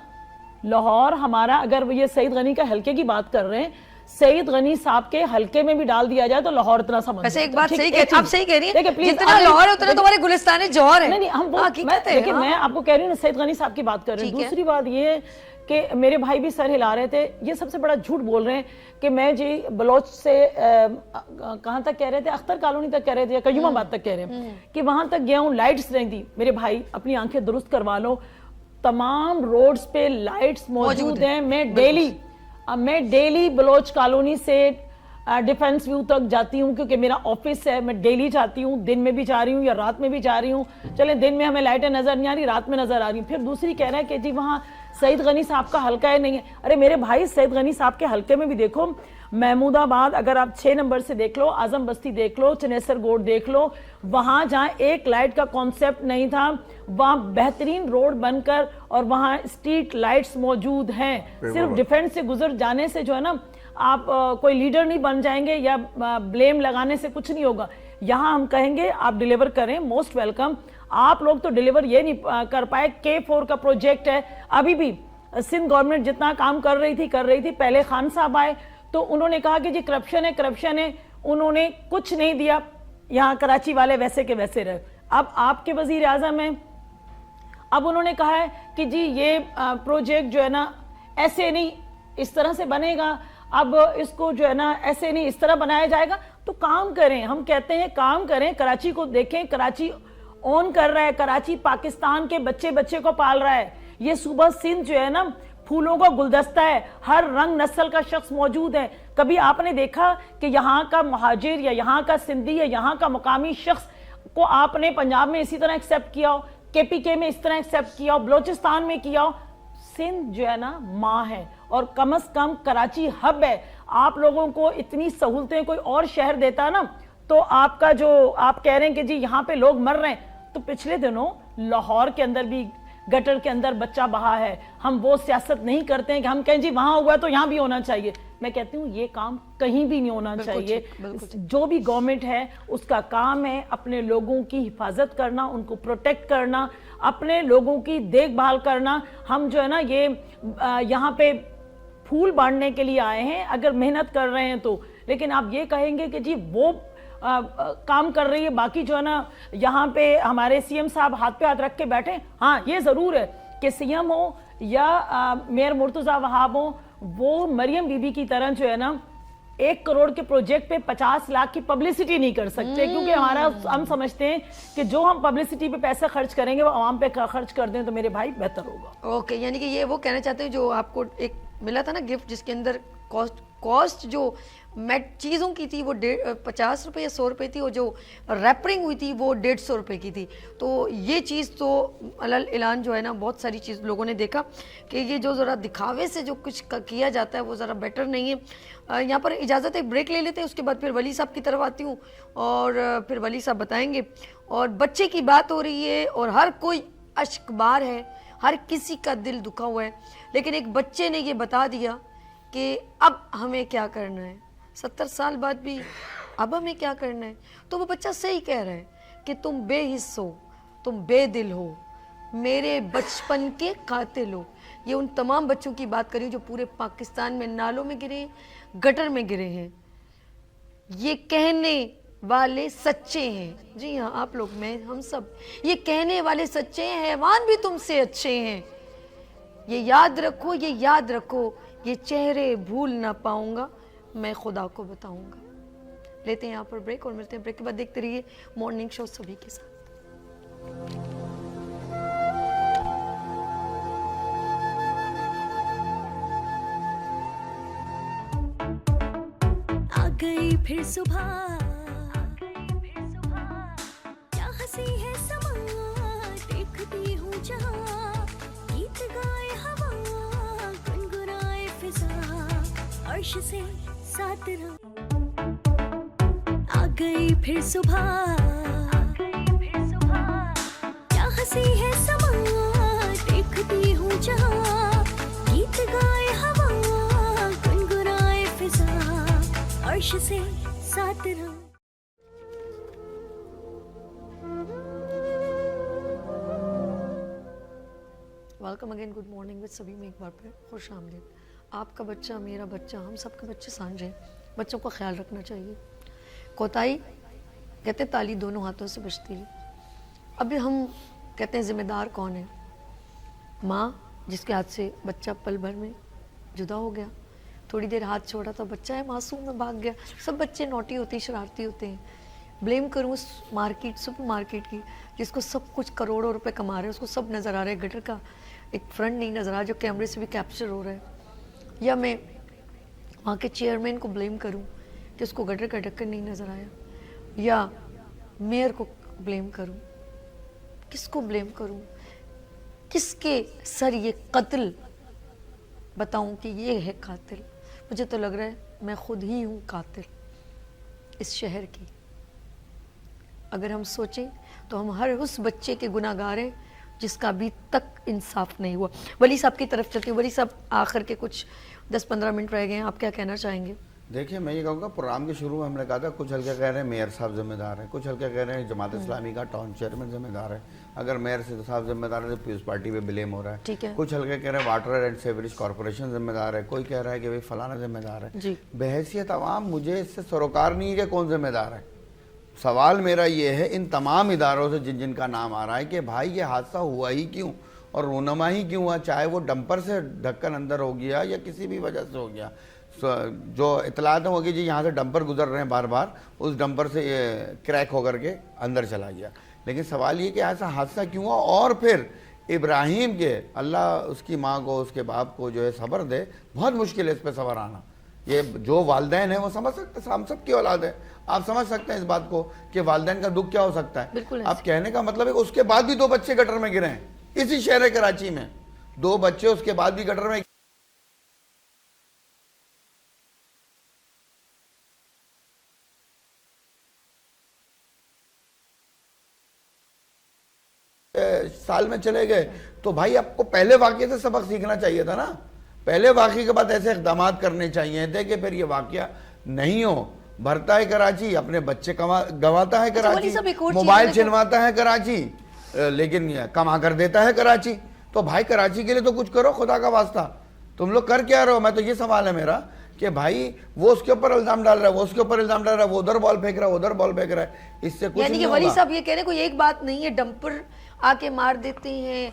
Speaker 6: लाहौर हमारा, अगर ये सईद गनी का हल्के की बात कर रहे हैं, सईद गनी साहब के हल्के में भी डाल दिया जाए तो लाहौर इतना समझ।
Speaker 2: वैसे एक बात सही कह, आप सही कह रही हैं, जितना लाहौर है उतना तुम्हारे गुलिस्तान जौहर है।
Speaker 6: नहीं, हम देखिए, मैं आपको कह रही हूँ ना, सईद गनी साहब की बात कर रहे हैं। दूसरी बात ये है कि मेरे भाई भी सर हिला रहे थे, ये सबसे बड़ा झूठ बोल रहे हैं कि मैं जी बलोच से कहाँ तक कह रहे थे, अख्तर कॉलोनी तक कह रहे थे या कयूमाबाद तक कह रहे हैं कि वहां तक गया हूँ, लाइट्स नहीं थी। मेरे भाई अपनी आंखें दुरुस्त करवा लो, तमाम रोड्स पे लाइट्स मौजूद हैं। मैं डेली बलोच कॉलोनी से डिफेंस व्यू तक जाती हूँ, क्योंकि मेरा ऑफिस है, मैं डेली जाती हूँ, दिन में भी जा रही हूँ या रात में भी जा रही हूँ। चले दिन में हमें लाइटें नजर नहीं आ रही, रात में नजर आ रही। फिर दूसरी कह रहा है कि जी वहाँ सईद गनी साहब का हल्का है, नहीं है। अरे मेरे भाई, सईद गनी साहब के हल्के में भी देखो, महमूदाबाद अगर आप 6 नंबर से देख लो, आजम बस्ती देख लो, चनेसर गोड देख लो, वहां जहां एक लाइट का कॉन्सेप्ट नहीं था, वहां बेहतरीन रोड बनकर और वहां स्ट्रीट लाइट्स मौजूद हैं। सिर्फ डिफेंस से गुजर जाने से जो है ना, आप कोई लीडर नहीं बन जाएंगे या ब्लेम लगाने से कुछ नहीं होगा। यहाँ हम कहेंगे आप डिलीवर करें, मोस्ट वेलकम। आप लोग तो डिलीवर ये नहीं कर पाए। K4 का प्रोजेक्ट है, अभी भी सिंध गवर्नमेंट जितना काम कर रही थी। पहले खान साहब आए तो उन्होंने कहा कि जी करप्शन है, उन्होंने कुछ नहीं दिया। यहाँ कराची वाले वैसे के वैसे रहे। अब आपके वजीर आज़म हैं, अब उन्होंने कहा है कि जी ये प्रोजेक्ट जो है ना ऐसे नहीं इस तरह से बनेगा, अब इसको जो है ना ऐसे नहीं इस तरह बनाया जाएगा। तो काम करें, हम कहते हैं काम करें, कराची को देखें, कराची ओन कर रहा है, कराची पाकिस्तान के बच्चे बच्चे को पाल रहा है। ये सूबा सिंध जो है ना फूलों का गुलदस्ता है, हर रंग नस्ल का शख्स मौजूद है। कभी आपने देखा कि यहाँ का मुहाजिर या यहाँ का सिंधी या यहाँ का मुकामी शख्स को आपने पंजाब में इसी तरह एक्सेप्ट किया हो, KPK में इस तरह एक्सेप्ट किया हो, बलोचिस्तान में किया हो? सिंध जो है ना माँ है और कम से कम कराची हब है। आप लोगों को इतनी सहूलतें कोई और शहर देता ना, तो आपका जो आप कह रहे हैं कि जी यहाँ पे लोग मर रहे हैं, तो पिछले दिनों लाहौर के अंदर भी गटर के अंदर बच्चा बहा है। हम वो सियासत नहीं करते हैं कि हम कहें जी वहां हुआ तो यहाँ भी होना चाहिए। मैं कहती हूँ ये काम कहीं भी नहीं होना चाहिए। जो भी गवर्नमेंट है उसका काम है अपने लोगों की हिफाजत करना, उनको प्रोटेक्ट करना, अपने लोगों की देखभाल करना। हम जो है ना ये यहाँ पे फूल बांटने के लिए आए हैं, अगर मेहनत कर रहे हैं तो। लेकिन आप ये कहेंगे कि जी वो काम कर रही है, बाकी जो है ना यहाँ पे हमारे CM साहब हाथ पे हाथ रख के बैठे। हाँ ये ज़रूर है कि CM हो या मेयर मुर्तज़ा वहाब हो, वो मरियम बीबी की तरह जो है ना 1 करोड़ के प्रोजेक्ट पे 50 लाख की पब्लिसिटी नहीं कर सकते, क्योंकि हम समझते हैं कि जो हम पब्लिसिटी पे पैसा खर्च करेंगे वो आवाम पे खर्च कर दें तो मेरे भाई बेहतर होगा।
Speaker 2: ओके, यानी कि ये वो कहना चाहते हैं जो आपको एक मिला था ना गिफ्ट, जिसके अंदर कॉस्ट जो चीज़ों की थी वो 50 रुपये या 100 रुपये थी, और जो रैपरिंग हुई थी वो 150 रुपये की थी। तो ये चीज़ तो अलल ऐलान जो है ना बहुत सारी चीज़ लोगों ने देखा कि ये जो ज़रा दिखावे से जो कुछ किया जाता है वो ज़रा बेटर नहीं है। यहाँ पर इजाज़त एक ब्रेक ले लेते हैं, उसके बाद फिर वली साहब की तरफ आती हूँ और फिर वली साहब बताएंगे। और बच्चे की बात हो रही है और हर कोई अश्कबार है, हर किसी का दिल दुखा हुआ है, लेकिन एक बच्चे ने ये बता दिया कि अब हमें क्या करना है, 70 साल बाद भी अब हमें क्या करना है। तो वो बच्चा सही कह रहा है कि तुम बेहिस्स हो, तुम बेदिल हो, मेरे बचपन के कातिल हो। ये उन तमाम बच्चों की बात करी जो पूरे पाकिस्तान में नालों में गिरे, गटर में गिरे हैं। ये कहने वाले सच्चे हैं। जी हाँ, आप लोग, मैं, हम सब ये कहने वाले सच्चे हैं। हैवान भी तुमसे अच्छे हैं। ये याद रखो, ये याद रखो, ये चेहरे भूल ना पाऊंगा, मैं खुदा को बताऊंगा। लेते हैं यहाँ पर ब्रेक और मिलते हैं ब्रेक के बाद। देखते रहिए मॉर्निंग शो सभी के साथ।
Speaker 1: आ गई फिर सुबह, क्या हंसी है समा, देखती हूँ जहाँ, गीत गाए हवा, गुनगुनाए फिजा, अर्श से साथ रहो। आ गई फिर सुबह, क्या हंसी है समा, देखती हूँ जहाँ, गीत गाए हवा, गुनगुनाए फिजा, अर्श से साथ रहो।
Speaker 2: Welcome again, good morning with सभी में एक बार फिर खुश आमदीद। आपका बच्चा, मेरा बच्चा, हम सबके बच्चे साझे हैं। बच्चों का ख्याल रखना चाहिए। कोताही कहते ताली दोनों हाथों से बजती है। अभी हम कहते हैं ज़िम्मेदार कौन है? माँ जिसके हाथ से बच्चा पल भर में जुदा हो गया, थोड़ी देर हाथ छोड़ा तो बच्चा है मासूम में भाग गया। सब बच्चे नोटी होते हैं, शरारती होते हैं। ब्लेम करूँ उस मार्केट, सुपर मार्केट की, जिसको सब कुछ करोड़ों रुपए कमा रहे हैं, उसको सब नज़र आ रहा है, गटर का एक फ्रंट नहीं नज़र आ जो कैमरे से भी कैप्चर हो रहा है। या मैं वहाँ के चेयरमैन को ब्लेम करूँ कि उसको गटर का ढक्कन नहीं नज़र आया, या मेयर को ब्लेम करूँ? किसको ब्लेम करूँ? किसके सर ये कत्ल बताऊँ कि ये है कातिल? मुझे तो लग रहा है मैं खुद ही हूँ कातिल इस शहर की। अगर हम सोचें तो हम हर उस बच्चे के गुनाहगार हैं जिसका अभी तक इंसाफ नहीं हुआ। वली साहब की तरफ चलती हूँ। वली साहब, आखिर के कुछ 10-15 मिनट रह गए हैं, आप क्या कहना चाहेंगे?
Speaker 3: देखिए, मैं ये कहूँगा, प्रोग्राम के शुरू में हमने कहा था कुछ हल्के कह रहे हैं मेयर साहब जिम्मेदार हैं, कुछ हल्के कह रहे हैं जमात इस्लामी का टाउन चेयरमैन जिम्मेदार है। अगर मेयर साहब जिम्मेदार है तो पीपल्स पार्टी पे ब्लेम हो रहा है।
Speaker 2: ठीक है।
Speaker 3: कुछ हल्के कह रहे हैं वाटर एंड सेवरेज कॉर्पोरेशन जिम्मेदार है, कोई कह रहा है कि भाई फलाना जिम्मेदार है।
Speaker 2: जी।
Speaker 3: बहैसियत अवाम मुझे इससे सरोकार नहीं है कि कौन जिम्मेदार है। سوال میرا یہ ہے ان تمام اداروں سے جن کا نام آ رہا ہے کہ بھائی یہ حادثہ ہوا ہی کیوں اور رونما ہی کیوں ہوا, چاہے وہ ڈمپر سے ڈھکن اندر ہو گیا یا کسی بھی وجہ سے ہو گیا. جو اطلاعات ہوگی جی یہاں سے ڈمپر گزر رہے ہیں بار بار, اس ڈمپر سے یہ کریک ہو کر کے اندر چلا گیا. لیکن سوال یہ کہ ایسا حادثہ کیوں ہوا, اور پھر ابراہیم کے اللہ اس کی ماں کو اس کے باپ کو جو ہے صبر دے, بہت مشکل ہے اس پہ صبر آنا. یہ جو والدین ہیں وہ سمجھ سکتے, ہم سب کی اولاد ہے, آپ سمجھ سکتے ہیں اس بات کو کہ والدین کا دکھ کیا ہو سکتا ہے. آپ کہنے کا مطلب ہے اس کے بعد بھی 2 بچے گٹر میں گرے ہیں اسی شہر کراچی میں, 2 بچے اس کے بعد بھی گٹر میں. سال میں چلے گئے تو بھائی آپ کو پہلے واقعے سے سبق سیکھنا چاہیے تھا نا, پہلے واقعے کے بعد ایسے اقدامات کرنے چاہیے تھے کہ پھر یہ واقعہ نہیں ہو. بھرتا ہے کراچی, اپنے بچے گنواتا ہے کراچی, موبائل چھنواتا ہے کراچی, لیکن کما کر دیتا ہے کراچی. تو بھائی کراچی کے لیے تو کچھ کرو, خدا کا واسطہ تم لوگ کر کیا رہے ہو. میں تو یہ سوال ہے میرا کہ بھائی وہ اس کے اوپر الزام ڈال رہا ہے, وہ اس کے اوپر الزام ڈال رہا ہے, وہ ادھر بال پھینک رہا ہے, ادھر بال پھینک رہا ہے, اس سے کچھ
Speaker 2: یعنی کہ ولی صاحب یہ کہہ رہے ہیں کوئی ایک بات نہیں ہے, ڈمپر آ کے مار دیتے ہیں,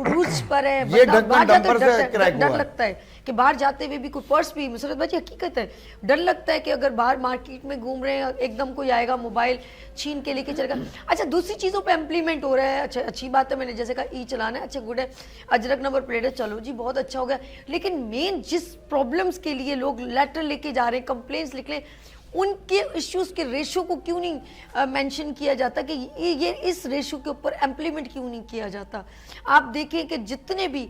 Speaker 2: روز پر ہے, ڈر لگتا ہے کہ باہر جاتے ہوئے بھی کوئی پرس بھی, مسرت بھائی حقیقت ہے, ڈر لگتا ہے کہ اگر باہر مارکیٹ میں گھوم رہے ہیں ایک دم کوئی آئے گا موبائل چھین کے لے کے چلے گا. اچھا دوسری چیزوں پہ امپلیمنٹ ہو رہا ہے, اچھا اچھی بات ہے, میں نے جیسے کہا ای چلانا ہے, اچھا گڈ ہے, اجرک نمبر پلیٹ ہے, چلو جی بہت اچھا ہو گیا. لیکن مین جس پرابلمس کے لیے لوگ لیٹر لے کے جا رہے ہیں, کمپلینس لکھ لیں, ان کے ایشوز کے ریشو کو کیوں نہیں مینشن کیا جاتا کہ یہ اس ریشو کے اوپر امپلیمنٹ کیوں نہیں کیا جاتا. آپ دیکھیں کہ جتنے بھی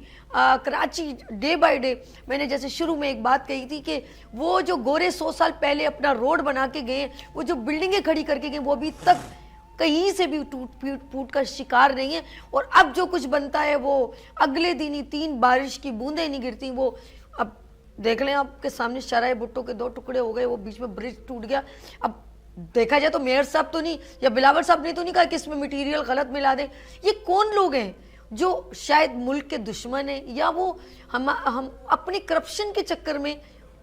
Speaker 2: کراچی ڈے بائی ڈے, میں نے جیسے شروع میں ایک بات کہی تھی کہ وہ جو گورے 100 سال پہلے اپنا روڈ بنا کے گئے, وہ جو بلڈنگیں کھڑی کر کے گئے, وہ ابھی تک کہیں سے بھی ٹوٹ کا شکار نہیں ہے. اور اب جو کچھ بنتا ہے وہ اگلے دن ہی 3 بارش کی بوندیں نہیں گرتی. وہ اب دیکھ لیں آپ کے سامنے شرائے بھٹو کے 2 ٹکڑے ہو گئے, وہ بیچ میں برج ٹوٹ گیا. اب دیکھا جائے تو میئر صاحب تو نہیں یا بلاول صاحب نے تو نہیں کہا کہ اس میں مٹیریل غلط ملا دیں. یہ کون لوگ ہیں جو شاید ملک کے دشمن ہیں, یا وہ ہم اپنے کرپشن کے چکر میں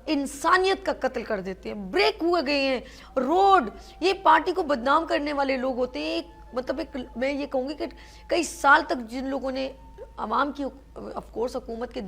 Speaker 2: انسانیت کا قتل کر دیتے ہیں, بریک ہوئے گئے ہیں روڈ. یہ پارٹی کو بدنام کرنے والے لوگ ہوتے ہیں. مطلب میں یہ کہوں گی کہ کئی سال تک جن لوگوں نے عوام کی آف کورس حکومت کے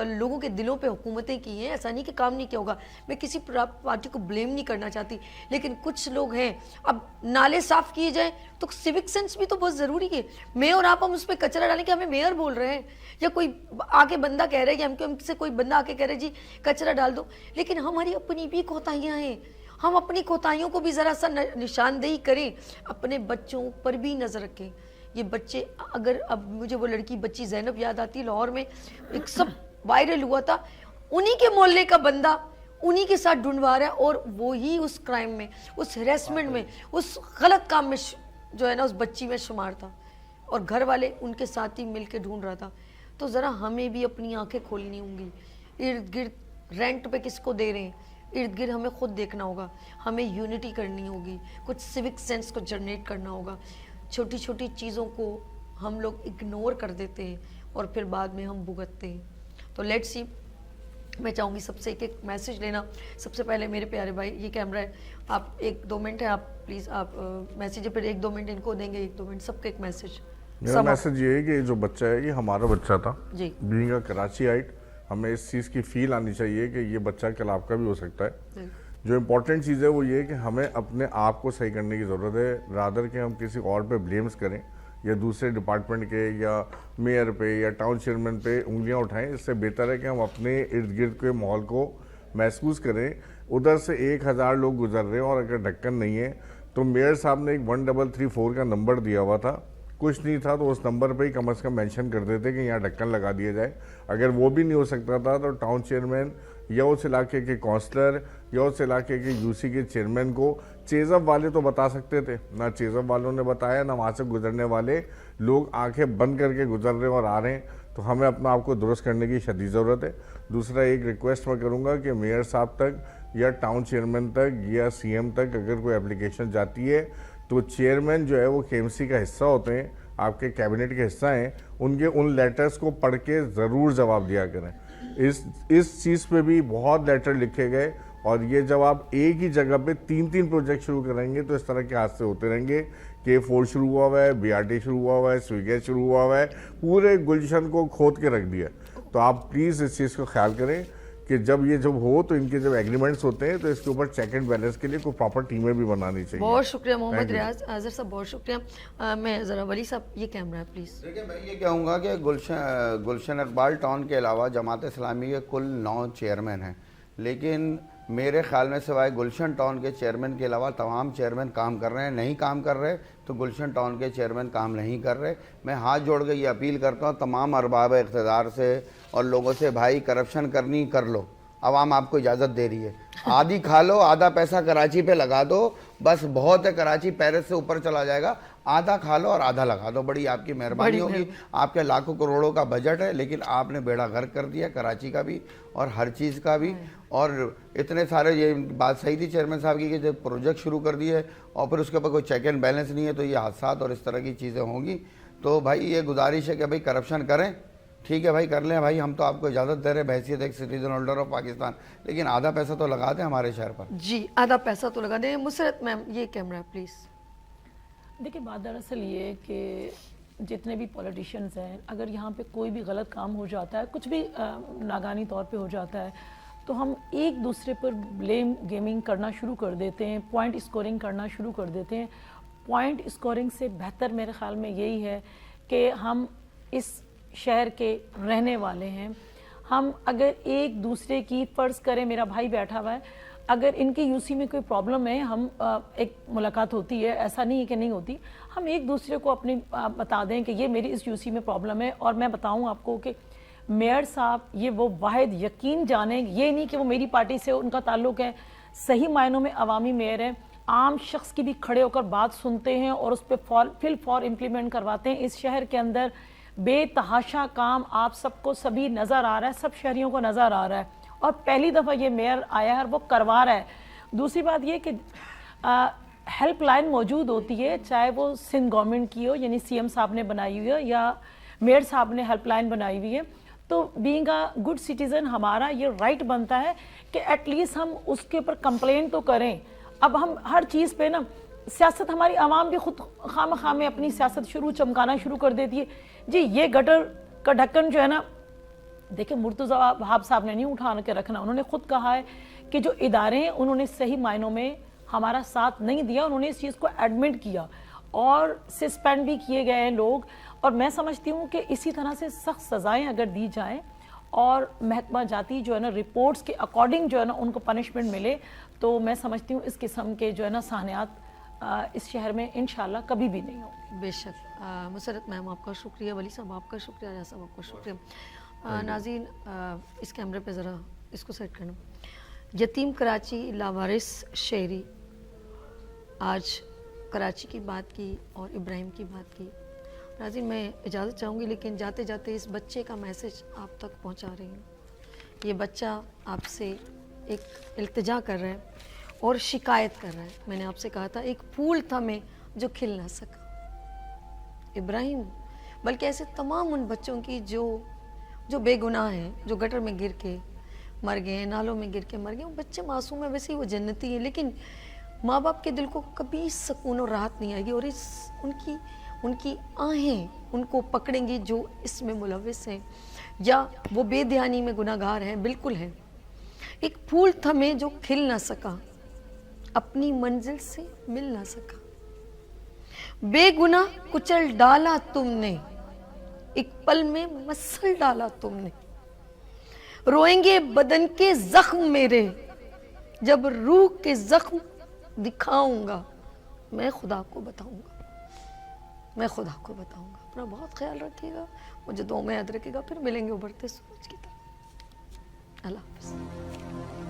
Speaker 2: لوگوں کے دلوں پہ حکومتیں کی ہیں, ایسا نہیں کہ کام نہیں کیا ہوگا, میں کسی پارٹی کو بلیم نہیں کرنا چاہتی, لیکن کچھ لوگ ہیں. اب نالے صاف کیے جائیں تو سیوک سینس بھی تو بہت ضروری ہے. میں اور آپ ہم اس پہ کچرا ڈالیں کہ ہمیں میئر بول رہے ہیں, یا کوئی آ کے بندہ کہہ رہا ہے کہ ہم سے کوئی بندہ آ کے کہہ رہا ہے جی کچرا ڈال دو, لیکن ہماری اپنی بھی کوتاہیاں ہیں. ہم اپنی کوتاہیوں کو بھی ذرا سا نشاندہی کریں, اپنے بچوں پر بھی نظر رکھیں. یہ بچے اگر, اب مجھے وہ لڑکی بچی زینب یاد آتی, لاہور میں ایک سب وائرل ہوا تھا, انہی کے محلے کا بندہ انہی کے ساتھ ڈھونڈوا رہا ہے, اور وہی اس کرائم میں, اس ہریسمنٹ میں, اس غلط کام میں جو ہے نا اس بچی میں شمار تھا, اور گھر والے ان کے ساتھ ہی مل کے ڈھونڈ رہا تھا. تو ذرا ہمیں بھی اپنی آنکھیں کھولنی ہوں گی. ارد گرد رینٹ پہ کس کو دے رہے ہیں, ارد گرد ہمیں خود دیکھنا ہوگا, ہمیں یونٹی کرنی ہوگی, کچھ سیوک سینس کو جنریٹ کرنا ہوگا. چھوٹی چھوٹی چیزوں کو ہم لوگ اگنور کر دیتے ہیں اور پھر بعد میں ہم بھگتتے ہیں. تو لیٹس سی, میں چاہوں گی سب سے ایک میسج لینا. سب سے پہلے میرے پیارے بھائی, یہ کیمرہ ہے, آپ 1-2 منٹ ہے, آپ پلیز آپ میسیج, پھر 1-2 منٹ ان کو دیں گے, 1-2 منٹ سب کا ایک میسج.
Speaker 4: میرا میسج یہ ہے کہ جو بچہ ہے یہ ہمارا بچہ تھا,
Speaker 2: جی,
Speaker 4: بینگ اے کراچی آئٹ, ہمیں اس چیز کی فیل آنی چاہیے کہ یہ بچہ کل آپ کا بھی ہو سکتا ہے. جو امپورٹنٹ چیز ہے وہ یہ کہ ہمیں اپنے آپ کو صحیح کرنے کی ضرورت ہے, رادر کہ ہم کسی اور پہ بلیمز کریں یا دوسرے ڈپارٹمنٹ کے یا میئر پہ یا ٹاؤن چیئرمین پہ انگلیاں اٹھائیں. اس سے بہتر ہے کہ ہم اپنے ارد گرد کے ماحول کو محسوس کریں. ادھر سے 1000 لوگ گزر رہے ہیں اور اگر ڈھکن نہیں ہے تو میئر صاحب نے ایک 1334 کا نمبر دیا ہوا تھا, کچھ نہیں تھا تو اس نمبر پہ ہی کم از کم مینشن کر دیتے کہ یہاں ڈھکن لگا دیا جائے. اگر وہ بھی نہیں ہو سکتا تھا تو ٹاؤن چیئرمین یا اس علاقے کے کونسلر یا اس علاقے کے یو سی کے چیئرمین کو, چیزب والے تو بتا سکتے تھے, نہ چیزب والوں نے بتایا, نہ وہاں سے گزرنے والے لوگ آنکھیں بند کر کے گزر رہے ہیں اور آ رہے ہیں. تو ہمیں اپنا آپ کو درست کرنے کی شدید ضرورت ہے. دوسرا ایک ریکویسٹ میں کروں گا کہ میئر صاحب تک یا ٹاؤن چیئرمین تک یا سی ایم تک اگر کوئی اپلیکیشن جاتی ہے تو چیئرمین جو ہے وہ کے ایم سی کا حصہ ہوتے ہیں, آپ کے کیبنٹ کے حصہ ہیں, ان کے ان لیٹرز کو پڑھ کے ضرور جواب دیا کریں. اس چیز پہ بھی بہت لیٹر لکھے گئے اور یہ جب آپ ایک ہی جگہ پہ 3 پروجیکٹ شروع کریں گے تو اس طرح کے حادثے ہوتے رہیں گے. K4 شروع ہوا ہے, BRT شروع ہوا ہے, سویگیج شروع ہوا ہے, پورے گلشن کو کھود کے رکھ دیا. تو آپ پلیز اس چیز کو خیال کریں کہ جب یہ ہو تو ان کے جب ایگریمنٹس ہوتے ہیں تو اس کے اوپر چیک اینڈ بیلنس کے لیے کوئی پراپر ٹیمیں بھی بنانی چاہیے.
Speaker 2: بہت شکریہ محمد ریاض اظہر صاحب, بہت شکریہ. میں ذرا ولی صاحب یہ کیمرہ ہے پلیز.
Speaker 3: دیکھیں میں یہ کہوں گا کہ گلشن اقبال ٹاؤن کے علاوہ جماعت اسلامی کے کل 9 چیئرمین ہیں, لیکن میرے خیال میں سوائے گلشن ٹاؤن کے چیئرمین کے علاوہ تمام چیئرمین کام کر رہے ہیں. نہیں کام کر رہے تو گلشن ٹاؤن کے چیئرمین کام نہیں کر رہے. میں ہاتھ جوڑ کے یہ اپیل کرتا ہوں تمام ارباب اقتدار سے اور لوگوں سے, بھائی کرپشن کرنی کر لو, عوام آپ کو اجازت دے رہی ہے. آدھی کھا لو, آدھا پیسہ کراچی پہ لگا دو, بس بہت ہے, کراچی پیرس سے اوپر چلا جائے گا. آدھا کھا لو اور آدھا لگا دو, بڑی آپ کی مہربانی ہوگی. آپ کے لاکھوں کروڑوں کا بجٹ ہے, لیکن آپ نے بیڑا غرق کر دیا کراچی کا بھی اور ہر چیز کا بھی. اور اتنے سارے, یہ بات صحیح تھی چیئرمین صاحب کی کہ جب پروجیکٹ شروع کر دیے اور پھر اس کے اوپر کوئی چیک اینڈ بیلنس نہیں ہے تو یہ حادثات اور اس طرح کی چیزیں ہوں گی. تو بھائی یہ گزارش ہے کہ بھائی کرپشن کریں, ٹھیک ہے بھائی کر لیں بھائی, ہم تو آپ کو اجازت دے رہے ہیں بحیثیت ایک سٹیزن ہولڈر آف پاکستان, لیکن آدھا پیسہ تو لگا دیں ہمارے شہر پر.
Speaker 2: جی آدھا پیسہ تو لگا دیں. مسرت میم یہ کیمرہ پلیز.
Speaker 6: دیکھیں بات دراصل یہ کہ جتنے بھی پولیٹیشینز ہیں, اگر یہاں پہ کوئی بھی غلط کام ہو جاتا ہے, کچھ بھی ناگہانی طور پہ ہو جاتا ہے, تو ہم ایک دوسرے پر بلیم گیمنگ کرنا شروع کر دیتے ہیں, پوائنٹ اسکورنگ کرنا شروع کر دیتے ہیں. پوائنٹ اسکورنگ سے بہتر میرے خیال میں یہی ہے کہ ہم اس شہر کے رہنے والے ہیں, ہم اگر ایک دوسرے کی, فرض کریں میرا بھائی بیٹھا ہوا ہے, اگر ان کی یوسی میں کوئی پرابلم ہے, ہم ایک ملاقات ہوتی ہے, ایسا نہیں ہے کہ نہیں ہوتی, ہم ایک دوسرے کو اپنی بتا دیں کہ یہ میری اس یوسی میں پرابلم ہے. اور میں بتاؤں آپ کو کہ میئر صاحب یہ وہ واحد یقین جانیں, یہ نہیں کہ وہ میری پارٹی سے ان کا تعلق ہے, صحیح معنوں میں عوامی میئر ہے, عام شخص کی بھی کھڑے ہو کر بات سنتے ہیں اور اس پہ فل امپلیمنٹ کرواتے ہیں. اس شہر کے اندر بے تحاشا کام آپ سب کو سبھی نظر آ رہا ہے, سب شہریوں کو نظر آ رہا ہے, اور پہلی دفعہ یہ میئر آیا ہے اور وہ کروا رہا ہے. دوسری بات یہ کہ ہیلپ لائن موجود ہوتی ہے, چاہے وہ سندھ گورنمنٹ کی ہو, یعنی سی ایم صاحب نے بنائی ہوئی ہے, یا میئر صاحب نے ہیلپ لائن بنائی ہوئی ہے. تو بینگ اے گڈ سٹیزن ہمارا یہ رائٹ بنتا ہے کہ ایٹ لیسٹ ہم اس کے اوپر کمپلین تو کریں. اب ہم ہر چیز پہ نا, سیاست ہماری عوام بھی خود خواہ میں اپنی سیاست چمکانا شروع کر دیتی ہے. جی یہ گٹر کا ڈھکن جو ہے نا, دیکھیں مرتضیٰ وہاب صاحب نے نہیں اٹھا کے رکھنا, انہوں نے خود کہا ہے کہ جو ادارے ہیں انہوں نے صحیح معنوں میں ہمارا ساتھ نہیں دیا, انہوں نے اس چیز کو ایڈمٹ کیا اور سسپینڈ بھی کیے گئے ہیں لوگ. اور میں سمجھتی ہوں کہ اسی طرح سے سخت سزائیں اگر دی جائیں اور محکمہ جاتی جو ہے نا رپورٹس کے اکارڈنگ جو ہے نا ان کو پنشمنٹ ملے, تو میں سمجھتی ہوں اس قسم کے جو ہے نا سانحات اس شہر میں انشاءاللہ کبھی بھی نہیں ہوں.
Speaker 2: بے شک. مسرت میم آپ کا شکریہ, ولی صاحب آپ کا شکریہ, ریاض صاحب آپ کا شکریہ. ناظرین اس کیمرے پہ ذرا اس کو سیٹ کرنا. یتیم کراچی لاوارث شہری, آج کراچی کی بات کی اور ابراہیم کی بات کی. ناظرین میں اجازت چاہوں گی, لیکن جاتے جاتے اس بچے کا میسج آپ تک پہنچا رہی ہوں. یہ بچہ آپ سے ایک التجا کر رہا ہے اور شکایت کر رہا ہے. میں نے آپ سے کہا تھا ایک پھول تھا میں جو کھل نہ سکا. ابراہیم بلکہ ایسے تمام ان بچوں کی جو بے گناہ ہیں, جو گٹر میں گر کے مر گئے ہیں, نالوں میں گر کے مر گئے. وہ بچے معصوم ہیں, ویسے ہی وہ جنتی ہیں, لیکن ماں باپ کے دل کو کبھی سکون اور راحت نہیں آئے گی, اور ان کی آہیں ان کو پکڑیں گی جو اس میں ملوث ہیں یا وہ بے دھیانی میں گناہ گار ہیں. بالکل ہے. ایک پھول تھا میں جو کھل نہ سکا, اپنی منزل سے مل نہ سکا. بے گناہ کچل ڈالا تم نے, ایک پل میں مسل ڈالا تم نے. روئیں گے بدن کے زخم میرے, جب روح کے زخم دکھاؤں گا میں خدا کو بتاؤں گا, میں خدا کو بتاؤں گا. اپنا بہت خیال رکھیے گا, مجھے دعاؤں میں یاد رکھیے گا. پھر ملیں گے ابھرتے سورج کی طرح. اللہ حافظ.